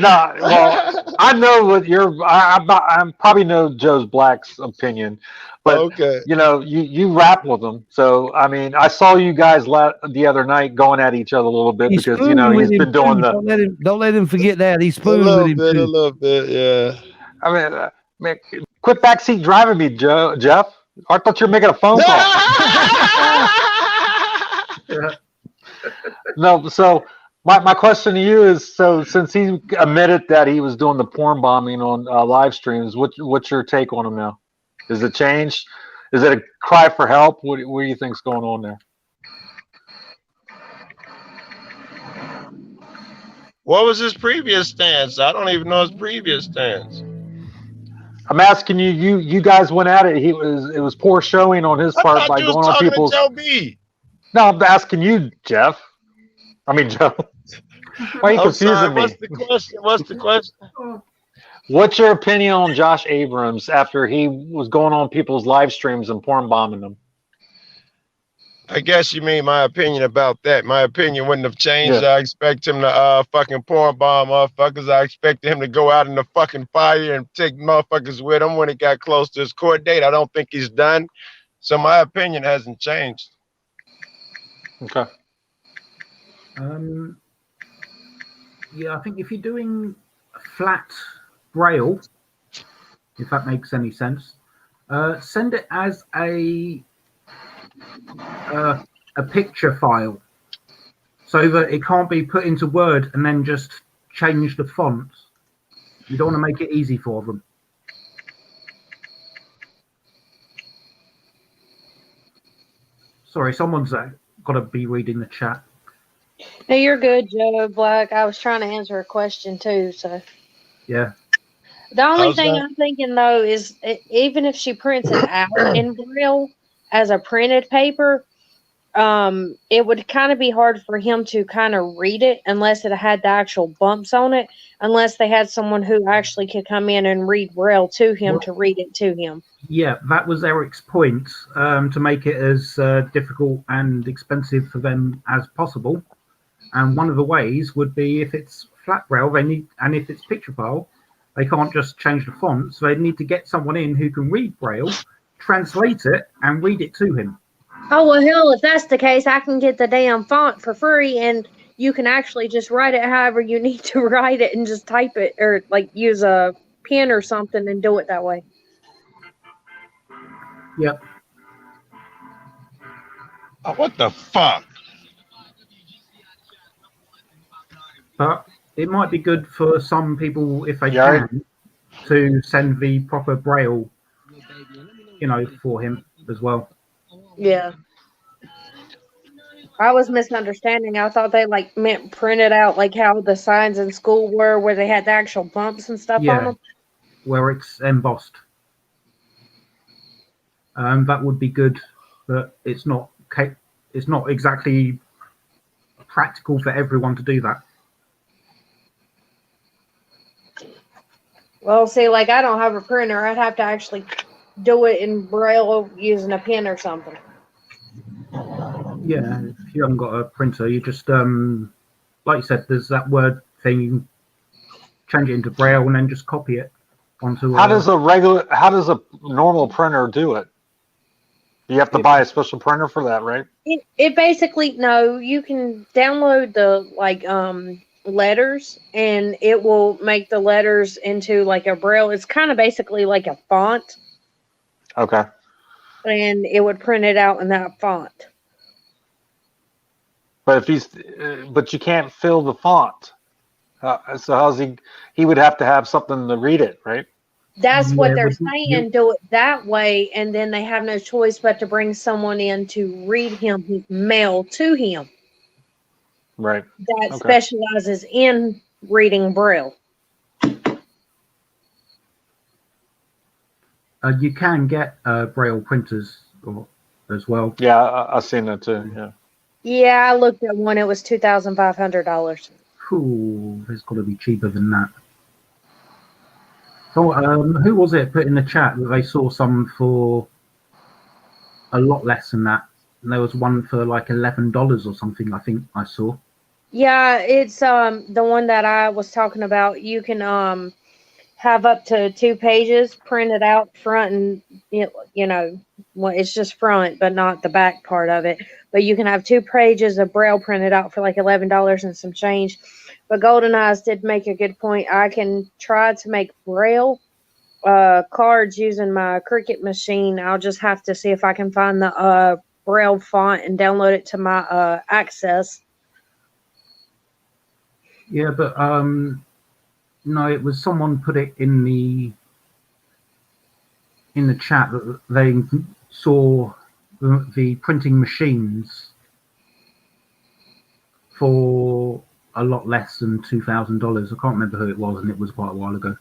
No, well, I know what I probably know Joe's Black's opinion, but okay. You rap with him. So I mean, I saw you guys the other night going at each other a little bit because he's been doing the. Don't let him forget that he spooned with him a too. little bit, yeah. I mean, quit backseat driving me, Jeff. I thought you were making a phone call. No, so. My question to you is, so since he admitted that he was doing the porn bombing on live streams, what's your take on him now? Is it changed? Is it a cry for help? What do you think's going on there? What was his previous stance? I don't even know his previous stance. I'm asking you. You guys went at it. It was poor showing on his part by going on people's. Joe B. No, I'm asking you, Jeff. I mean, Joe. Why are you confusing me? What's the question? What's your opinion on Josh Abrams after he was going on people's live streams and porn bombing them? I guess you mean my opinion about that. My opinion wouldn't have changed. Yeah. I expect him to fucking porn bomb motherfuckers. I expected him to go out in the fucking fire and take motherfuckers with him when it got close to his court date. I don't think he's done. So my opinion hasn't changed. Okay. Yeah, I think if you're doing flat braille, if that makes any sense, send it as a picture file, so that it can't be put into Word and then just change the font. You don't want to make it easy for them. Sorry, someone's got to be reading the chat. No, you're good, Joe Black. I was trying to answer a question too, so. Yeah. The only thing I'm thinking though is even if she prints it out in Braille as a printed paper, it would kind of be hard for him to kind of read it unless it had the actual bumps on it, unless they had someone who actually could come in and read Braille to him to read it to him. Yeah, that was Eric's point, to make it as difficult and expensive for them as possible. And one of the ways would be if it's flat Braille, and if it's picture file, they can't just change the font, so they need to get someone in who can read Braille, translate it, and read it to him. Oh, well, hell, if that's the case, I can get the damn font for free, and you can actually just write it however you need to write it and just type it, or like use a pen or something and do it that way. Yep. Oh, what the fuck? But it might be good for some people, if they can, to send the proper Braille, for him as well. Yeah. I was misunderstanding. I thought they meant printed out like how the signs in school were, where they had the actual bumps and stuff on them. Where it's embossed. That would be good, but it's not exactly practical for everyone to do that. Well, see, I don't have a printer. I'd have to actually do it in Braille using a pen or something. Yeah, if you haven't got a printer, you just, like you said, there's that Word thing. You can change it into Braille and then just copy it onto. How does a normal printer do it? You have to buy a special printer for that, right? It basically, no, you can download the letters, and it will make the letters into a Braille. It's kind of basically like a font. Okay. And it would print it out in that font. But but you can't fill the font. So how's he would have to have something to read it, right? That's what they're saying. Do it that way, and then they have no choice but to bring someone in to read him mail to him. Right. That specializes in reading Braille. You can get Braille printers as well. Yeah, I've seen that too. Yeah. Yeah, I looked at one. It was $2,500. Ooh, it's got to be cheaper than that. So, who was it put in the chat that they saw some for a lot less than that? And there was one for $11 or something, I think I saw. Yeah, it's the one that I was talking about. You can have up to 2 pages printed out front, and it's just front but not the back part of it. But you can have 2 pages of Braille printed out for $11 and some change. But Golden Eyes did make a good point. I can try to make Braille cards using my Cricut machine. I'll just have to see if I can find the Braille font and download it to my Access. Yeah, but no, it was someone put it in the chat that they saw the printing machines for a lot less than $2,000. I can't remember who it was, and it was quite a while ago.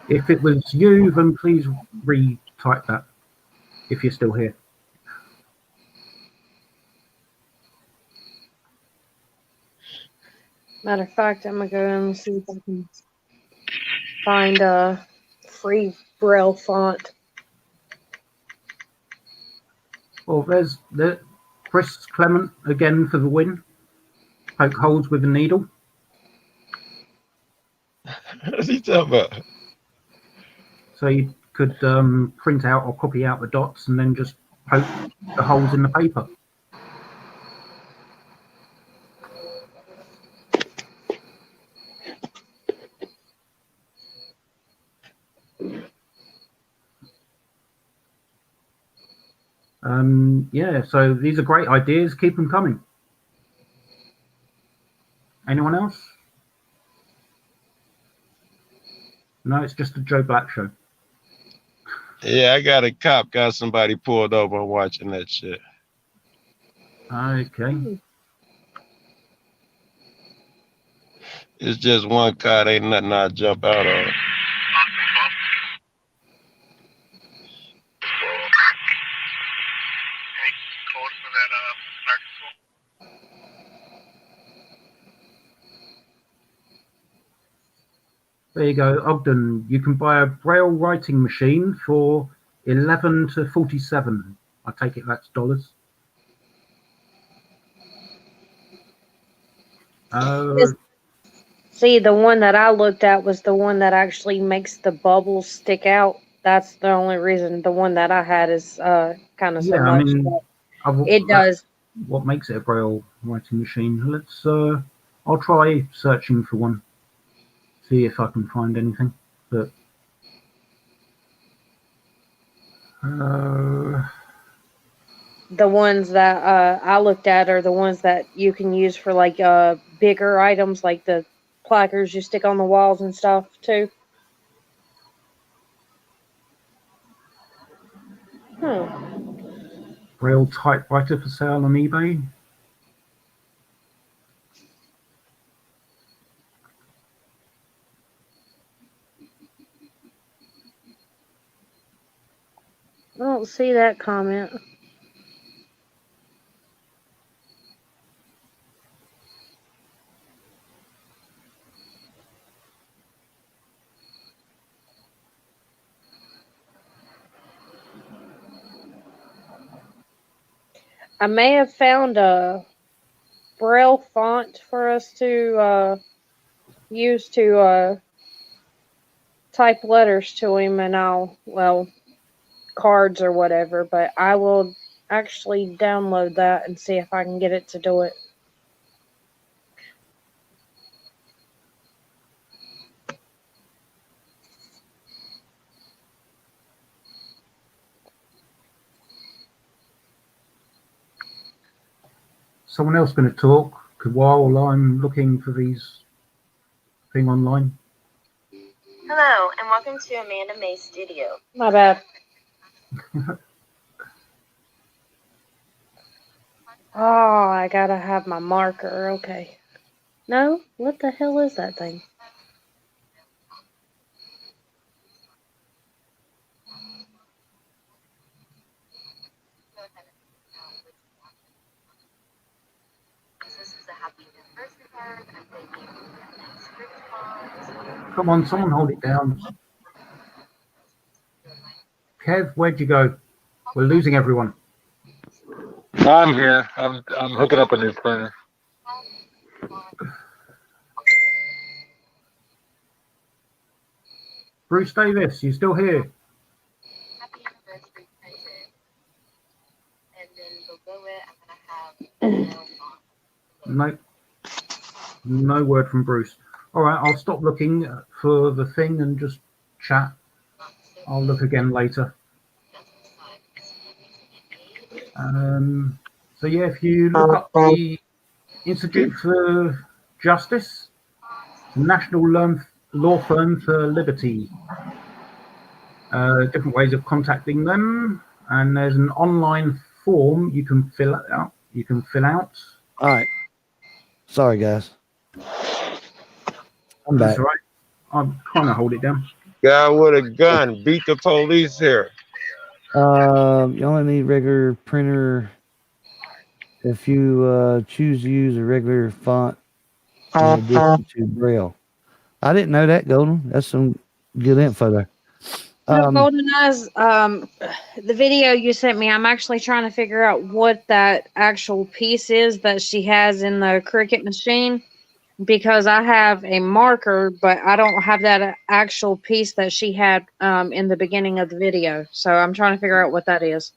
If it was you, then please retype that if you're still here. Matter of fact, I'm going to go and see if I can find a free Braille font. Well, there's Chris Clement again for the win. Poke holes with a needle. What's he talking about? So you could print out or copy out the dots and then just poke the holes in the paper. Yeah, so these are great ideas. Keep them coming. Anyone else? No, it's just a Joe Black show. Yeah, I got a cop, got somebody pulled over watching that shit. Okay. It's just one car, ain't nothing I jump out on. There you go, Ogden. You can buy a Braille writing machine for 11 to 47. I take it that's dollars. See, the one that I looked at was the one that actually makes the bubbles stick out. That's the only reason. The one that I had is kind of so much. I mean, it does. What makes it a Braille writing machine? Let's. I'll try searching for one. See if I can find anything. But the ones that I looked at are the ones that you can use for like bigger items, like the placards you stick on the walls and stuff too. Braille typewriter for sale on eBay. I don't see that comment. I may have found a Braille font for us to use to type letters to him, and cards or whatever, but I will actually download that and see if I can get it to do it. Someone else going to talk while I'm looking for these thing online. Hello, and welcome to Amanda May's studio. My bad. Oh, I gotta have my marker. Okay. No? What the hell is that thing? Come on, someone hold it down. Kev, where'd you go? We're losing everyone. I'm here. I'm hooking up a new printer. Bruce Davis, you still here? No. No word from Bruce. All right, I'll stop looking for the thing and just chat. I'll look again later. So yeah, if you look up the Institute for Justice, the National Law Firm for Liberty, different ways of contacting them, and there's an online form you can fill out. All right. Sorry, guys. I'm back. That's all right. I'm trying to hold it down. Guy with a gun beat the police here. You only need regular printer if you choose to use a regular font in addition to Braille. I didn't know that, Golden. That's some good info there. Golden Eyes, the video you sent me, I'm actually trying to figure out what that actual piece is that she has in the Cricut machine. because I have a marker, but I don't have that actual piece that she had in the beginning of the video. So I'm trying to figure out what that is.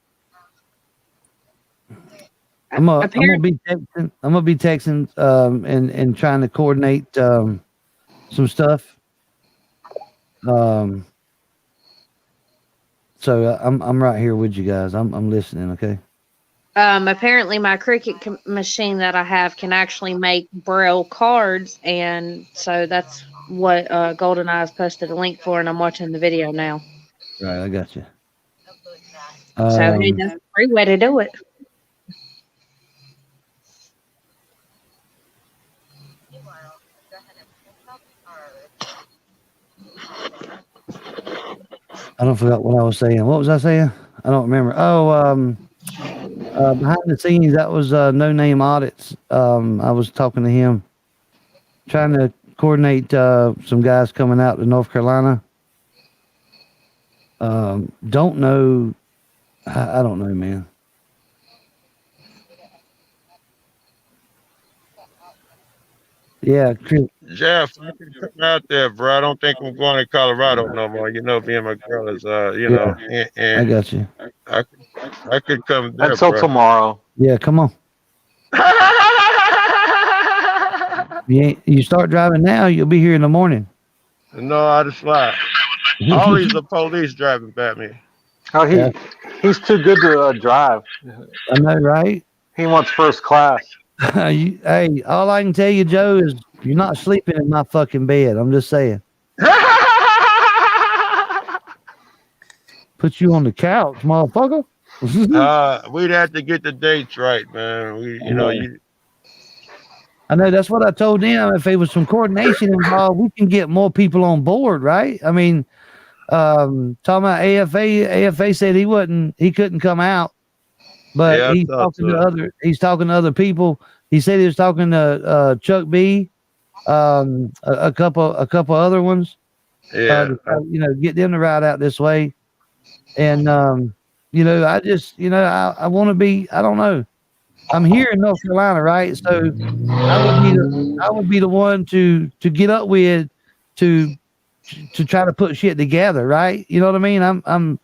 I'm gonna be texting and trying to coordinate some stuff. So I'm right here with you guys. I'm listening. Okay. Apparently my Cricut machine that I have can actually make Braille cards, and so that's what Golden Eyes posted a link for, and I'm watching the video now. Right, I got you. So hey, that's a great way to do it. I don't forget what I was saying. What was I saying? I don't remember. Oh, behind the scenes, that was No Name Audits. I was talking to him, trying to coordinate some guys coming out to North Carolina. Don't know. I don't know, man. Yeah, Chris. Jeff, I can come out there, bro. I don't think I'm going to Colorado no more. You know, me and my girl is, know, I got you. I could come there, Until bro. tomorrow. Yeah, come on. You start driving now, you'll be here in the morning. No, I just fly. Always the police driving by me. Oh, he's too good to drive. I know, right? He wants first class. Hey, all I can tell you, Joe, is you're not sleeping in my fucking bed. I'm just saying. Put you on the couch, motherfucker. We'd have to get the dates right, man. I know that's what I told them. If there was some coordination involved, we can get more people on board, right? I mean, talking about AFA said he couldn't come out, but he's talking to other people. He said he was talking to Chuck B, a couple other ones. Yeah, get them to ride out this way, and I just I want to be. I don't know. I'm here in North Carolina, right? So I would be the one to get up with to try to put shit together, right? You know what I mean? I'm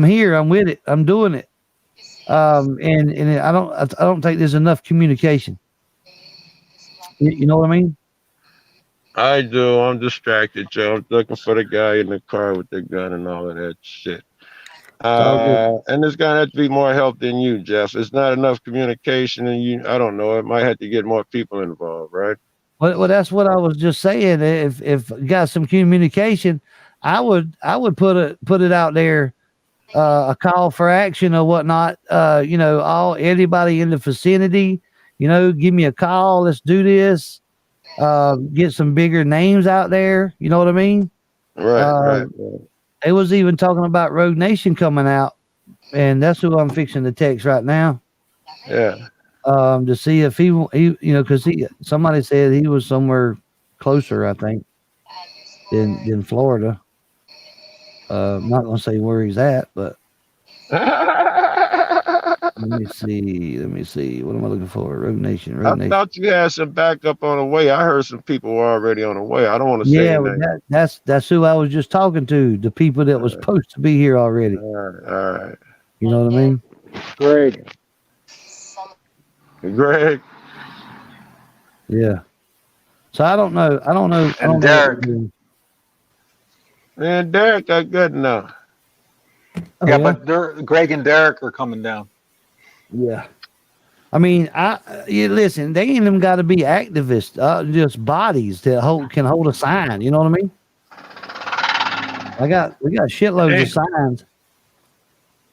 here. I'm with it. I'm doing it. And I don't think there's enough communication. You know what I mean? I do. I'm distracted, Joe. I'm looking for the guy in the car with the gun and all of that shit. And there's gonna have to be more help than you, Jeff. It's not enough communication, and I don't know. It might have to get more people involved, right? Well, that's what I was just saying. If got some communication, I would put it out there, a call for action or whatnot. Anybody in the vicinity, give me a call. Let's do this. Get some bigger names out there. You know what I mean? Right. It was even talking about Rogue Nation coming out, and that's who I'm fixing to text right now. Yeah. To see if he because somebody said he was somewhere closer, I think, than Florida. I'm not gonna say where he's at, but let me see. What am I looking for? Rogue Nation. I thought you had some backup on the way. I heard some people were already on the way. I don't want to say anything. That's who I was just talking to. The people that was supposed to be here already. All right. You know what I mean? Greg. Yeah. So I don't know. And Derek. Man, Derek got good now. Yeah, but Greg and Derek are coming down. Yeah. I mean, listen, they ain't even got to be activists, just bodies that can hold a sign. You know what I mean? We got shitloads of signs.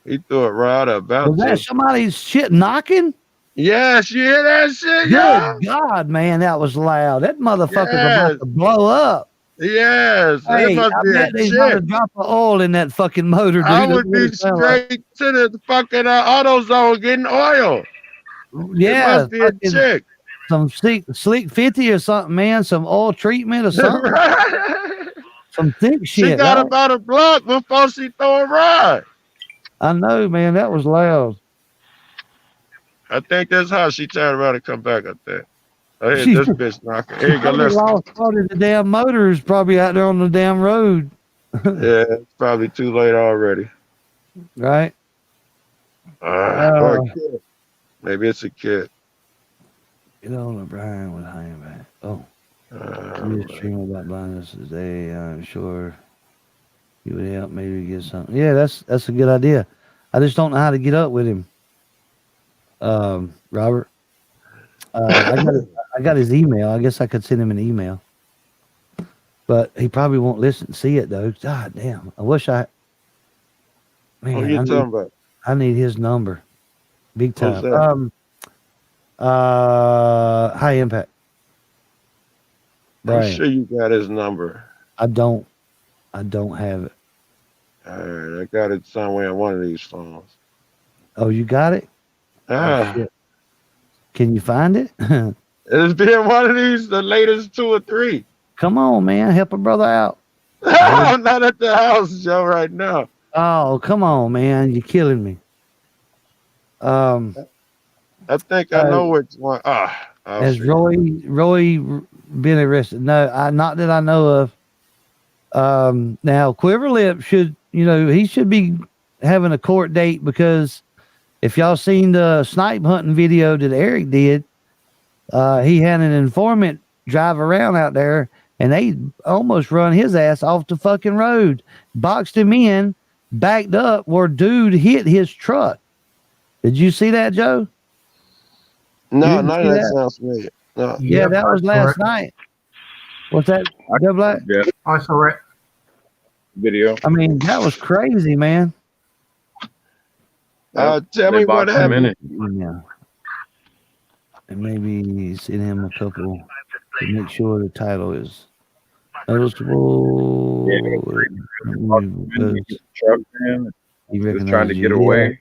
He threw it right about. Was that somebody's shit knocking? Yes, you hear that shit? Good God, man, that was loud. That motherfucker's about to blow up. Yes. Hey, it must I be bet a there's chick. not a drop of oil in that fucking motor, dude. I would be straight to the fucking AutoZone getting oil. Yeah, it must be a chick. Some sleek 50 or something, man. Some oil treatment or something. Some thick shit. She got about a block before she throw a rod. I know, man. That was loud. I think that's how she turned around and come back up there. I hit this bitch knocking. Here you go, Probably listen. lost part of the damn motors probably out there on the damn road. Yeah, it's probably too late already. Right? Or a kid. Maybe it's a kid. Get on the Brian with hanging back. Oh. You stream about blindness today. I'm sure you would help maybe get something. Yeah, that's a good idea. I just don't know how to get up with him. Robert. I got his email. I guess I could send him an email. But he probably won't see it though. God damn. I wish I man, what are you talking about? I need his number. Big time. Who's that? High impact. I'm Brian. sure you got his number. I don't have it. All right, I got it somewhere on one of these phones. Oh, you got it? Ah. Oh, shit. Can you find it? It's been one of these, the latest 2 or 3. Come on, man. Help a brother out. I'm not at the house, Joe, right now. Oh, come on, man. You're killing me. I think I know which one. Has Roy been arrested? No, not that I know of. Now Quiverlip should, he should be having a court date, because if y'all seen the snipe hunting video that Eric did, he had an informant drive around out there and they almost run his ass off the fucking road, boxed him in, backed up where dude hit his truck. Did you see that, Joe? No, none of that sounds familiar. No. Yeah, that was last night. What's that, Joe Black? Yeah, I saw it. Video. I mean, that was crazy, man. Tell me what happened. Yeah. And maybe send him a couple to make sure the title is noticeable. He was trying to get away.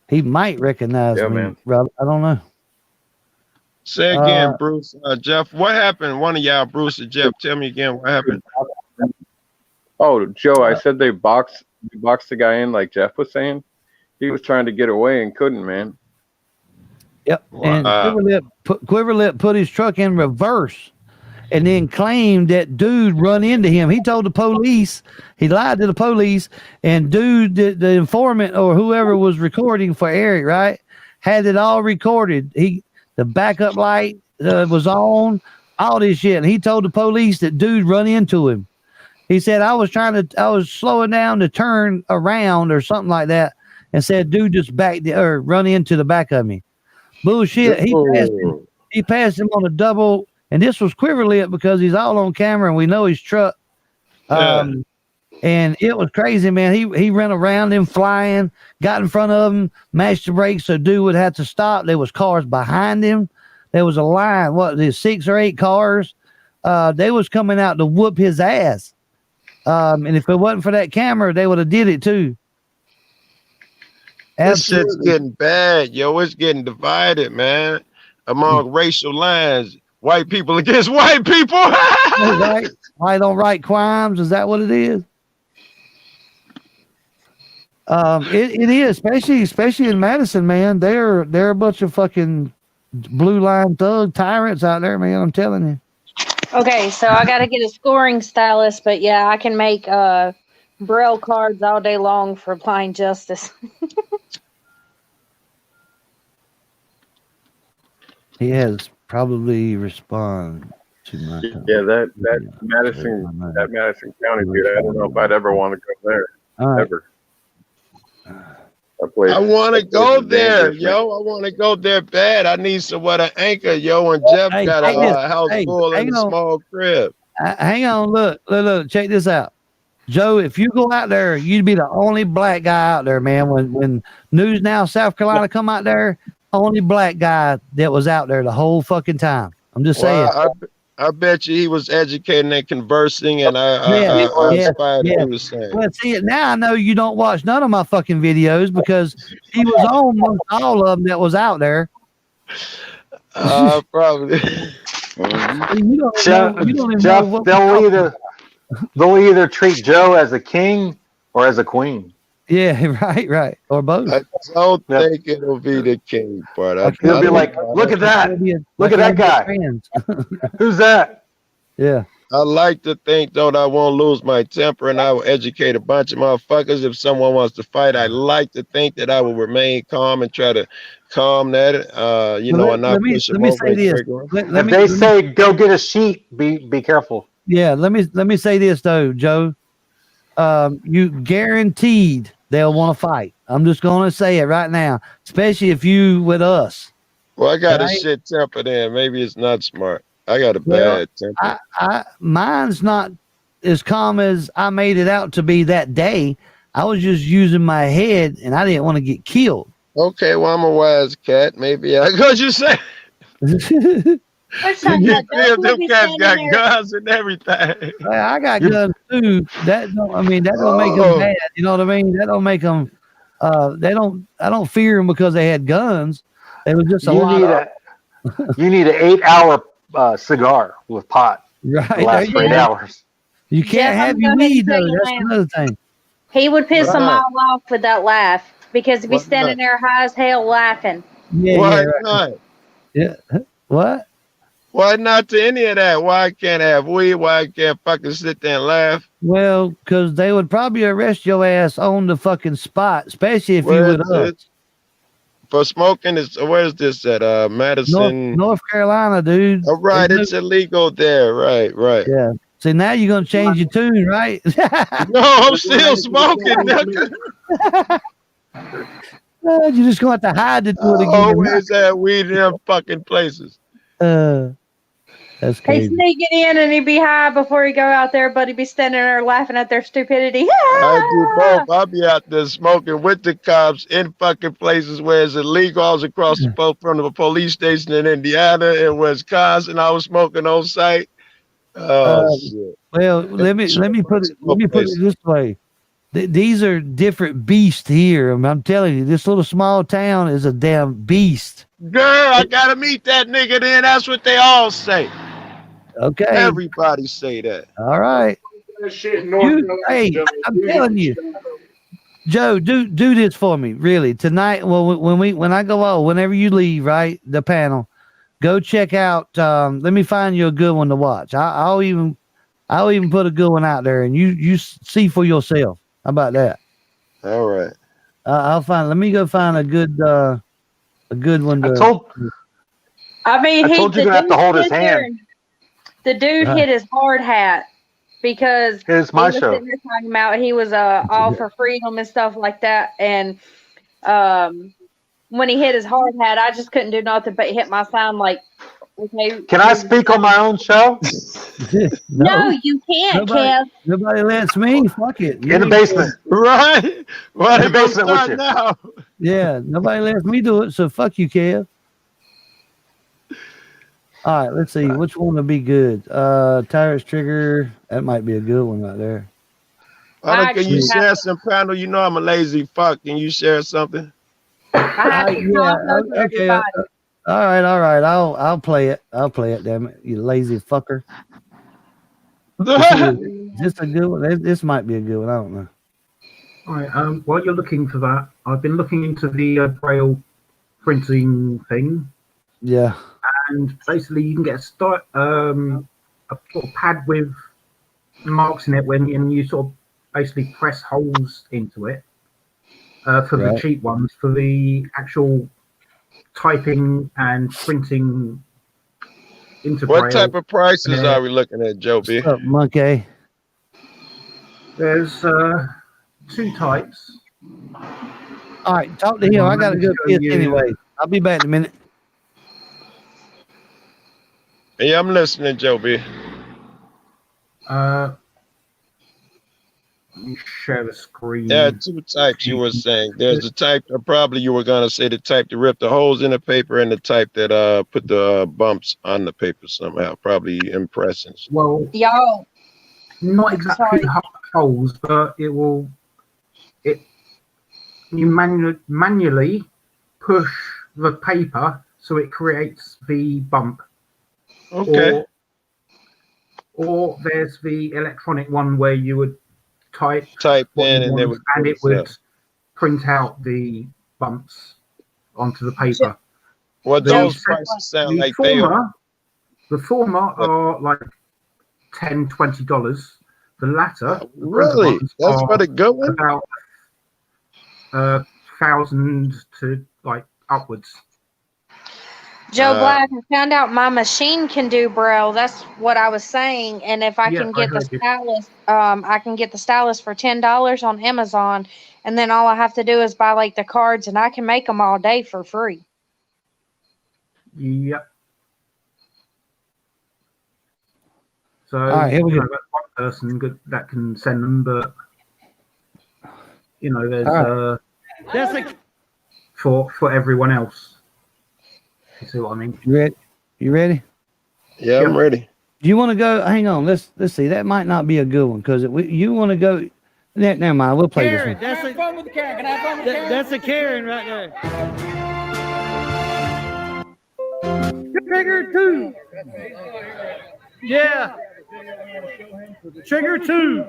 He might recognize me, man. Rob. I don't know. Say again, Bruce. Jeff, what happened? One of y'all, Bruce or Jeff, tell me again what happened. Oh, Joe, I said they boxed the guy in like Jeff was saying. He was trying to get away and couldn't, man. Yep. And Quiverlip put his truck in reverse and then claimed that dude run into him. He told the police, he lied to the police, and dude, the informant or whoever was recording for Eric, right, had it all recorded. The backup light was on, all this shit. And he told the police that dude run into him. He said, I was slowing down to turn around or something like that, and said, dude just run into the back of me. Bullshit. He passed him on a double, and this was Quiverlip because he's all on camera and we know his truck. And it was crazy, man. He ran around him flying, got in front of him, mashed the brakes so dude would have to stop. There was cars behind him. There was a line, there's 6 or 8 cars. They was coming out to whoop his ass. And if it wasn't for that camera, they would have did it too. This shit's getting bad, yo. It's getting divided, man, among racial lines. White people against white people. Right? White on right crimes. Is that what it is? It is, especially in Madison, man. They're a bunch of fucking blue line thug tyrants out there, man. I'm telling you. Okay, so I got to get a scoring stylist, but yeah, I can make Braille cards all day long for blind justice. He has probably responded to my comment. Yeah, that Madison County dude. I don't know if I'd ever want to go there. Right. Ever. I want to go there, yo. I want to go there bad. I need somewhere to anchor, yo. And Jeff got a house full in a small crib. Hang on, look, check this out. Joe, if you go out there, you'd be the only black guy out there, man. When News Now South Carolina come out there, only black guy that was out there the whole fucking time. I'm just saying. I bet you he was educating and conversing, and I inspired what he was saying. Well, see, now I know you don't watch none of my fucking videos because he was on most all of them that was out there. Probably. Jeff, they'll either treat Joe as a king or as a queen. Yeah, right. Or both. I don't think it'll be the king part. He'll be like, look at that. Look at that guy. Who's that? Yeah. I like to think, though, that I won't lose my temper and I will educate a bunch of motherfuckers. If someone wants to fight, I like to think that I will remain calm and try to calm that, you know, and not push them over and trigger them. If they say, go get a sheet, be careful. Yeah, let me say this, though, Joe. You guaranteed they'll want to fight. I'm just going to say it right now, especially if you with us. Well, I got right? a shit temper then. Maybe it's not smart. I got a bad temper. Mine's not as calm as I made it out to be that day. I was just using my head, and I didn't want to get killed. Okay, well, I'm a wise cat. Maybe I got you say. Them cats got guns and everything. I got guns too. That don't make them bad. You know what I mean? That don't make them. I don't fear them because they had guns. It was just You need an 8-hour cigar with pot. Right. To last for 8 hours. You can't have your weed though. That's another thing. He would piss them all off with that laugh because he'd be standing there high as hell laughing. Yeah. Why not? Yeah. What? Why not to any of that? Why I can't have weed? Why I can't fucking sit there and laugh? Well, because they would probably arrest your ass on the fucking spot, especially if you would us. For smoking, where's this at? Madisonnc, North Carolina, dude. Oh, right, it's illegal there. Right. Yeah. See, now you're gonna change your tune, right? No, I'm still smoking. You're just going to have to hide to do it again. Always have weed in them fucking places. That's crazy. He'd sneak it in and he'd be high before he'd go out there, but he'd be standing there laughing at their stupidity. I do both. I'll be out there smoking with the cops in fucking places where it's illegal. I was across the boat from the police station in Indiana and Wisconsin. I was smoking on site. Shit. Well, let me put it this way. These are different beasts here. I'm telling you, this little small town is a damn beast. Girl, I gotta meet that nigga then. That's what they all say. Okay. Everybody say that. All right. Hey, I'm telling you, Joe, do this for me, really. Tonight, when I go out, whenever you leave, right, the panel, go check out. Let me find you a good one to watch. I'll even put a good one out there, and you see for yourself. How about that? All right. Let me go find a good one. I told you to have to hold his hand. The dude hit his hard hat because it's my show. Talking about he was all for freedom and stuff like that, and when he hit his hard hat, I just couldn't do nothing but hit my sign like. Okay. Can I speak on my own show? No, you can't, Kev. Nobody lets me. Fuck it. In the basement. Right. Well, in the basement with you. Now. Yeah, nobody lets me do it, so fuck you, Kev. All right, let's see. Which one would be good? Tyrant's Trigger. That might be a good one right there. Can you share some panel? You know I'm a lazy fuck. Can you share something? Okay. All right. I'll play it. Damn it, you lazy fucker. Is this a good one? This might be a good one. I don't know. All right. While you're looking for that, I've been looking into the Braille printing thing. Yeah. And basically, you can get a sort of pad with marks in it when you sort of basically press holes into it for the cheap ones. For the actual typing and printing into What Braille, type of prices are we looking at, Joe B? What's up, monkey? There's two types. All right, talk to him. I gotta go piss anyway. I'll be back in a minute. Yeah, I'm listening, Joe B. Let me share the screen. There are two types you were saying. There's the type that probably you were gonna say the type to rip the holes in the paper, and the type that put the bumps on the paper somehow, probably impressions. Well, y'all, not exactly holes, but you manually push the paper so it creates the bump. Okay. Or there's the electronic one where you would type in and it would print out the bumps onto the paper. Well, those prices sound like they are. The former are like $10-20. The latter, really, that's for the good one. About 1,000 to like upwards. Joe Black, I found out my machine can do Braille. That's what I was saying. And if I can get the stylus, I can get the stylus for $10 on Amazon. And then all I have to do is buy like the cards, and I can make them all day for free. Yep. So all right, here we go. That's one person that can send them, but there's that's for everyone else. You see what I mean? You ready? Yeah, I'm ready. Do you want to go? Hang on. Let's see. That might not be a good one because you want to go. Never mind. We'll play Karen, this one. that's fun with the Karen. Can I have fun with the Karen? That's a Karen right there. Trigger 2. Yeah. Trigger 2.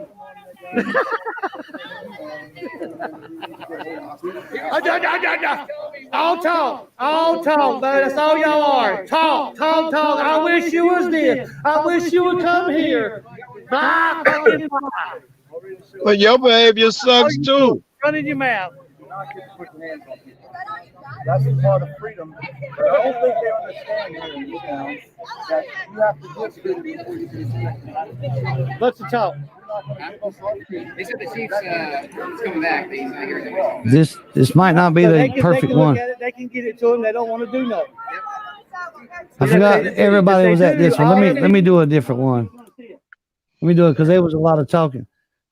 All talk, buddy. That's all y'all are. Talk. I wish you was there. I wish you would come here. Bye, fucking bye. Well, your behavior sucks too. Running your mouth. That's a part of freedom. But I don't think they understand here in this town that you have to give freedom before you can. Let's talk. They said the chief's coming back. This might not be the perfect one. They can get it to them. They don't want to do nothing. I forgot everybody was at this one. Let me do a different one. Let me do it because there was a lot of talking.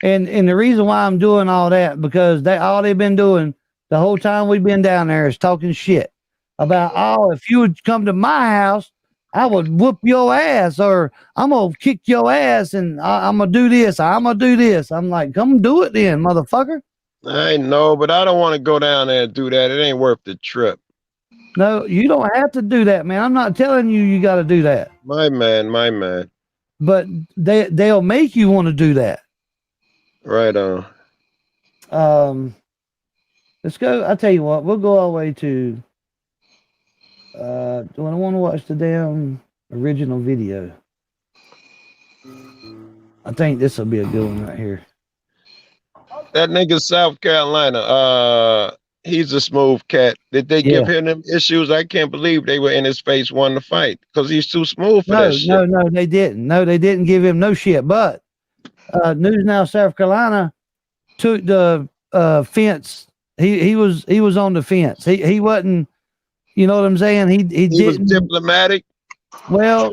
And the reason why I'm doing all that, because all they've been doing the whole time we've been down there is talking shit about, if you would come to my house, I would whoop your ass, or I'm going to kick your ass, and I'm going to do this, I'm going to do this. I'm like, come do it then, motherfucker. I know, but I don't want to go down there and do that. It ain't worth the trip. No, you don't have to do that, man. I'm not telling you got to do that. My man. But they'll make you want to do that. Right on. Let's go. I'll tell you what, we'll go all the way to do I want to watch the damn original video? I think this will be a good one right here. That nigga South Carolina, he's a smooth cat. Did they give him them issues? I can't believe they were in his face wanting to fight because he's too smooth for that shit. No, they didn't. No, they didn't give him no shit. But News Now South Carolina took the fence. He was on the fence. He wasn't. You know what I'm saying? He was diplomatic. Well,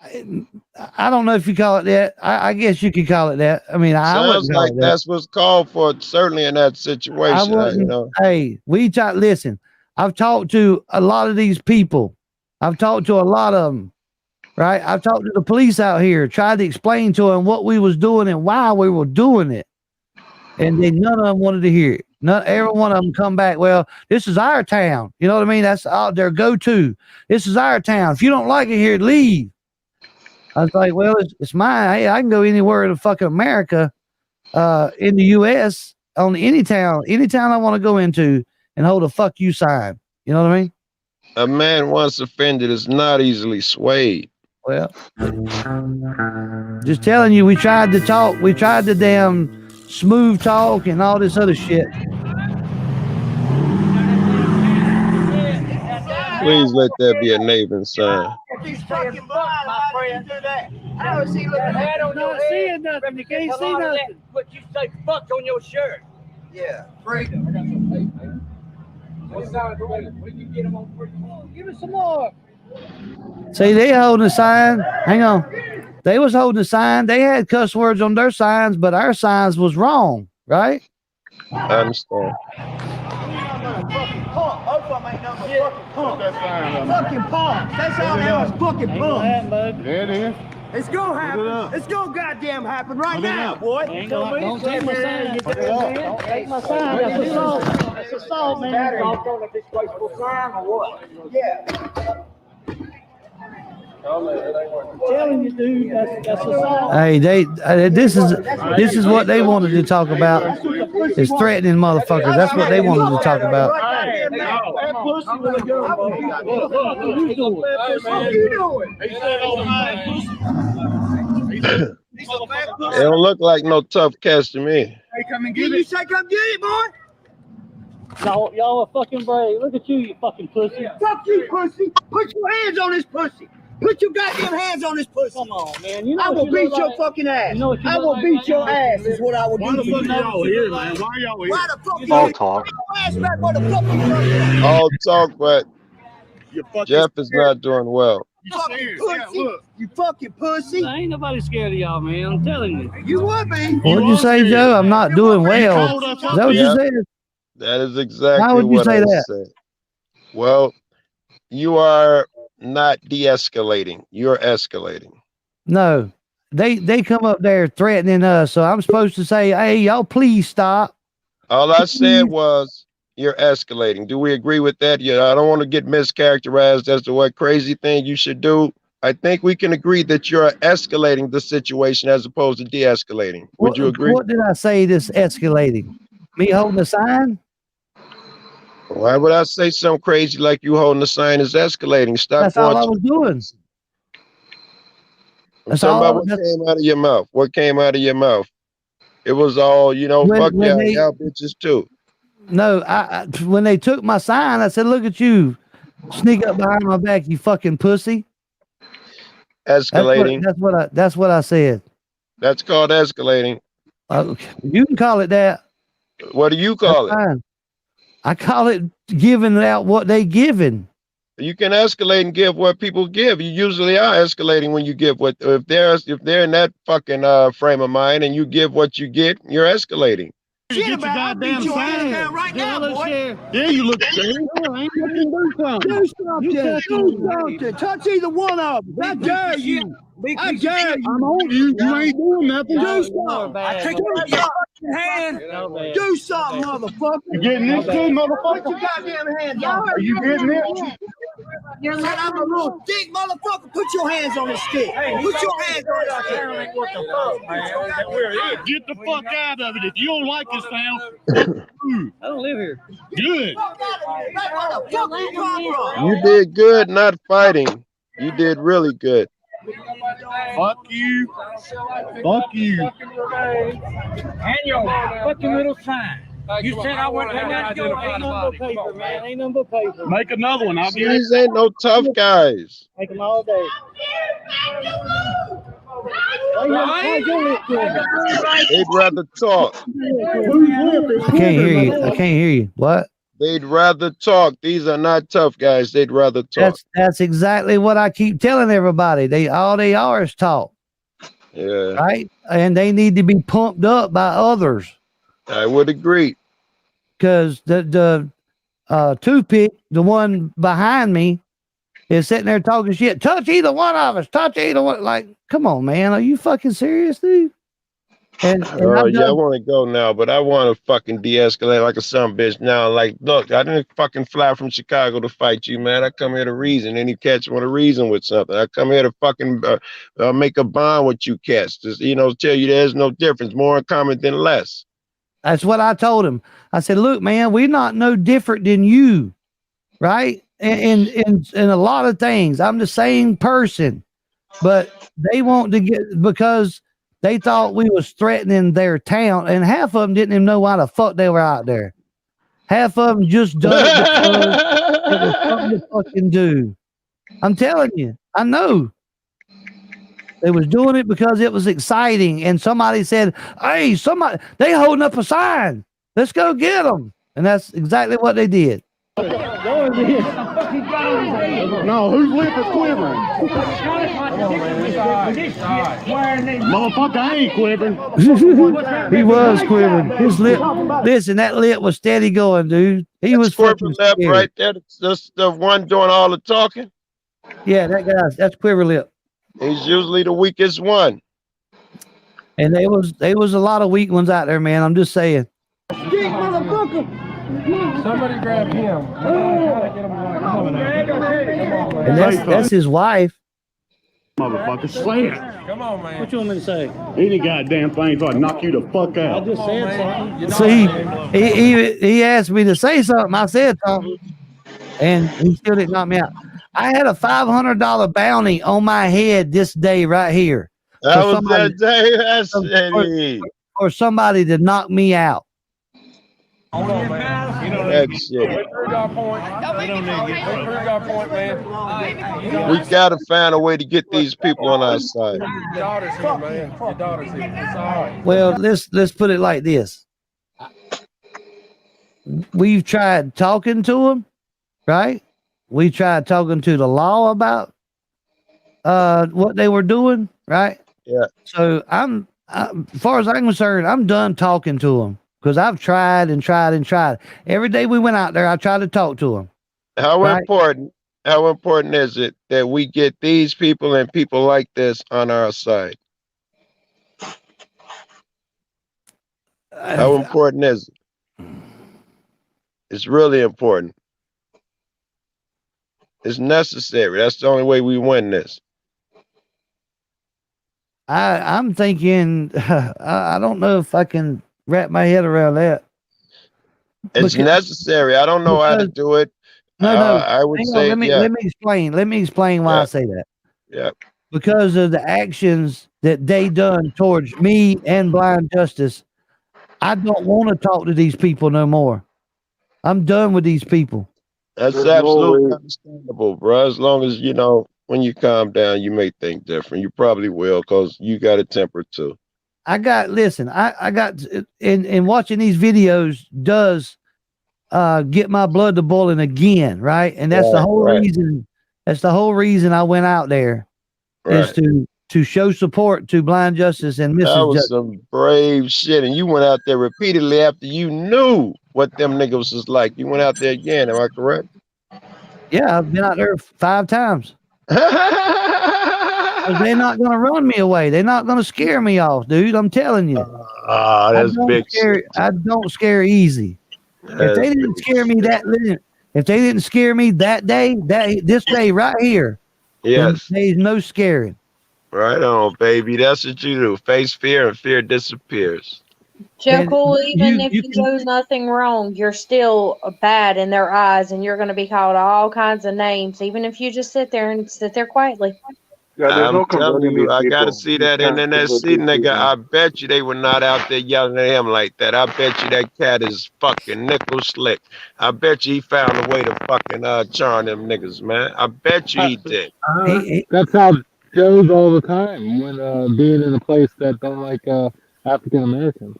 I don't know if you call it that. I guess you could call it that. I mean, sounds like that's what's called for, certainly in that situation. Hey, listen. I've talked to a lot of these people. I've talked to a lot of them. Right? I've talked to the police out here, tried to explain to them what we was doing and why we were doing it, and then none of them wanted to hear it. Not every one of them come back. Well, this is our town. You know what I mean? That's all their go-to. This is our town. If you don't like it here, leave. I was like, well, it's mine. Hey, I can go anywhere in fucking America, in the U.S. on any town I want to go into and hold a fuck you sign. You know what I mean? A man once offended is not easily swayed. Well, just telling you, we tried to talk. We tried to damn smooth talk and all this other shit. Please let that be a neighboring sign. He's fucking blind, my friend. Do that. I don't see looking at on your head. Seeing nothing. You can't see nothing. What you say, fuck on your shirt. Yeah, freedom. Give us some more. See, they holding a sign. Hang on. They was holding a sign. They had cuss words on their signs, but our signs was wrong, right? I understand. Fucking punk. Both of them ain't nothing but fucking punk. Fucking punk. That's all they are, is fucking punk. There it is. It's gonna happen. It's gonna goddamn happen right now, boy. Don't take my sign. Don't take my sign. That's assault. That's assault, man. Y'all throwing a disgraceful sign or what? Yeah. I'm telling you, dude, that's assault. Hey, this is what they wanted to talk about. Is threatening motherfuckers. That's what they wanted to talk about. That pussy with a gun. What you doing? What you doing? He said, "Oh my pussy." They don't look like no tough cats to me. Hey, come and get it. You say come get it, boy? Y'all are fucking brave. Look at you fucking pussy. Fuck you, pussy. Put your hands on this pussy. Put your goddamn hands on this pussy. Come on, man. You know I will beat your fucking ass. I will beat your ass is what I will do. Why the fuck y'all here, man? Why y'all here? Why the fuck All talk. All talk, but Jeff is not doing well. You fucking pussy. You fucking pussy. Ain't nobody scared of y'all, man. I'm telling you. You would be. What'd you say, Joe? I'm not doing well. Is that what you said? That is exactly How would you what say I that? said. Well, you are not de-escalating. You're escalating. No, they come up there threatening us, so I'm supposed to say, "Hey, y'all, please stop." All I said was you're escalating. Do we agree with that? Yeah, I don't want to get mischaracterized as to what crazy thing you should do. I think we can agree that you're escalating the situation as opposed to de-escalating. Would you agree? What did I say? This escalating? Me holding a sign? Why would I say something crazy like you holding the sign is escalating? Stop. That's all I was doing. I'm talking about what came out of your mouth. What came out of your mouth? It was all, fuck y'all bitches too. No, I when they took my sign, I said, "Look at you, sneak up behind my back, you fucking pussy." Escalating. That's what I said. That's called escalating. You can call it that. What do you call it? Fine. I call it giving out what they giving. You can escalate and give what people give. You usually are escalating when you give what if they're in that fucking frame of mind and you give what you get, you're escalating. Get your goddamn sign right now, boy. Yeah, you look scared. Do something. Touch either one of them. I dare you. I dare you. I'm on you. You ain't doing nothing. Do something. I take your fucking hand. Do something, motherfucker. You getting this too, motherfucker? Put your goddamn hands on. Are you getting it? You're like, I'm a little dick, motherfucker. Put your hands on this stick. Put your hands on this stick. What the fuck, man? Get the fuck out of it. If you don't like this sound, I don't live here. Good. You did good not fighting. You did really good. Fuck you. Fuck you. And your fucking little sign. You said I wasn't going to go. Ain't number paper, man. Ain't number paper. Make another one. I'll get it. These ain't no tough guys. Make them all day. They'd rather talk. I can't hear you. I can't hear you. What? They'd rather talk. These are not tough guys. They'd rather talk. That's exactly what I keep telling everybody. All they are is talk. Yeah. Right? And they need to be pumped up by others. I would agree. Because the toothpick, the one behind me, is sitting there talking shit. Touch either one of us. Touch either one. Like, come on, man. Are you fucking serious, dude? And I want to go now, but I want to fucking de-escalate like a son bitch now. Like, look, I didn't fucking fly from Chicago to fight you, man. I come here to reason. Any cats want to reason with something. I come here to fucking make a bond with you cats. Just, tell you there's no difference. More in common than less. That's what I told him. I said, look, man, we're not no different than you, right? In a lot of things. I'm the same person, but they want to get, because they thought we was threatening their town, and half of them didn't even know why the fuck they were out there. Half of them just done it because it was something to fucking do. I'm telling you, I know. They was doing it because it was exciting, and somebody said, "Hey, they holding up a sign. Let's go get them." And that's exactly what they did. No, whose lip is quivering? Motherfucker, I ain't quivering. He was quivering. His lip. Listen, that lip was steady going, dude. He was fucking lip scared. right there. That's the one doing all the talking. Yeah, that's quiver lip. He's usually the weakest one. And there was a lot of weak ones out there, man. I'm just saying. Somebody grab him. And that's his wife. Motherfucker, say it. Come on, man. What you want me to say? Any goddamn thing so I knock you the fuck out. I just said something. See, he asked me to say something. I said something, and he still didn't knock me out. I had a $500 bounty on my head this day right here. That was that day. That's for somebody to knock me out. Hold on, man. You know that shit. We proved our point. We don't need to get proved our point, man. We gotta find a way to get these people on our side. Your daughter's here, man. Your daughter's here. It's all right. Well, let's put it like this. We've tried talking to them, right? We tried talking to the law about what they were doing, right? Yeah. So as far as I'm concerned, I'm done talking to them because I've tried and tried and tried. Every day we went out there, I tried to talk to them. How important is it that we get these people and people like this on our side? How important is it? It's really important. It's necessary. That's the only way we win this. I'm thinking, I don't know if I can wrap my head around that. It's necessary. I don't know how to do it. No. I would say, let me explain. Let me explain why I say that. Yeah. Because of the actions that they done towards me and Blind Justice, I don't want to talk to these people no more. I'm done with these people. That's absolutely understandable, bro. As long as, you know, when you calm down, you may think different. You probably will, because you got a temper too. I got in watching these videos does get my blood to boiling again, right? And that's the whole reason. That's the whole reason I went out there is to show support to Blind Justice and Mrs. That was Justice. some brave shit, and you went out there repeatedly after you knew what them niggas was like. You went out there again, am I correct? Yeah, I've been out there 5 times. They're not going to run me away. They're not going to scare me off, dude. I'm telling you. That's big shit. I don't scare easy. If they didn't scare me that day, this day right here, yes, there's no scaring. Right on, baby. That's what you do. Face fear, and fear disappears. Joe Cool, even if you do nothing wrong, you're still bad in their eyes, and you're going to be called all kinds of names, even if you just sit there quietly. Yeah, I'm telling you, I gotta see that internet seat, nigga. I bet you they were not out there yelling at him like that. I bet you that cat is fucking nickel slick. I bet you he found a way to fucking charm them niggas, man. I bet you he did. That's how Joe's all the time when being in a place that don't like African Americans.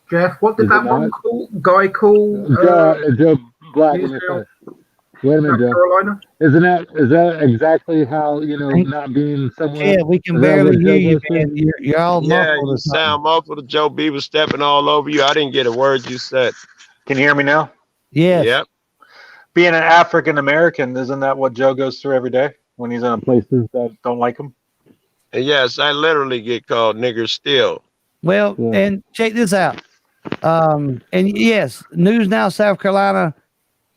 Jeff, what did that one guy call? Joe Black in the face. Wait a minute, Joe. Carolina? Is that exactly how, you know, not being somewhere? Yeah, we can barely hear you, man. You're all muffled. Yeah, you sound muffled. Joe B was stepping all over you. I didn't get a word you said. Can you hear me now? Yes. Yep. Being an African American, isn't that what Joe goes through every day when he's in places that don't like him? Yes, I literally get called nigger still. Well, and check this out. And yes, News Now, South Carolina,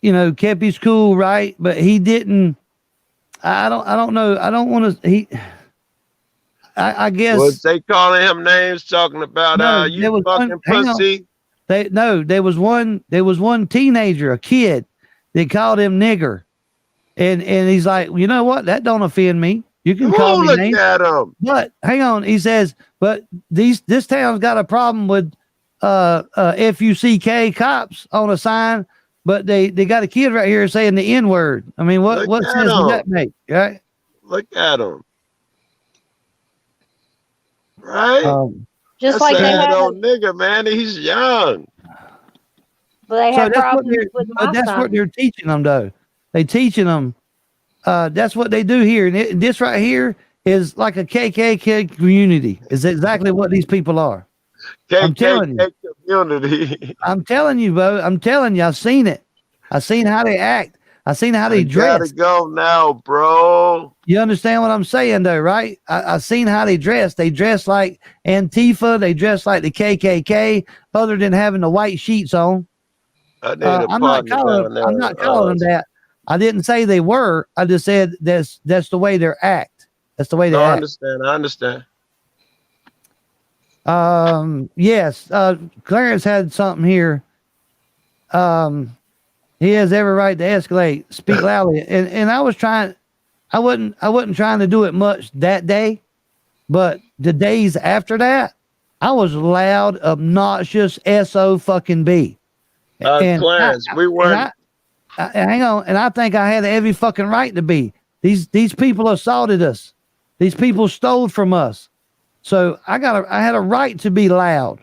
you know, kept his cool, right? But he didn't. I don't know. I don't want to. I guess. Was they calling him names, talking about you fucking pussy? There was one teenager, a kid, that called him nigger, and he's like, you know what? That don't offend me. You can call me names. Look at him. But hang on, he says, but this town's got a problem with FUCK cops on a sign. But they got a kid right here saying the N-word. I mean, what sense does that make, right? Look at him. Right? Just like they have old nigga, man. He's young. But they have problems with my that's son. what they're teaching them, though. They teaching them. That's what they do here. And this right here is like a KKK community. Is exactly what these people are. I'm telling you. Community. I'm telling you, Bo. I'm telling you. I've seen it. I've seen how they act. I've seen how they dress. Gotta go now, bro. You understand what I'm saying, though, right? I've seen how they dress. They dress like Antifa. They dress like the KKK, other than having the white sheets on. I'm not calling them that. I didn't say they were. I just said that's the way they act. That's the way they No, I act. understand. I understand. Yes. Clarence had something here. He has every right to escalate. Speak loudly. And I wasn't trying to do it much that day, but the days after that, I was loud, obnoxious, fucking B. And Clarence, we weren't. hang on, and I think I had every fucking right to be. These people assaulted us. These people stole from us. So I had a right to be loud.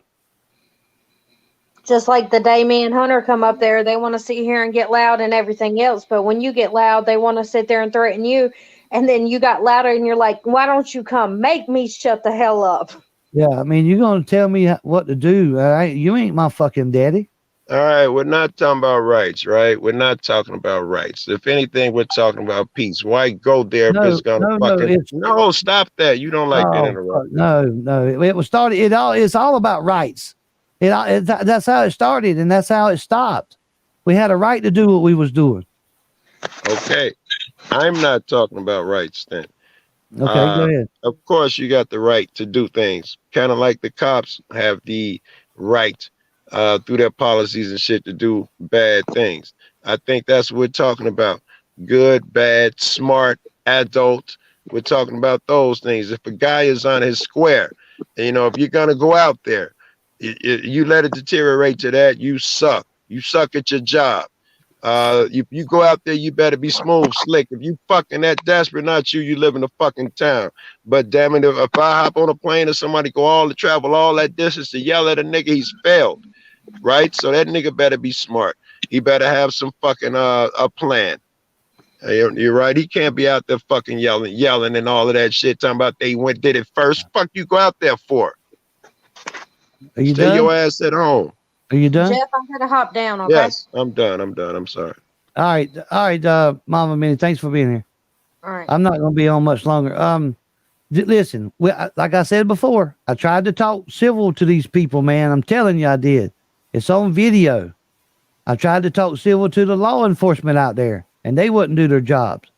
Just like the day me and Hunter come up there, they want to sit here and get loud and everything else. But when you get loud, they want to sit there and threaten you. And then you got louder and you're like, why don't you come? Make me shut the hell up. Yeah, I mean, you're going to tell me what to do. All right? You ain't my fucking daddy. All right, we're not talking about rights, right? We're not talking about rights. If anything, we're talking about peace. Why go there if it's gonna No, stop that. You don't like that interrupt. No. It was started. It's all about rights. That's how it started, and that's how it stopped. We had a right to do what we was doing. Okay, I'm not talking about rights then. Okay, go ahead. Of course, you got the right to do things, kind of like the cops have the right through their policies and shit to do bad things. I think that's what we're talking about. Good, bad, smart, adult. We're talking about those things. If a guy is on his square, if you're going to go out there, you let it deteriorate to that, you suck. You suck at your job. If you go out there, you better be smooth, slick. If you fucking that desperate, not you, you live in a fucking town. But damn it, if I hop on a plane or somebody travel all that distance to yell at a nigga, he's failed. Right? So that nigga better be smart. He better have some fucking a plan. You're right. He can't be out there fucking yelling and all of that shit. Talking about they did it first. Fuck you go out there for? Are you Stay done? your ass at home. Are you done? Jeff, I'm gonna hop down. Okay. Yes, I'm done. I'm sorry. All right. Mama Minnie, thanks for being here. All right. I'm not going to be on much longer. Listen, like I said before, I tried to talk civil to these people, man. I'm telling you, I did. It's on video. I tried to talk civil to the law enforcement out there, and they wouldn't do their jobs.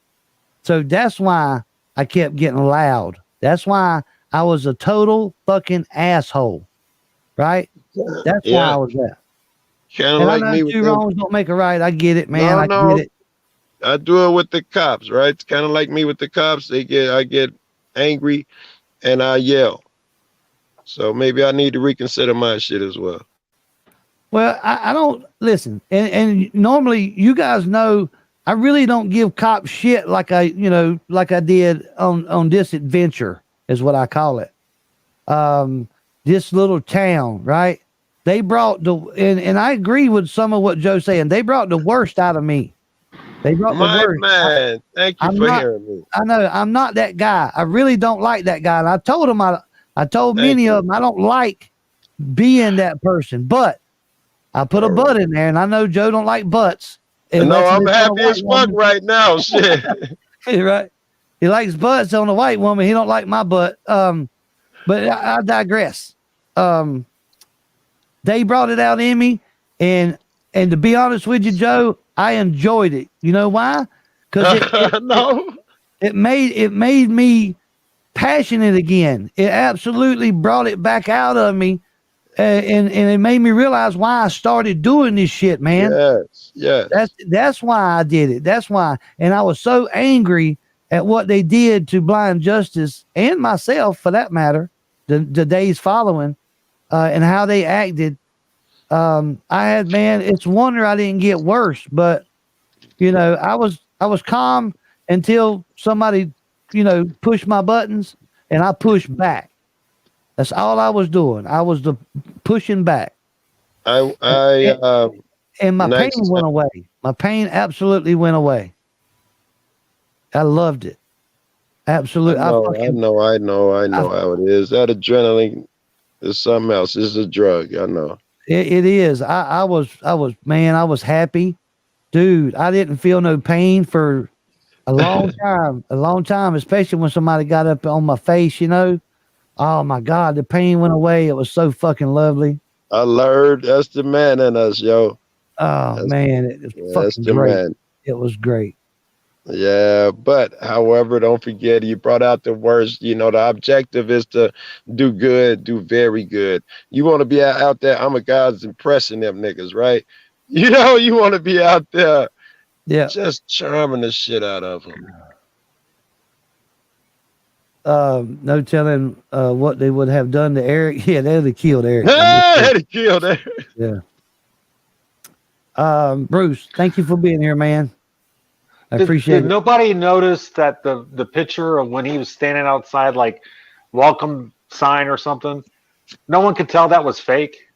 So that's why I kept getting loud. That's why I was a total fucking asshole, right? That's why I was that. Kind of like I know me. Two wrongs don't make a right. I get it, man. I get it. I do it with the cops, right? It's kind of like me with the cops. I get angry and I yell. So maybe I need to reconsider my shit as well. Well, I don't listen. And normally you guys know I really don't give cops shit like I did on this adventure is what I call it. This little town, right? They brought and I agree with some of what Joe's saying. They brought the worst out of me. They brought the worst. Man, thank you for hearing me. I know I'm not that guy. I really don't like that guy. And I told him I told many of them I don't like being that person. But I put a butt in there, and I know Joe don't like butts. No, I'm happy as fuck right now. Shit. Right. He likes butts on a white woman. He don't like my butt. But I digress. They brought it out in me, and to be honest with you, Joe, I enjoyed it. You know why? Because it made me passionate again. It absolutely brought it back out of me, and it made me realize why I started doing this shit, man. Yes. That's why I did it. That's why. And I was so angry at what they did to Blind Justice and myself, for that matter, the days following. And how they acted. It's a wonder I didn't get worse, but I was calm until somebody, pushed my buttons and I pushed back. That's all I was doing. I was pushing back. And my pain went away. My pain absolutely went away. I loved it. Absolutely. I know how it is. That adrenaline is something else. It's a drug. I know. It is. I was happy. Dude, I didn't feel no pain for a long time, especially when somebody got up on my face, Oh my God, the pain went away. It was so fucking lovely. I learned that's the man in us, yo. Oh man, it was fucking great. Man. It was great. Yeah, but however, don't forget you brought out the worst. You know, the objective is to do good, do very good. You want to be out there. I'm a God's impressing them niggas, right? You know, you want to be out there, just charming the shit out of them. No telling what they would have done to Eric. Yeah, they'd have killed Eric. They'd have killed Eric. Yeah. Bruce, thank you for being here, man. I appreciate Did it. nobody notice that the picture of when he was standing outside, like welcome sign or something? No one could tell that was fake.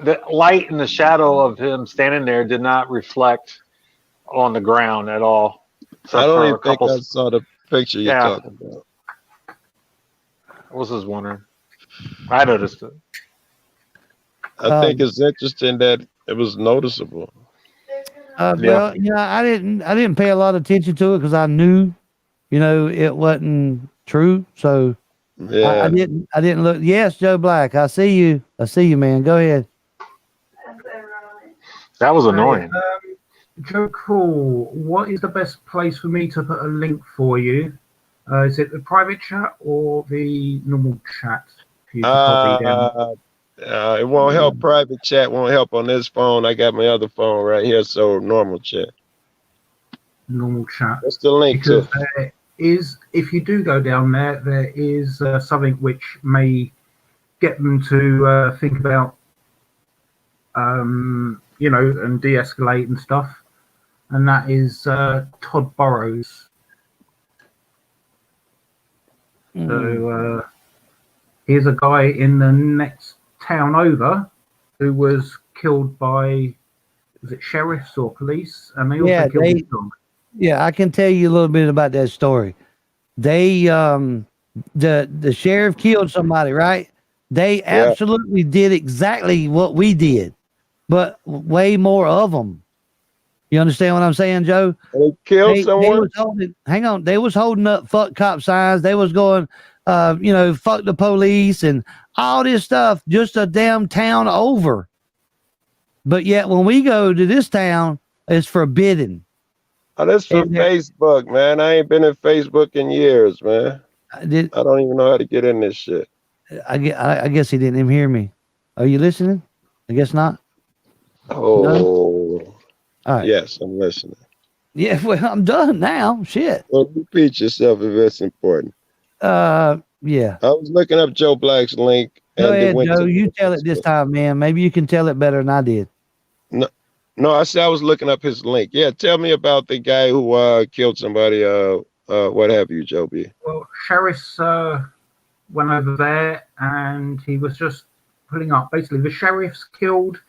The light and the shadow of him standing there did not reflect on the ground at all. I don't even think I saw the picture you're talking about. I was just wondering. I noticed it. I think it's interesting that it was noticeable. Well, you know, I didn't pay a lot of attention to it because I knew, you know, it wasn't true. So yeah, I didn't look. Yes, Joe Black, I see you, man. Go ahead. That was annoying. Joe Cool, what is the best place for me to put a link for you? Is it the private chat or the normal chat? For you to copy down? It won't help. Private chat won't help on this phone. I got my other phone right here, so normal chat. Normal chat. What's the link because to? There is, if you do go down there, there is something which may get them to think about, you know, and de-escalate and stuff. And that is Todd Burrows. So here's a guy in the next town over who was killed by, was it sheriffs or police? And they also killed his dog. Yeah, I can tell you a little bit about that story. They the sheriff killed somebody, right? They absolutely did exactly what we did, but way more of them. You understand what I'm saying, Joe? They killed someone. They was holding up fuck cop signs. They was going, you know, fuck the police and all this stuff. Just a damn town over. But yet, when we go to this town, it's forbidden. Oh, that's from Facebook, man. I ain't been in Facebook in years, man. I don't even know how to get in this shit. I guess he didn't even hear me. Are you listening? I guess not. Oh. No? All right. Yes, I'm listening. Yeah, well, I'm done now. Shit. Well, repeat yourself if it's important. Yeah. I was looking up Joe Black's link. Go ahead, Joe. You tell it this time, man. Maybe you can tell it better than I did. No, I said I was looking up his link. Yeah, tell me about the guy who killed somebody. What have you, Joe B? Well, sheriffs went over there and he was just pulling up. Basically, the sheriffs killed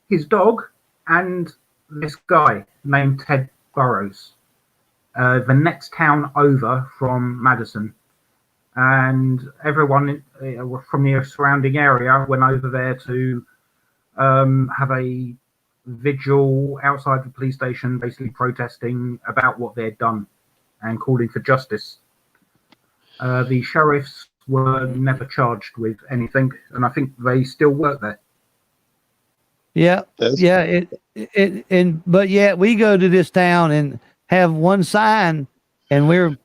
his dog and this guy named Ted Burrows, the next town over from Madisonnc. And everyone from the surrounding area went over there to have a vigil outside the police station, basically protesting about what they'd done and calling for justice. The sheriffs were never charged with anything, and I think they still work there. Yeah, yeah. But yet we go to this town and have one sign, and we're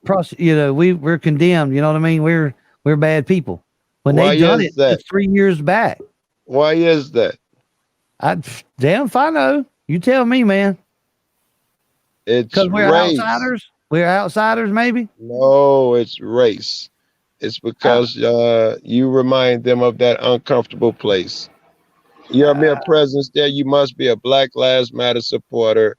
condemned. You know what I mean? We're bad people. When they done it 3 years back. Why is that? Damn if I know. You tell me, man. It's because we're race. Outsiders. We're outsiders, maybe. No, it's race. It's because you remind them of that uncomfortable place. Your mere presence there, you must be a Black Lives Matter supporter.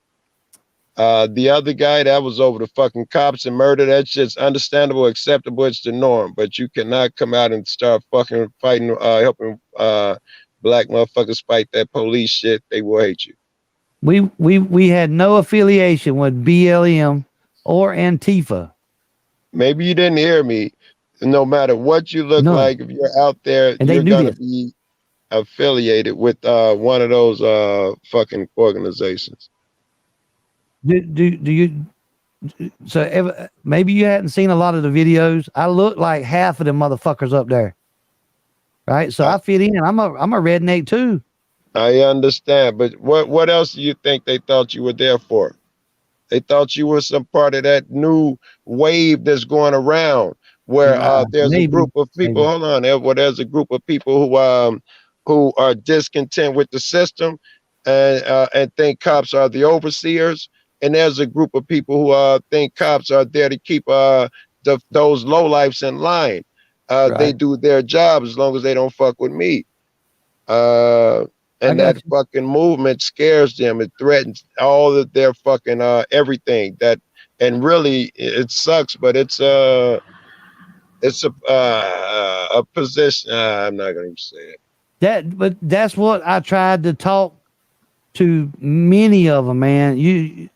The other guy that was over the fucking cops and murder, that shit's understandable, acceptable, it's the norm. But you cannot come out and start fucking fighting, helping black motherfuckers fight that police shit. They will hate you. We had no affiliation with BLM or Antifa. Maybe you didn't hear me. No matter what you look like, if you're out there, and you're gonna be affiliated with one of those fucking organizations. Do you? So maybe you hadn't seen a lot of the videos. I look like half of them motherfuckers up there, right? So I fit in. I'm a redneck too. I understand, but what else do you think they thought you were there for? They thought you were some part of that new wave that's going around where there's a group of people. Hold on, well, there's a group of people who are discontent with the system and think cops are the overseers, and there's a group of people who think cops are there to keep those lowlifes in line. They do their job as long as they don't fuck with me. And that fucking movement scares them. It threatens all of their fucking everything. And really, it sucks, but it's a position. I'm not gonna even say it. But that's what I tried to talk to many of them, man.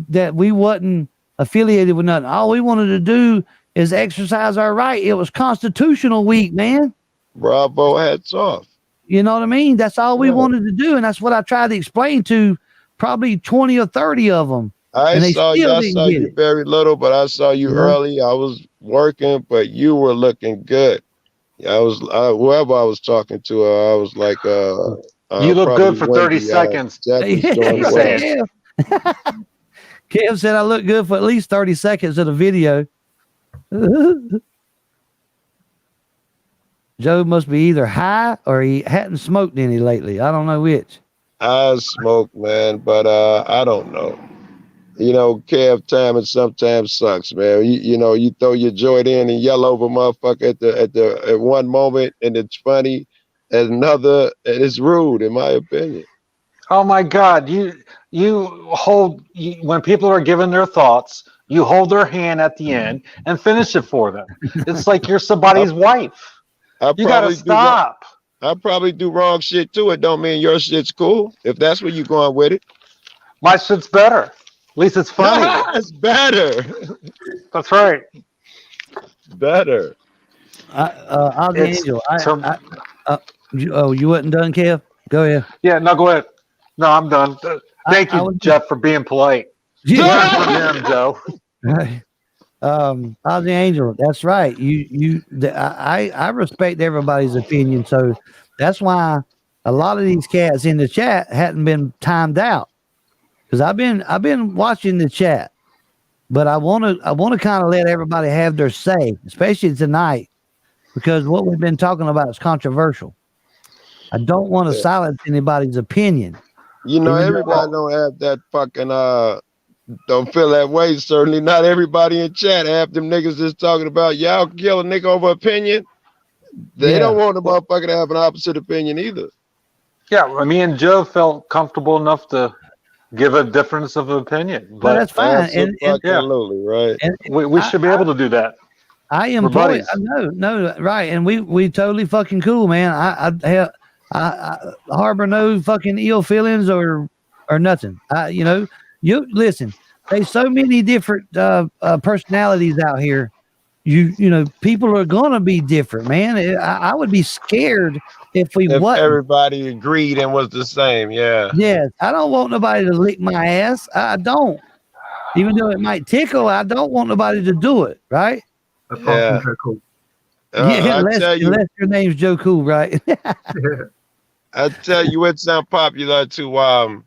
That we wasn't affiliated with nothing. All we wanted to do is exercise our right. It was Constitutional Week, man. Bravo, hats off. You know what I mean? That's all we wanted to do, and that's what I tried to explain to probably 20 or 30 of them. I saw you very little, but I saw you early. I was working, but you were looking good. I was whoever I was talking to, I was like, you look good for 30 seconds. Kev said I look good for at least 30 seconds of the video. Joe must be either high or he hadn't smoked any lately. I don't know which. I smoke, man, but I don't know. You know, Kev, timing sometimes sucks, man. You know, you throw your joint in and yell over motherfucker at one moment, and it's funny. At another, and it's rude, in my opinion. Oh my God! When people are giving their thoughts, you hold their hand at the end and finish it for them. It's like you're somebody's wife. You gotta stop. I probably do wrong shit too. It don't mean your shit's cool. If that's where you're going with it. My shit's better. At least it's funny. It's better. That's right. Better. I'll be Angel. You wasn't done, Kev? Go ahead. Yeah, no, go ahead. No, I'm done. Thank you, Jeff, for being polite. Yeah. For him, Joe. Ozzy Angel, that's right. I respect everybody's opinion, so that's why a lot of these cats in the chat hadn't been timed out, because I've been watching the chat, but I want to kind of let everybody have their say, especially tonight, because what we've been talking about is controversial. I don't want to silence anybody's opinion. You know, everybody don't have that fucking don't feel that way. Certainly not everybody in chat. Half them niggas just talking about y'all kill a nigga over opinion. They don't want the motherfucker to have an opposite opinion either. Yeah, me and Joe felt comfortable enough to give a difference of opinion. But that's fine. Absolutely, right. And we should be able to do that. I employ. No, right. And we totally fucking cool, man. I harbor no fucking ill feelings or nothing. You listen, there's so many different personalities out here. You know, people are gonna be different, man. I would be scared if everybody agreed and was the same. Yeah. Yes, I don't want nobody to lick my ass. I don't. Even though it might tickle, I don't want nobody to do it. Right? Yeah. Cool. Unless your name's Joe Cool, right? I tell you, it's unpopular to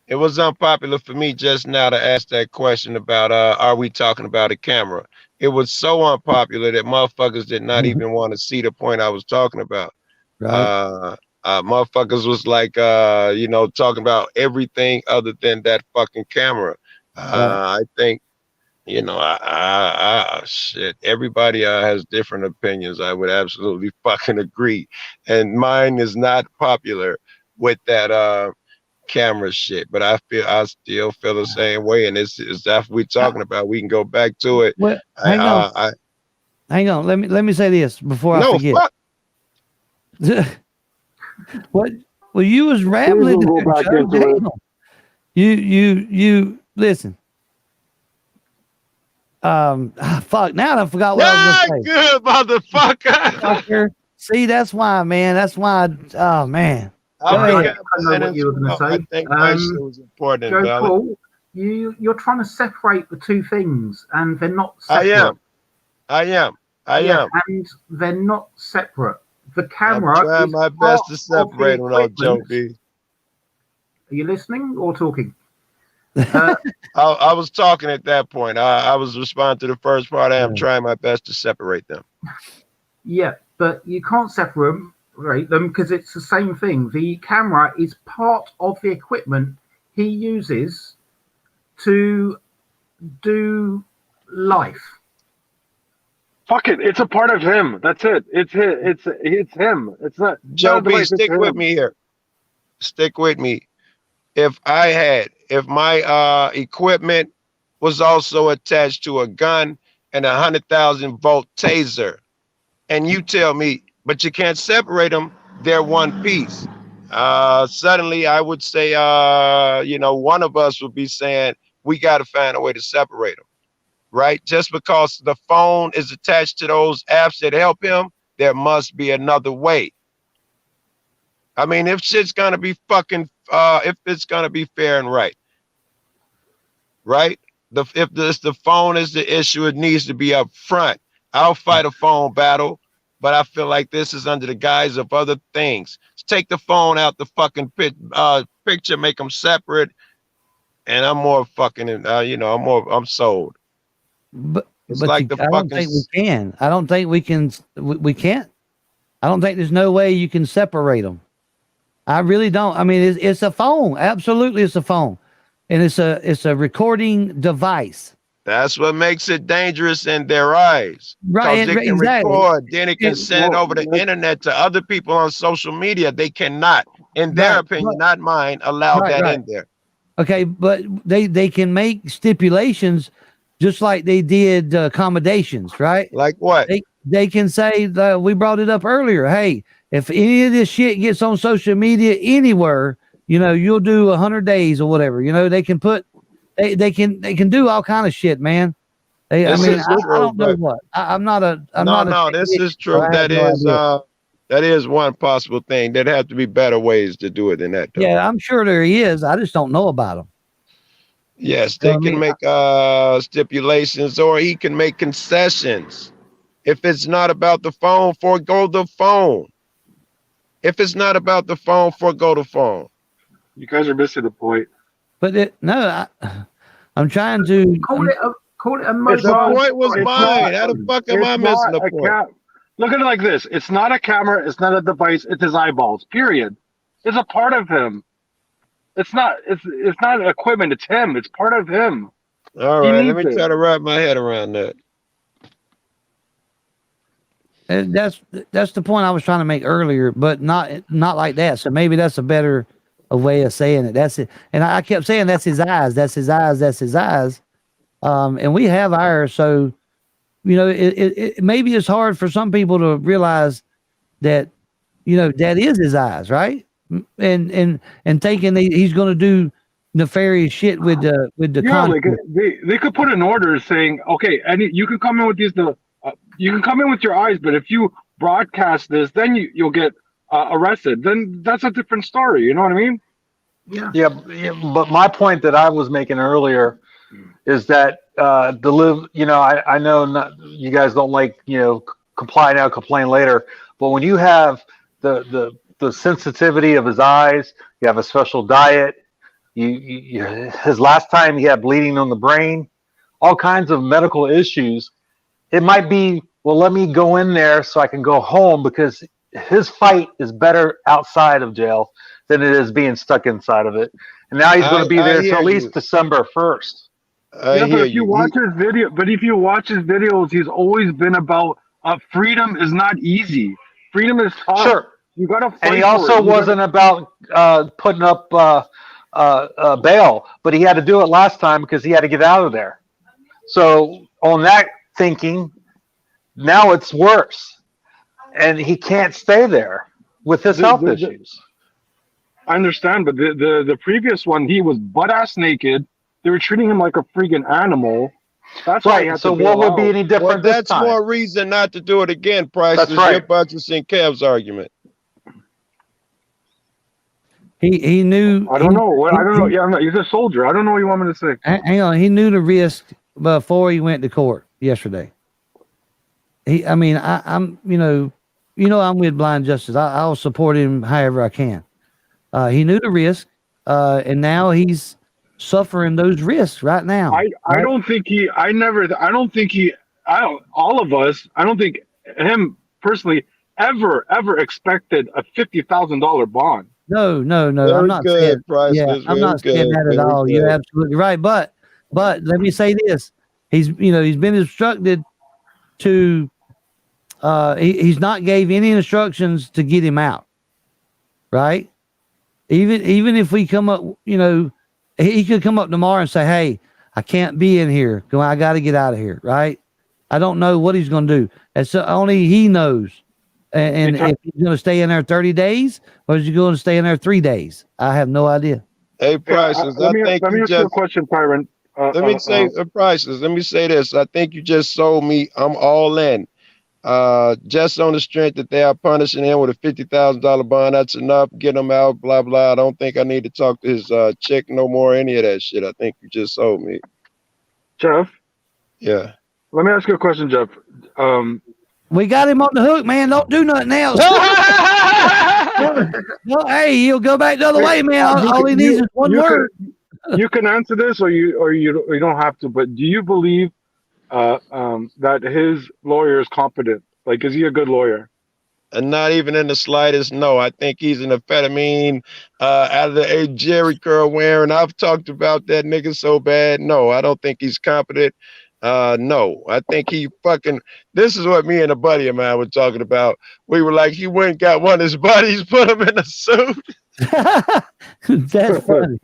it was unpopular for me just now to ask that question about are we talking about a camera? It was so unpopular that motherfuckers did not even want to see the point I was talking about. Right. Motherfuckers was like talking about everything other than that fucking camera. I think, shit, everybody has different opinions. I would absolutely fucking agree. And mine is not popular with that camera shit, but I still feel the same way. And it's that we're talking about. We can go back to it. Well, hang on. Let me say this before I forget. What? Well, you was rambling. You listen. Fuck. Now I forgot what I was going to say. Good motherfucker. See, that's why, man. That's why. Oh man. I know what you were going to say. I think my shit was important. Joe Paul, you're trying to separate the two things, and they're not separate. I am. And they're not separate. The camera. I'm trying my best to separate them, Joe B. Are you listening or talking? I was talking at that point. I was responding to the first part. I am trying my best to separate them. Yeah, but you can't separate them because it's the same thing. The camera is part of the equipment he uses to do life. Fuck it, it's a part of him. That's it. It's him. It's not. Joe B, stick with me here. Stick with me. If my equipment was also attached to a gun and 100,000 volt taser, and you tell me, but you can't separate them, they're one piece. Suddenly I would say, one of us would be saying, we got to find a way to separate them, right? Just because the phone is attached to those apps that help him, there must be another way. I mean, if shit's gonna be fucking, if it's gonna be fair and right, if the phone is the issue, it needs to be up front. I'll fight a phone battle, but I feel like this is under the guise of other things. Let's take the phone out the fucking picture, make them separate, and I'm more fucking, I'm sold. But it's but like I don't think we can. I don't think we can. We can't. I don't think there's no way you can separate them. I really don't. I mean, it's a phone. Absolutely, it's a phone, and it's a recording device. That's what makes it dangerous in their eyes. Right, Because it can record, then it can send it over the internet to other people on social media. They cannot, in their opinion, not mine, allow that in there. Okay, but they can make stipulations just like they did accommodations, right? Like what? They can say that we brought it up earlier. Hey, if any of this shit gets on social media anywhere, you'll do 100 days or whatever. They can put, they can do all kind of shit, man. I don't know what. I'm not a. This is true. That is one possible thing. There'd have to be better ways to do it than that, though. Yeah, I'm sure there is. I just don't know about them. Yes, they can make stipulations, or he can make concessions. If it's not about the phone, forego the phone. If it's not about the phone, forego the phone. You guys are missing the point. But I'm trying to call it a mobile. The point was mine. How the fuck am I missing the point? Look at it like this. It's not a camera. It's not a device. It's his eyeballs. Period. It's a part of him. It's not equipment. It's him. It's part of him. All right. Let me try to wrap my head around that. And that's the point I was trying to make earlier, but not like that. So maybe that's a better way of saying it. That's it. And I kept saying that's his eyes. That's his eyes. That's his eyes. And we have ours. So, it maybe it's hard for some people to realize that, that is his eyes, right? And thinking he's going to do nefarious shit with the content. They could put an order saying, okay, and you can come in with these you can come in with your eyes, but if you broadcast this, then you'll get arrested. Then that's a different story. You know what I mean? Yeah. But my point that I was making earlier is that I know you guys don't like comply now, complain later. But when you have the sensitivity of his eyes, you have a special diet. His last time he had bleeding on the brain, all kinds of medical issues. It might be, well, let me go in there so I can go home, because his fight is better outside of jail than it is being stuck inside of it. And now he's going to be there until at least December 1st. But if you watch his videos, he's always been about freedom is not easy. Freedom is tough. Sure. You got to fight. And he also wasn't about putting up bail, but he had to do it last time because he had to get out of there. So on that thinking, now it's worse, and he can't stay there with his health issues. I understand, but the previous one, he was butt ass naked. They were treating him like a freaking animal. That's why. Right. So what would be any different this that's time? More reason not to do it again, Price. That's is right. Your Butchers and Kev's argument. He knew. I don't know. I don't know. Yeah, he's a soldier. I don't know what you want me to say. Hang on. He knew the risk before he went to court yesterday. I'm with Blind Justice. I'll support him however I can. He knew the risk, and now he's suffering those risks right now. I don't think all of us, I don't think him personally ever expected a $50,000 bond. No. Very I'm not good, saying. Priceless. I'm Very not saying good. that at Very all. You're good. absolutely right. But let me say this: he's been instructed to. He's not gave any instructions to get him out. Right. Even if we come up, he could come up tomorrow and say, "Hey, I can't be in here. I got to get out of here." Right. I don't know what he's going to do. That's only he knows. And if he's going to stay in there 30 days, or is he going to stay in there 3 days? I have no idea. Hey, Priceless, let me ask you a question, Tyrant. Let me say, Priceless, let me say this. I think you just sold me. I'm all in. Just on the strength that they are punishing him with a $50,000 bond, that's enough. Get him out, blah, blah. I don't think I need to talk to his chick no more, any of that shit. I think you just sold me. Jeff? Yeah. Let me ask you a question, Jeff. We got him on the hook, man. Don't do nothing else. No, hey, he'll go back the other way, man. All he needs is one word. You can answer this, or you don't have to. But do you believe that his lawyer is competent? Like, is he a good lawyer? And not even in the slightest. No, I think he's an amphetamine out of the Jerry curl wearing. I've talked about that nigga so bad. No, I don't think he's competent. No, I think he fucking, this is what me and a buddy of mine were talking about. We were like, he went and got one of his buddies, put him in a suit. That's funny.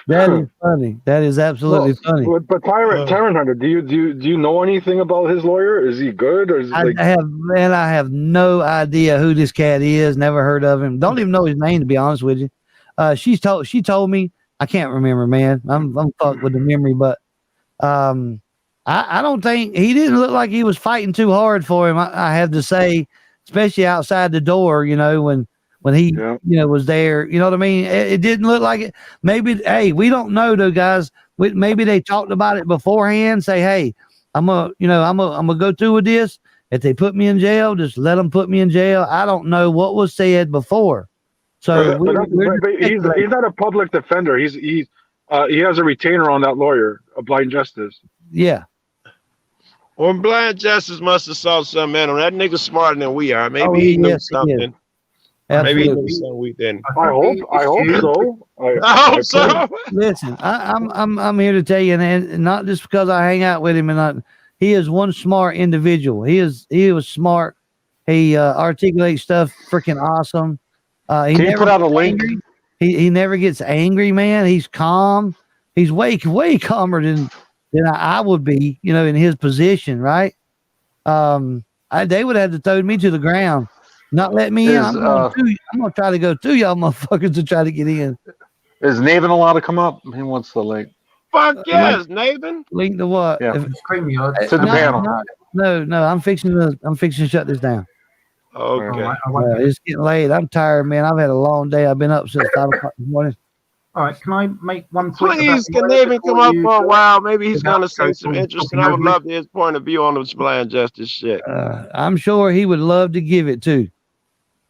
That is funny. That is absolutely funny. But Tyrant Hunter, do you know anything about his lawyer? Is he good, or is he like... I have no idea who this cat is. Never heard of him. Don't even know his name, to be honest with you. She told me. I can't remember, man. I'm fucked with the memory, but I don't think he didn't look like he was fighting too hard for him. I have to say, especially outside the door, when he, was there, you know what I mean? It didn't look like it. Maybe, hey, we don't know though, guys. Maybe they talked about it beforehand. Say, hey, I'm gonna go through with this. If they put me in jail, just let them put me in jail. I don't know what was said before. So he's not a public defender. He has a retainer on that lawyer, a Blind Justice. Yeah. Well, Blind Justice must have saw something in him. That nigga's smarter than we are. Maybe he knew something. Maybe he knew something we didn't. I hope so. I hope so. Listen, I'm here to tell you, and not just because I hang out with him, he is one smart individual. He was smart. He articulates stuff freaking awesome. Can you put out a link? He never gets angry, man. He's calm. He's way calmer than I would be, in his position, right? They would have to throw me to the ground, not let me in. I'm gonna try to go through y'all motherfuckers to try to get in. Is Naven allowed to come up? He wants the link. Fuck yes, Naven. Link to what? Yeah. To the panel. No, I'm fixing to shut this down. Okay. It's getting late. I'm tired, man. I've had a long day. I've been up since 5 o'clock this morning. All right, can I make one point? Please, can Naven come up for a while? Maybe he's going to say some interesting. I would love to hear his point of view on this Blind Justice shit. I'm sure he would love to give it too.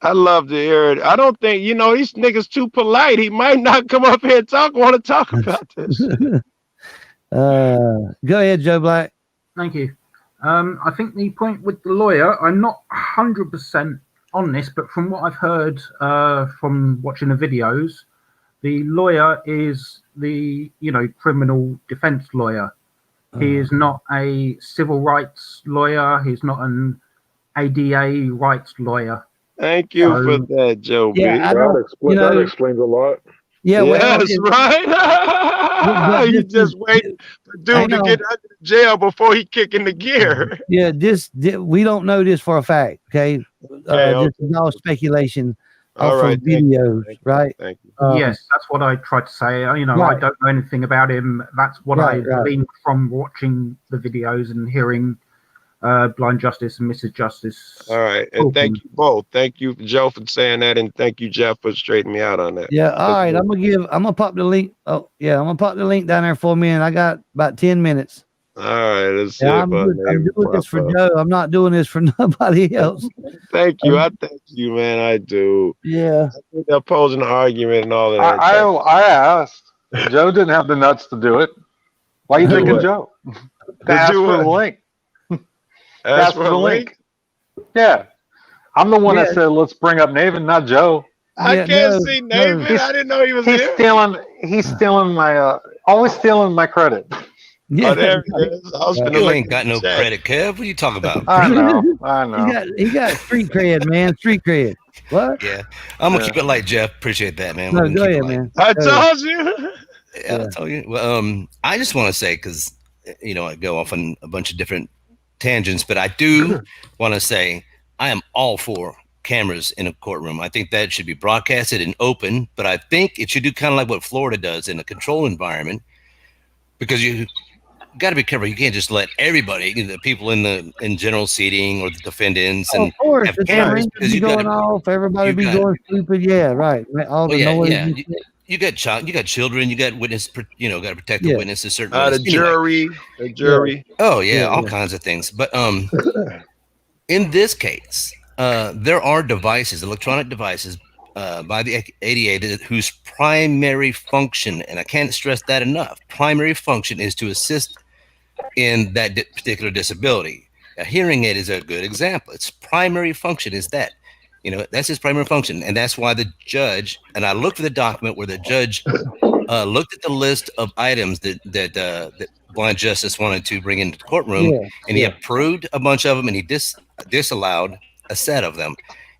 I love to hear it. I don't think, these niggas too polite. He might not come up here and want to talk about this. Go ahead, Joe Black. Thank you. I think the point with the lawyer, I'm not 100% on this, but from what I've heard from watching the videos, the lawyer is the, criminal defense lawyer. He is not a civil rights lawyer. He's not an ADA rights lawyer. Thank you for that, Joe. Yeah, that explains a lot. Yeah, well, that's right. You just wait for dude to get out of jail before he kick in the gear. Yeah, we don't know this for a fact. Okay, this is all speculation. All right, videos, right? Thank you. Yes, that's what I tried to say. I don't know anything about him. That's what I've gleaned from watching the videos and hearing Blind Justice and Mrs. Justice. All right, and thank you both. Thank you, Joe, for saying that, and thank you, Jeff, for straightening me out on that. Yeah, all right. I'm gonna pop the link. Oh, yeah, I'm gonna pop the link down there for me, and I got about 10 minutes. All right, let's see. I'm doing this for Joe. I'm not doing this for nobody else. Thank you. I thank you, man. I do. Yeah. I think they're posing an argument and all of that. I asked. Joe didn't have the nuts to do it. Why you Do thinking what? Joe? To To ask do for the what? link. Ask for a link? Yeah. I'm the one that Yeah. said, let's bring up Nathan, not Joe. I Yeah, can't no, see no. Nathan. I didn't know he was He's here. stealing my, always stealing my credit. Yeah, Oh, there he is. I was right. gonna You look ain't at got the no chat. credit, Kev. What are you talking about? I know. He got street cred, man. Street cred. What? Yeah, I'm gonna Yeah. keep it light, Jeff. Appreciate that, man. No, We're gonna go keep it ahead, light. man. I Go ahead. told you. Yeah, I'll tell you. Well, I just want to say, because I go off on a bunch of different tangents, but I do want to say I am all for cameras in a courtroom. I think that should be broadcasted and open, but I think it should do kind of like what Florida does in a controlled environment, because you got to be careful. You can't just let everybody, the people in general seating or the defendants, Oh, and of course, have the cameras, cameras because be you going got off. Everybody you be got going stupid. Yeah, right. All well, the yeah, noise. yeah. and shit. You got children, you got witness, got to protect the Yeah. witness a certain The ways. Anyway. jury. Oh yeah, Yeah, all yeah. kinds of things. But in this case, there are devices, electronic devices, by the ADA whose primary function, and I can't stress that enough, primary function is to assist in that particular disability. A hearing aid is a good example. Its primary function is that. That's his primary function, and that's why the judge. And I looked for the document where the judge looked at the list of items that blind justice wanted to bring into the courtroom, Yeah, and he yeah. approved a bunch of them, and he disallowed a set of them.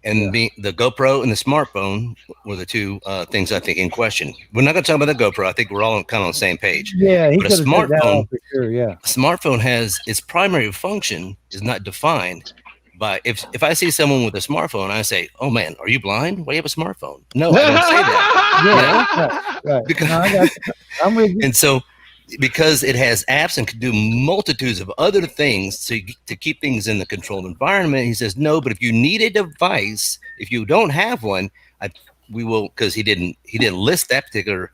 And the GoPro and the smartphone were the two things I think in question. We're not going to talk about the GoPro. I think we're all kind of on the same page. Yeah, he But a could have taken that smartphone, off for sure. Yeah. a smartphone has its primary function is not defined by if I see someone with a smartphone, I say, "Oh man, are you blind? Why do you have a smartphone?" No, I don't say that. Yeah, right. Because, No, I got you. I'm with you. and so, because it has apps and can do multitudes of other things to keep things in the controlled environment, he says no. But if you need a device, if you don't have one, we will, because he didn't list that particular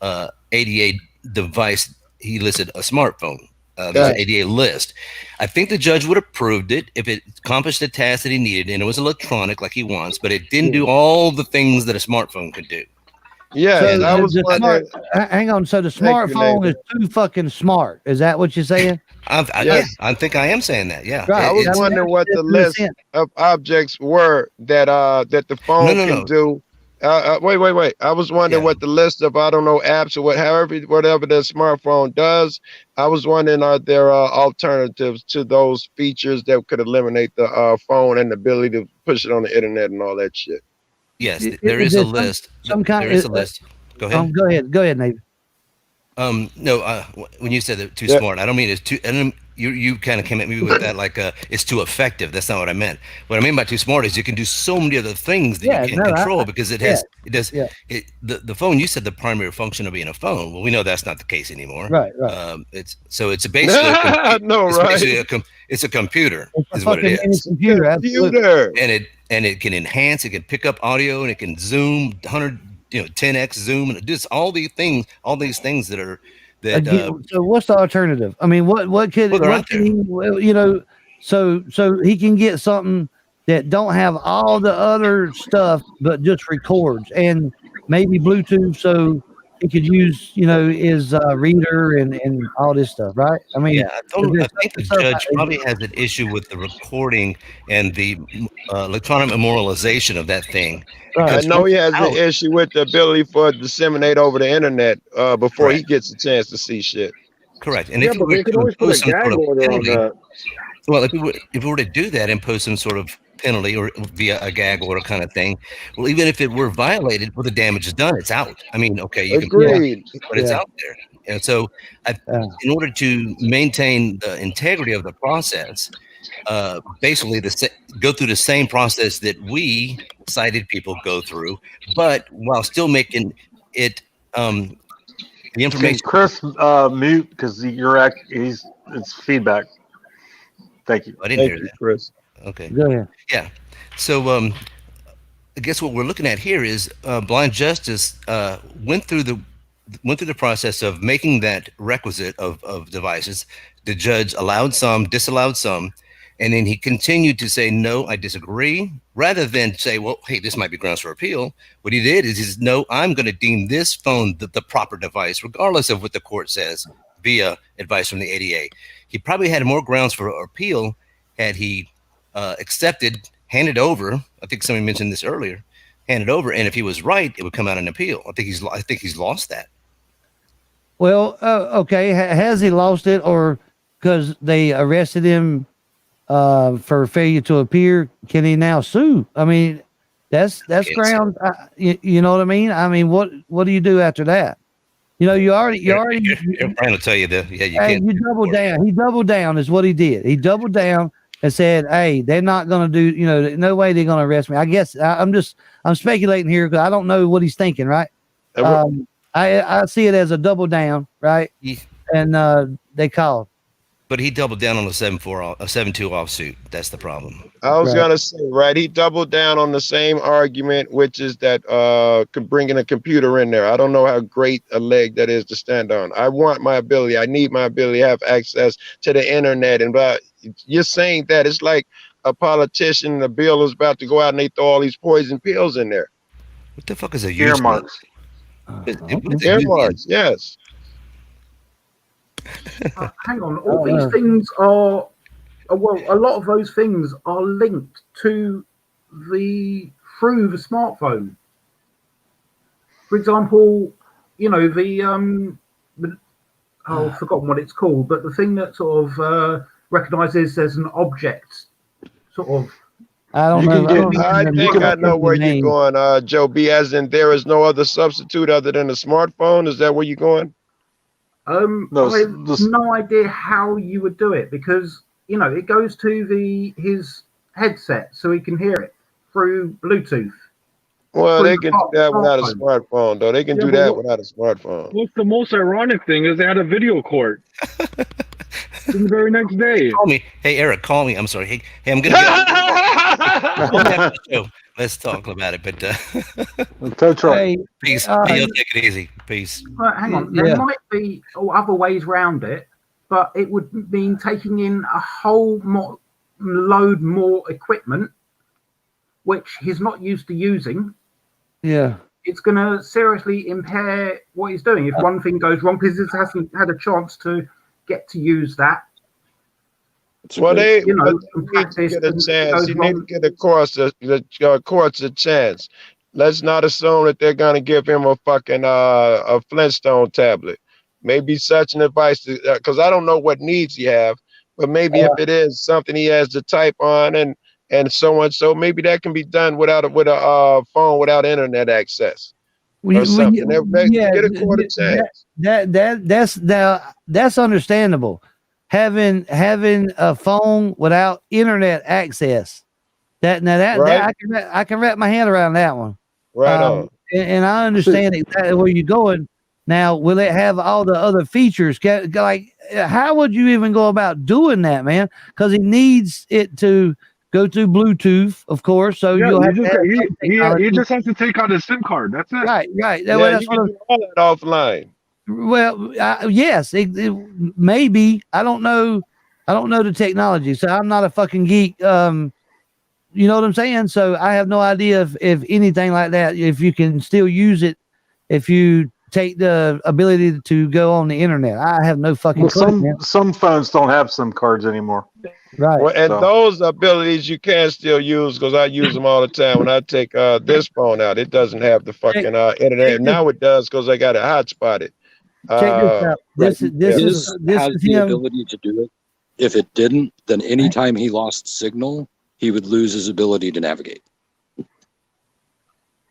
ADA device. He listed a smartphone. There's an ADA list. I think the judge would have approved it if it accomplished the task that he needed, and it was electronic like he wants, but it didn't do all the things that a smartphone could do. Yeah, So I was wondering. hang on. So the Thank you, smartphone is Nathan. too fucking smart. Is that what you're saying? Yeah, I think I am saying that. Yeah. Right. I was I mean, wondering what the that makes list sense. of objects were that the phone No. can do. Wait. I was wondering what the list of apps or whatever the smartphone does. I was wondering, are there alternatives to those features that could eliminate the phone and the ability to push it on the internet and all that shit? Yes, there is a list. There is a list. Go ahead. Go ahead, Nathan. No, when you said they're too Yeah. smart, I don't mean it's too. You kind of came at me with that like it's too effective. That's not what I meant. What I mean by too smart is you can do so many other things that you can't control because it has the phone. You said the primary function of being a phone. Well, we know that's not the case anymore. Right. It's basically No, it's right. basically it's a computer It's a is what it fucking mini is. computer. Absolutely. Computer. And it can enhance. It can pick up audio and it can zoom 10x zoom and it does all these things that are that. Again, so what's the alternative? I mean, what could Well, they're what out can he, so he can get something that don't have all the other stuff but just records and maybe Bluetooth, so he could use his reader and all this stuff, right? I mean, I think the judge probably has an issue with the recording and the electronic memorialization of that thing. I know he has an issue with the ability for it to disseminate over the internet before he gets a chance to see shit. Correct. And Yeah, if but they could always put a gag order on that. Well, if we were to do that, impose some sort of penalty or via a gag order kind of thing, well, even if it were violated, well, the damage is done. It's out. I mean, okay, you Agreed. can, but it's out there. And so, in order to maintain the integrity of the process, basically go through the same process that we sighted people go through, but while still making it the information. Can Chris mute because it's feedback. Thank you. I didn't hear that, Chris. Okay. Go ahead. Yeah. So I guess what we're looking at here is blind justice went through the process of making that requisite of devices. The judge allowed some, disallowed some, And then he continued to say, no, I disagree, rather than say, well, hey, this might be grounds for appeal. What he did is he said, no, I'm going to deem this phone the proper device, regardless of what the court says, via advice from the ADA. He probably had more grounds for appeal had he accepted, handed over. I think somebody mentioned this earlier, handed over. And if he was right, it would come out in appeal. I think he's lost that. Well, okay. Has he lost it, or because they arrested him for failure to appear, can he now sue? I mean, that's ground. You know what I mean? I mean, what do you do after that? You know, you already. You're trying to tell you that. Yeah, you can't. You double down. He doubled down is what he did. He doubled down and said, "Hey, they're not going to do. You know, no way they're going to arrest me." I guess I'm speculating here because I don't know what he's thinking. Right? I see it as a double down. Right? And they called. But he doubled down on a 7-2 offsuit. That's the problem. I was gonna say, right? He doubled down on the same argument, which is that bringing a computer in there. I don't know how great a leg that is to stand on. I want my ability. I need my ability to have access to the internet. And you're saying that it's like a politician. The bill is about to go out, and they throw all these poison pills in there. What the fuck is a earmarks? Earmarks, yes. Hang on, all these things are, well, a lot of those things are linked to through the smartphone. For example, you know, I've forgotten what it's called, but the thing that sort of recognizes as an object, sort of. I don't know. I think I know where you're going, Joe B. As in, there is no other substitute other than a smartphone. Is that where you're going? I have no idea how you would do it, because you know it goes to his headset so he can hear it through Bluetooth. Well, they can do that without a smartphone, though. They can do that without a smartphone. What's the most ironic thing is they had a video court the very next day. Call me. Hey, Eric, call me. I'm sorry. Hey, I'm gonna get show. Let's talk about it. But peace. You'll take it easy. Peace. But hang on. There might be other ways around it, but it would mean taking in a whole load more equipment, which he's not used to using. Yeah. It's going to seriously impair what he's doing if one thing goes wrong, because he hasn't had a chance to get to use that. Well, they need to get a chance. You need to get the courts a chance. Let's not assume that they're going to give him a fucking a Flintstone tablet. Maybe such an advice, because I don't know what needs he have, but maybe if it is something he has to type on and so on, so maybe that can be done with a phone without internet access. Or something. Get a court a chance. That's understandable. Having a phone without internet access, that I can wrap my head around that one. Right on. And I understand exactly where you're going. Now, will it have all the other features? Like, how would you even go about doing that, man? Because he needs it to go to Bluetooth, of course. So you'll have he just has to take out his SIM card. That's it. Right. Yeah, That's you can do all that offline. Well, yes, maybe. I don't know the technology, so I'm not a fucking geek. You know what I'm saying? So I have no idea if anything like that, if you can still use it, if you take the ability to go on the internet. I have no fucking clue. Some phones don't have SIM cards anymore. Right. Well, and those abilities you can still use, because I use them all the time. When I take this phone out, it doesn't have the fucking internet. Now it does, because I got it hotspotted. Check this out. This is the ability to do it. If it didn't, then anytime he lost signal, he would lose his ability to navigate.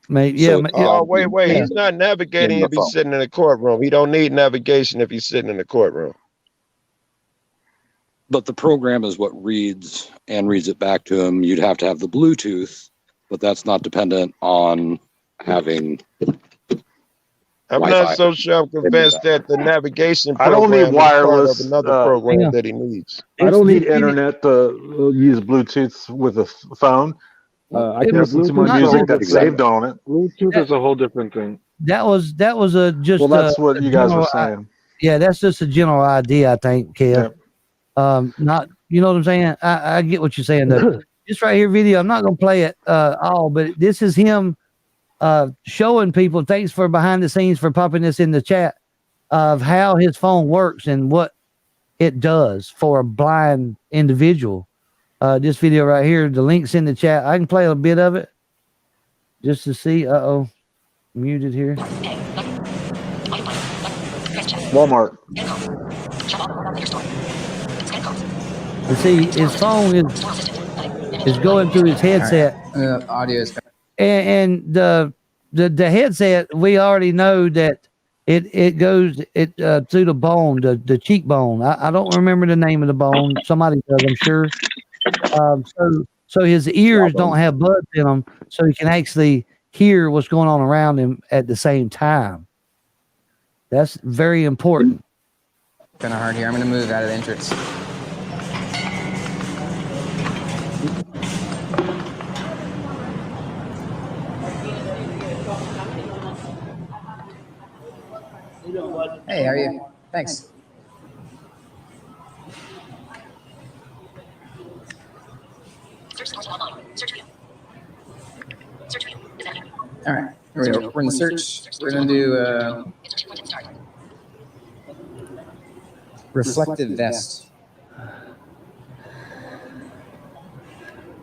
Wait. He's not navigating if he's sitting in a courtroom. He don't need navigation if he's sitting in the courtroom. But the program is what reads it back to him. You'd have to have the Bluetooth, but that's not dependent on having I'm Wi-Fi. not so sure I'm convinced that the navigation I don't program need wireless. is part of another program that he needs. I don't need internet to use Bluetooth with a phone. I can listen to my music that's saved on it. Bluetooth is a whole different thing. That was just. Well, that's what you guys were saying. Yeah, that's just a general idea, I think, Kev. Not, you know what I'm saying? I get what you're saying though. This right here video, I'm not gonna play it all, but this is him showing people. Thanks for behind the scenes for popping this in the chat of how his phone works and what it does for a blind individual. This video right here, the link's in the chat. I can play a bit of it just to see. Muted here. Walmart. You see, his phone is going through his headset. Audio is. And the headset, we already know that it goes through the bone, the cheekbone. I don't remember the name of the bone. Somebody does, I'm sure. So his ears don't have buds in them, so he can actually hear what's going on around him at the same time. That's very important. Kind of hard here. I'm going to move out of the entrance. Hey, how are you? Thanks. All right, here we go. We're in the search. We're going to do reflective vest.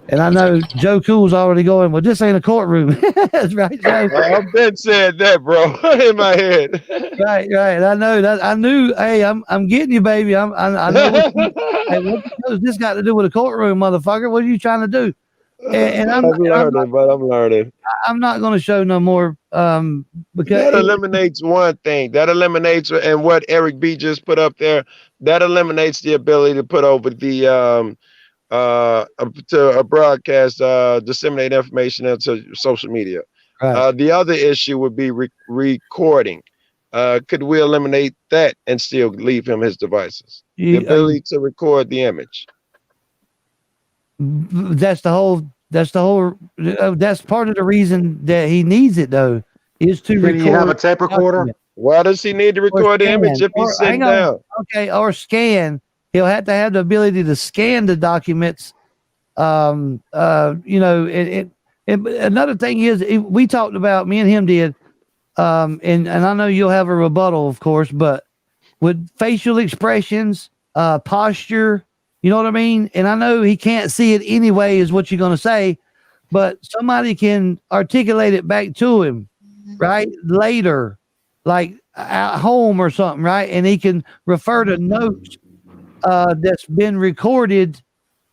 And I know Joe Cool's already going, well, this ain't a courtroom. That's right, Joe. I've been saying that, bro, in my head. Right. I know that. I knew. Hey, I'm getting you, baby. I know. What does this got to do with a courtroom, motherfucker? What are you trying to do? And I'm learning. I'm not going to show no more. Because that eliminates one thing. That eliminates, and what Eric B just put up there. That eliminates the ability to put over the to a broadcast, disseminate information into social media. Right. The other issue would be recording. Could we eliminate that and still leave him his devices? The ability to record the image. That's part of the reason that he needs it, though, is to record. Can you have a tape recorder? Why does he need to record the image if he's sitting down? Okay, or scan. He'll have to have the ability to scan the documents. You know, another thing is, we talked about, me and him did, and I know you'll have a rebuttal, of course, but with facial expressions, posture, you know what I mean? And I know he can't see it anyway, is what you're going to say, but somebody can articulate it back to him, right? Later, like at home or something, right? And he can refer to notes that's been recorded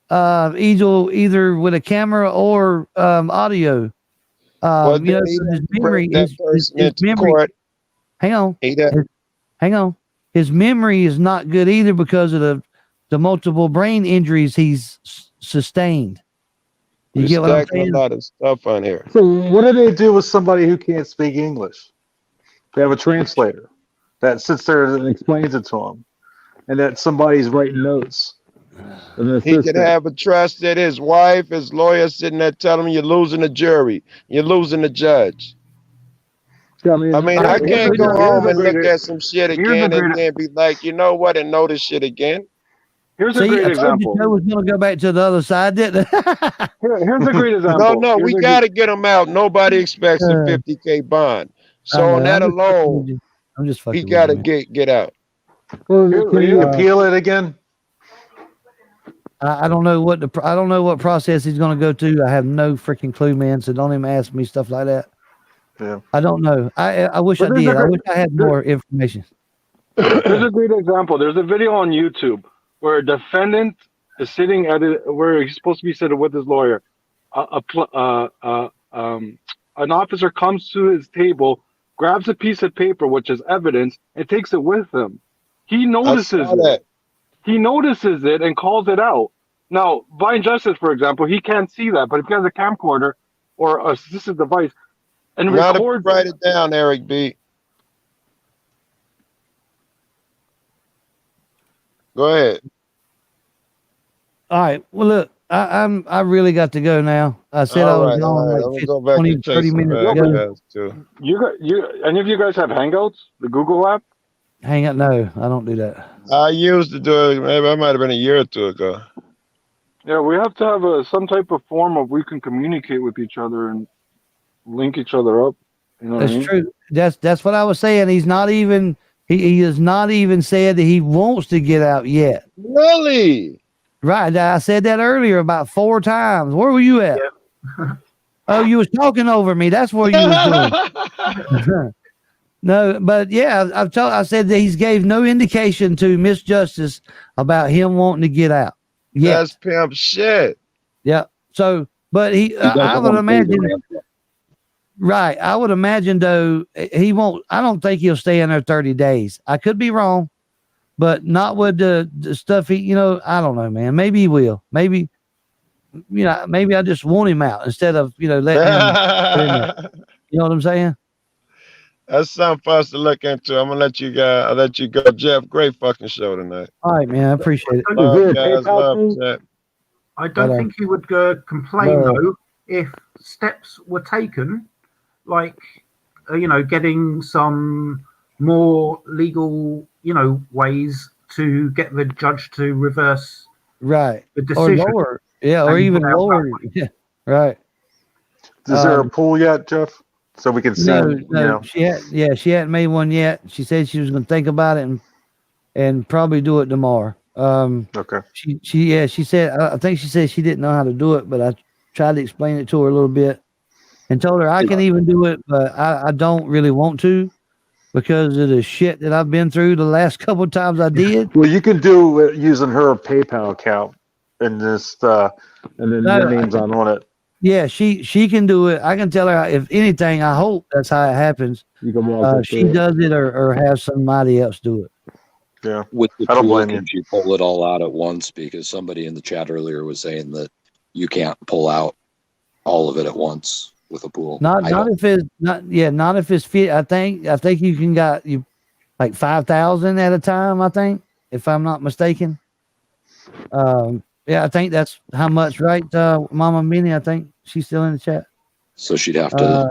either with a camera or audio. Well, you know, his memory, hang on. His memory is not good either because of the multiple brain injuries he's sustained. You get what I'm saying? A lot of stuff on here. So what do they do with somebody who can't speak English? They have a translator that sits there and explains it to them, and that somebody's writing notes. He could have a trust that his wife, his lawyer sitting there telling him you're losing a jury, you're losing a judge. I mean, I can't go home and look at some shit again and then be like, you know what, and know this shit again. Here's a great example. I was going to go back to the other side, didn't I? Here's a great example. No, we got to get him out. Nobody expects a $50K bond. So on that alone, I'm just fucking. He got to get out. Well, can you appeal it again? I don't know what process he's going to go to. I have no freaking clue, man. So don't even ask me stuff like that. Yeah. I don't know. I wish I did. I wish I had more information. There's a great example. There's a video on YouTube where a defendant is sitting at where he's supposed to be sitting with his lawyer. An officer comes to his table, grabs a piece of paper, which is evidence, and takes it with him. He notices it. He notices it and calls it out. Now, Blind Justice, for example, he can't see that, but if he has a camcorder or assistive device and records, write it down, Eric B. Go ahead. All right. Well, look, I really got to go now. I said I was gone like 20, 30 minutes ago. You any of you guys have Hangouts, the Google app? hang up. No, I don't do that. I used to do it. Maybe I might have been a year or two ago. Yeah, we have to have some type of form of we can communicate with each other and link each other up. You know what I That's mean? true. That's what I was saying. He's not even. He has not even said that he wants to get out yet. Really? Right. I said that earlier about 4 times. Where were you at? Yeah. Oh, you was talking over me. That's what you was doing. No, but yeah, I said that he's gave no indication to Miss Justice about him wanting to get out. Yeah. That's pimp shit. Yeah. So, but I would imagine. Right. I would imagine though he won't. I don't think he'll stay in there 30 days. I could be wrong, but not with the stuff he. I don't know, man. Maybe he will. Maybe. Maybe I just want him out instead of letting him. You know what I'm saying? That's something for us to look into. I'm gonna let you guys. I'll let you go, Jeff. Great fucking show tonight. All right, man. I appreciate it. Love, guys. Love, Jeff. I don't think he would complain though if steps were taken, like getting some more legal ways to get the judge to reverse right the decision. Or lower, or even lower. Yeah, right. Is there a pool yet, Jeff? So we can see. No, she hadn't made one yet. She said she was going to think about it and probably do it tomorrow. Okay. She said, I think she said she didn't know how to do it, but I tried to explain it to her a little bit and told her I can even do it, but I don't really want to because of the shit that I've been through the last couple of times I did. Well, you can do it using her PayPal account and just and then their name's on it. Yeah, she can do it. I can tell her if anything. I hope that's how it happens. You can walk she does it or have somebody else do it. Yeah, with the I don't tool, blame can you pull it all out at once? Because somebody in the chat earlier was saying that you can't pull out all of it at once with a pool. Not if it's fit. I think you can got you like 5,000 at a time. I think if I'm not mistaken. Yeah, I think that's how much, right? Mama Minnie, I think she's still in the chat. So she'd have to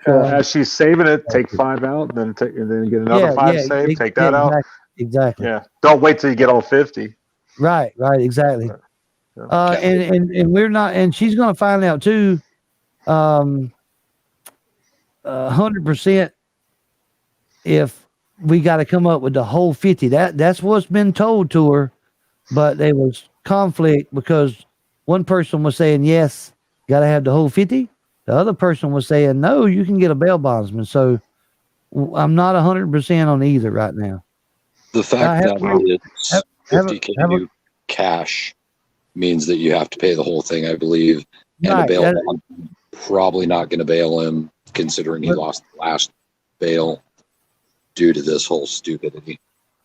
as she's saving it, take 5 out, then get another 5 saved, take that out. Exactly. Yeah. Don't wait till you get all 50. Right, exactly. And we're not, and she's gonna find out too, 100% if we got to come up with the whole 50. That's what's been told to her, but there was conflict because one person was saying yes, got to have the whole 50. The other person was saying no, you can get a bail bondsman. So I'm not 100% on either right now. The fact that it's 50K cash means that you have to pay the whole thing, I believe, and a bail bond probably not going to bail him, considering he lost the last bail due to this whole stupidity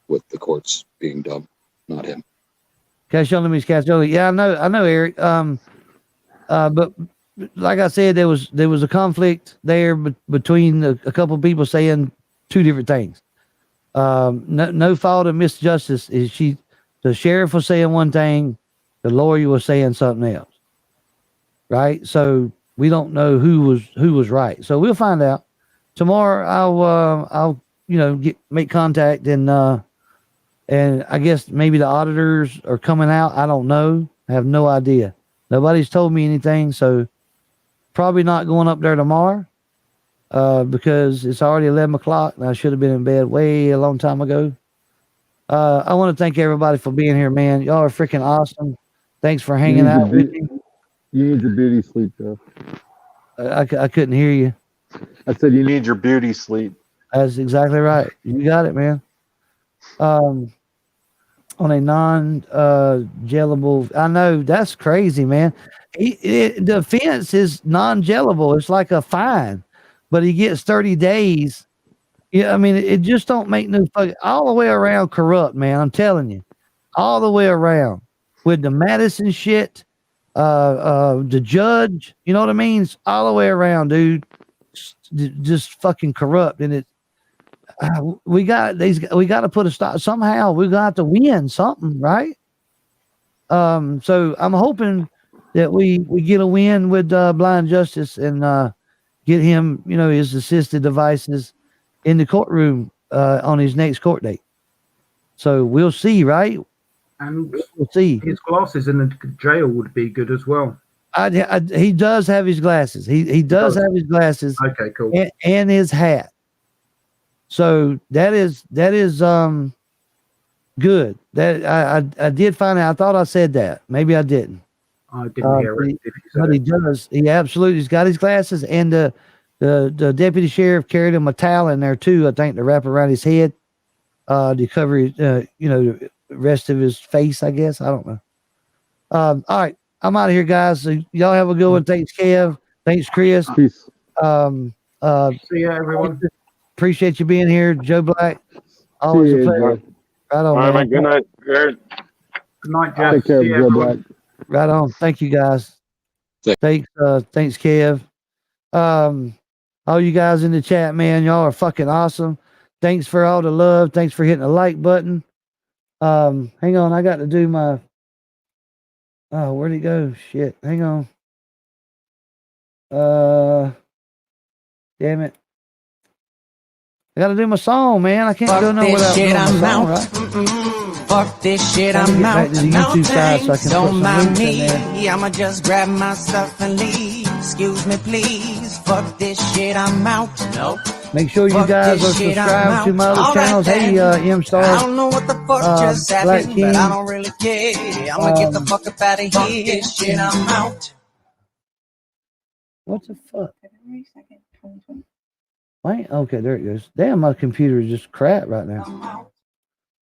with the courts being dumb, not him. Yeah, I know, Eric. But like I said, there was a conflict there between a couple of people saying 2 different things. No fault of Miss Justice. The sheriff was saying one thing, the lawyer was saying something else. Right? So we don't know who was right. So we'll find out. Tomorrow I'll make contact and I guess maybe the auditors are coming out. I don't know. I have no idea. Nobody's told me anything, so probably not going up there tomorrow because it's already 11 o'clock and I should have been in bed way a long time ago. I want to thank everybody for being here, man. Y'all are freaking awesome. Thanks for hanging out with me. You need your beauty sleep, Jeff. I couldn't hear you. I said you need your beauty sleep. That's exactly right. You got it, man. On a non-jailable, I know that's crazy, man. The offense is non-jailable. It's like a fine, but he gets 30 days. Yeah, I mean, it just don't make no fucking all the way around corrupt, man. I'm telling you, all the way around with the Madisonnc shit, the judge. You know what I mean? It's all the way around, dude. Just fucking corrupt, and it. We got to put a stop somehow. We got to win something, right? So I'm hoping that we get a win with Blind Justice and get him, his assisted devices. in the courtroom on his next court date. So we'll see, right? And we'll see. His glasses in the jail would be good as well. He does have his glasses. He does have his glasses. Okay, cool. And his hat. So that is good. That I did find out. I thought I said that. Maybe I didn't. I didn't hear it. But he does. He absolutely. He's got his glasses, and the deputy sheriff carried him a towel in there too. I think to wrap around his head, to cover his, the rest of his face. I guess I don't know. All right, I'm out of here, guys. So y'all have a good one. Thanks, Kev. Thanks, Chris. Peace. See ya, everyone. Appreciate you being here, Joe Black. Always a pleasure. Right on, all right, man. good night, Aaron. Good night, Jeff. Take care, See ya, Joe everyone. Black. Right on. Thank you, guys. Thanks, Kev. All you guys in the chat, man, y'all are fucking awesome. Thanks for all the love. Thanks for hitting the like button. Hang on, I got to do my. Oh, where'd it go? Shit, hang on. Damn it. I got to do my song, man. I can't go nowhere without doing my song, right? Fuck this shit, I'm out. Back to the YouTube side so I can Don't put some mind links in me. there. I'ma just grab my stuff and leave. Excuse me, please. Fuck this shit, I'm out. Nope. Make sure you guys are subscribed to my other channels. Hey, M-Star. I don't know what the fuck just Black happened, King. but I don't really care. I'ma get the fuck up out of here. This shit, I'm out. What the fuck? Wait, okay, there it goes. Damn, my computer is just crap right now.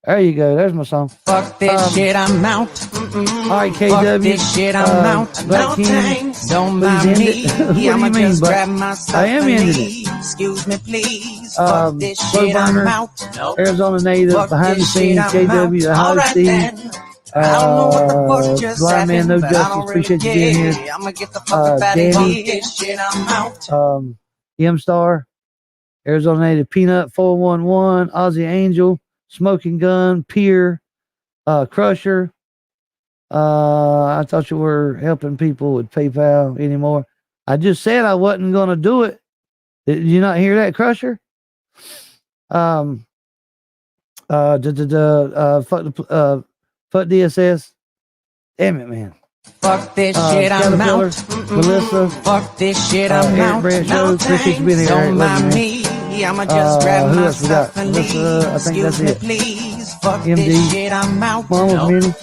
There you go. There's my song. Fuck this shit, I'm out. All right, KW. Fuck this shit, I'm out. Black No King, thanks. Don't please mind end me. it. What do you I'ma mean, just but grab my stuff I am and ending leave. Excuse me, please. it. Fuck this Slow shit, I'm Burner, out. Nope. Arizona native, Fuck behind the this scenes, shit, I'm KW, the out. high Alright Steve. then. I don't know what the fuck just Blind Man, no happened, but I justice. don't really Appreciate you being care. here. I'ma get the fuck up out of Danny. here. This shit, I'm out. M-Star, Arizona native, Peanut 411, Aussie Angel, Smoking Gun, Pier, Crusher. I thought you were helping people with PayPal anymore. I just said I wasn't going to do it. Did you not hear that, Crusher? Fuck DSS. Damn it, man. Fuck this shit, I'm Caterpillar, out. Melissa. Fuck this shit, I'm Eric out. Brandt No Show. Appreciate you being here, thanks. Eric. Don't Love you, mind man. me. I'ma just grab Who my else we got? stuff and Melissa, leave. I think that's Excuse me, it. please. Fuck MD. this shit, I'm out. Mama's Nope. Minnie.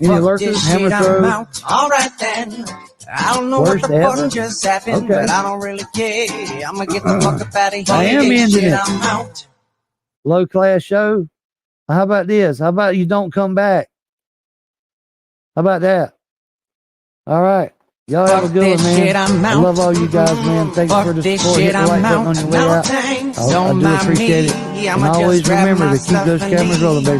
Any Fuck lurkers? this Hammer shit, I'm throw. out. Alright then. I don't know Worst what the ever? fuck just happened, Okay. but I don't really care. I'ma get the fuck up out of here. I am This ending shit, it. I'm out. Low class show. How about this? How about you don't come back? How about that? All right. Y'all have a Fuck good one, this man. shit, I'm I out. love all you guys, man. Thanks Fuck for the this support. Hit shit, the like I'm button on out. your way No out. thanks. I Don't do mind appreciate me. it. And I'ma always just grab remember my to keep stuff those and cameras rolling, baby.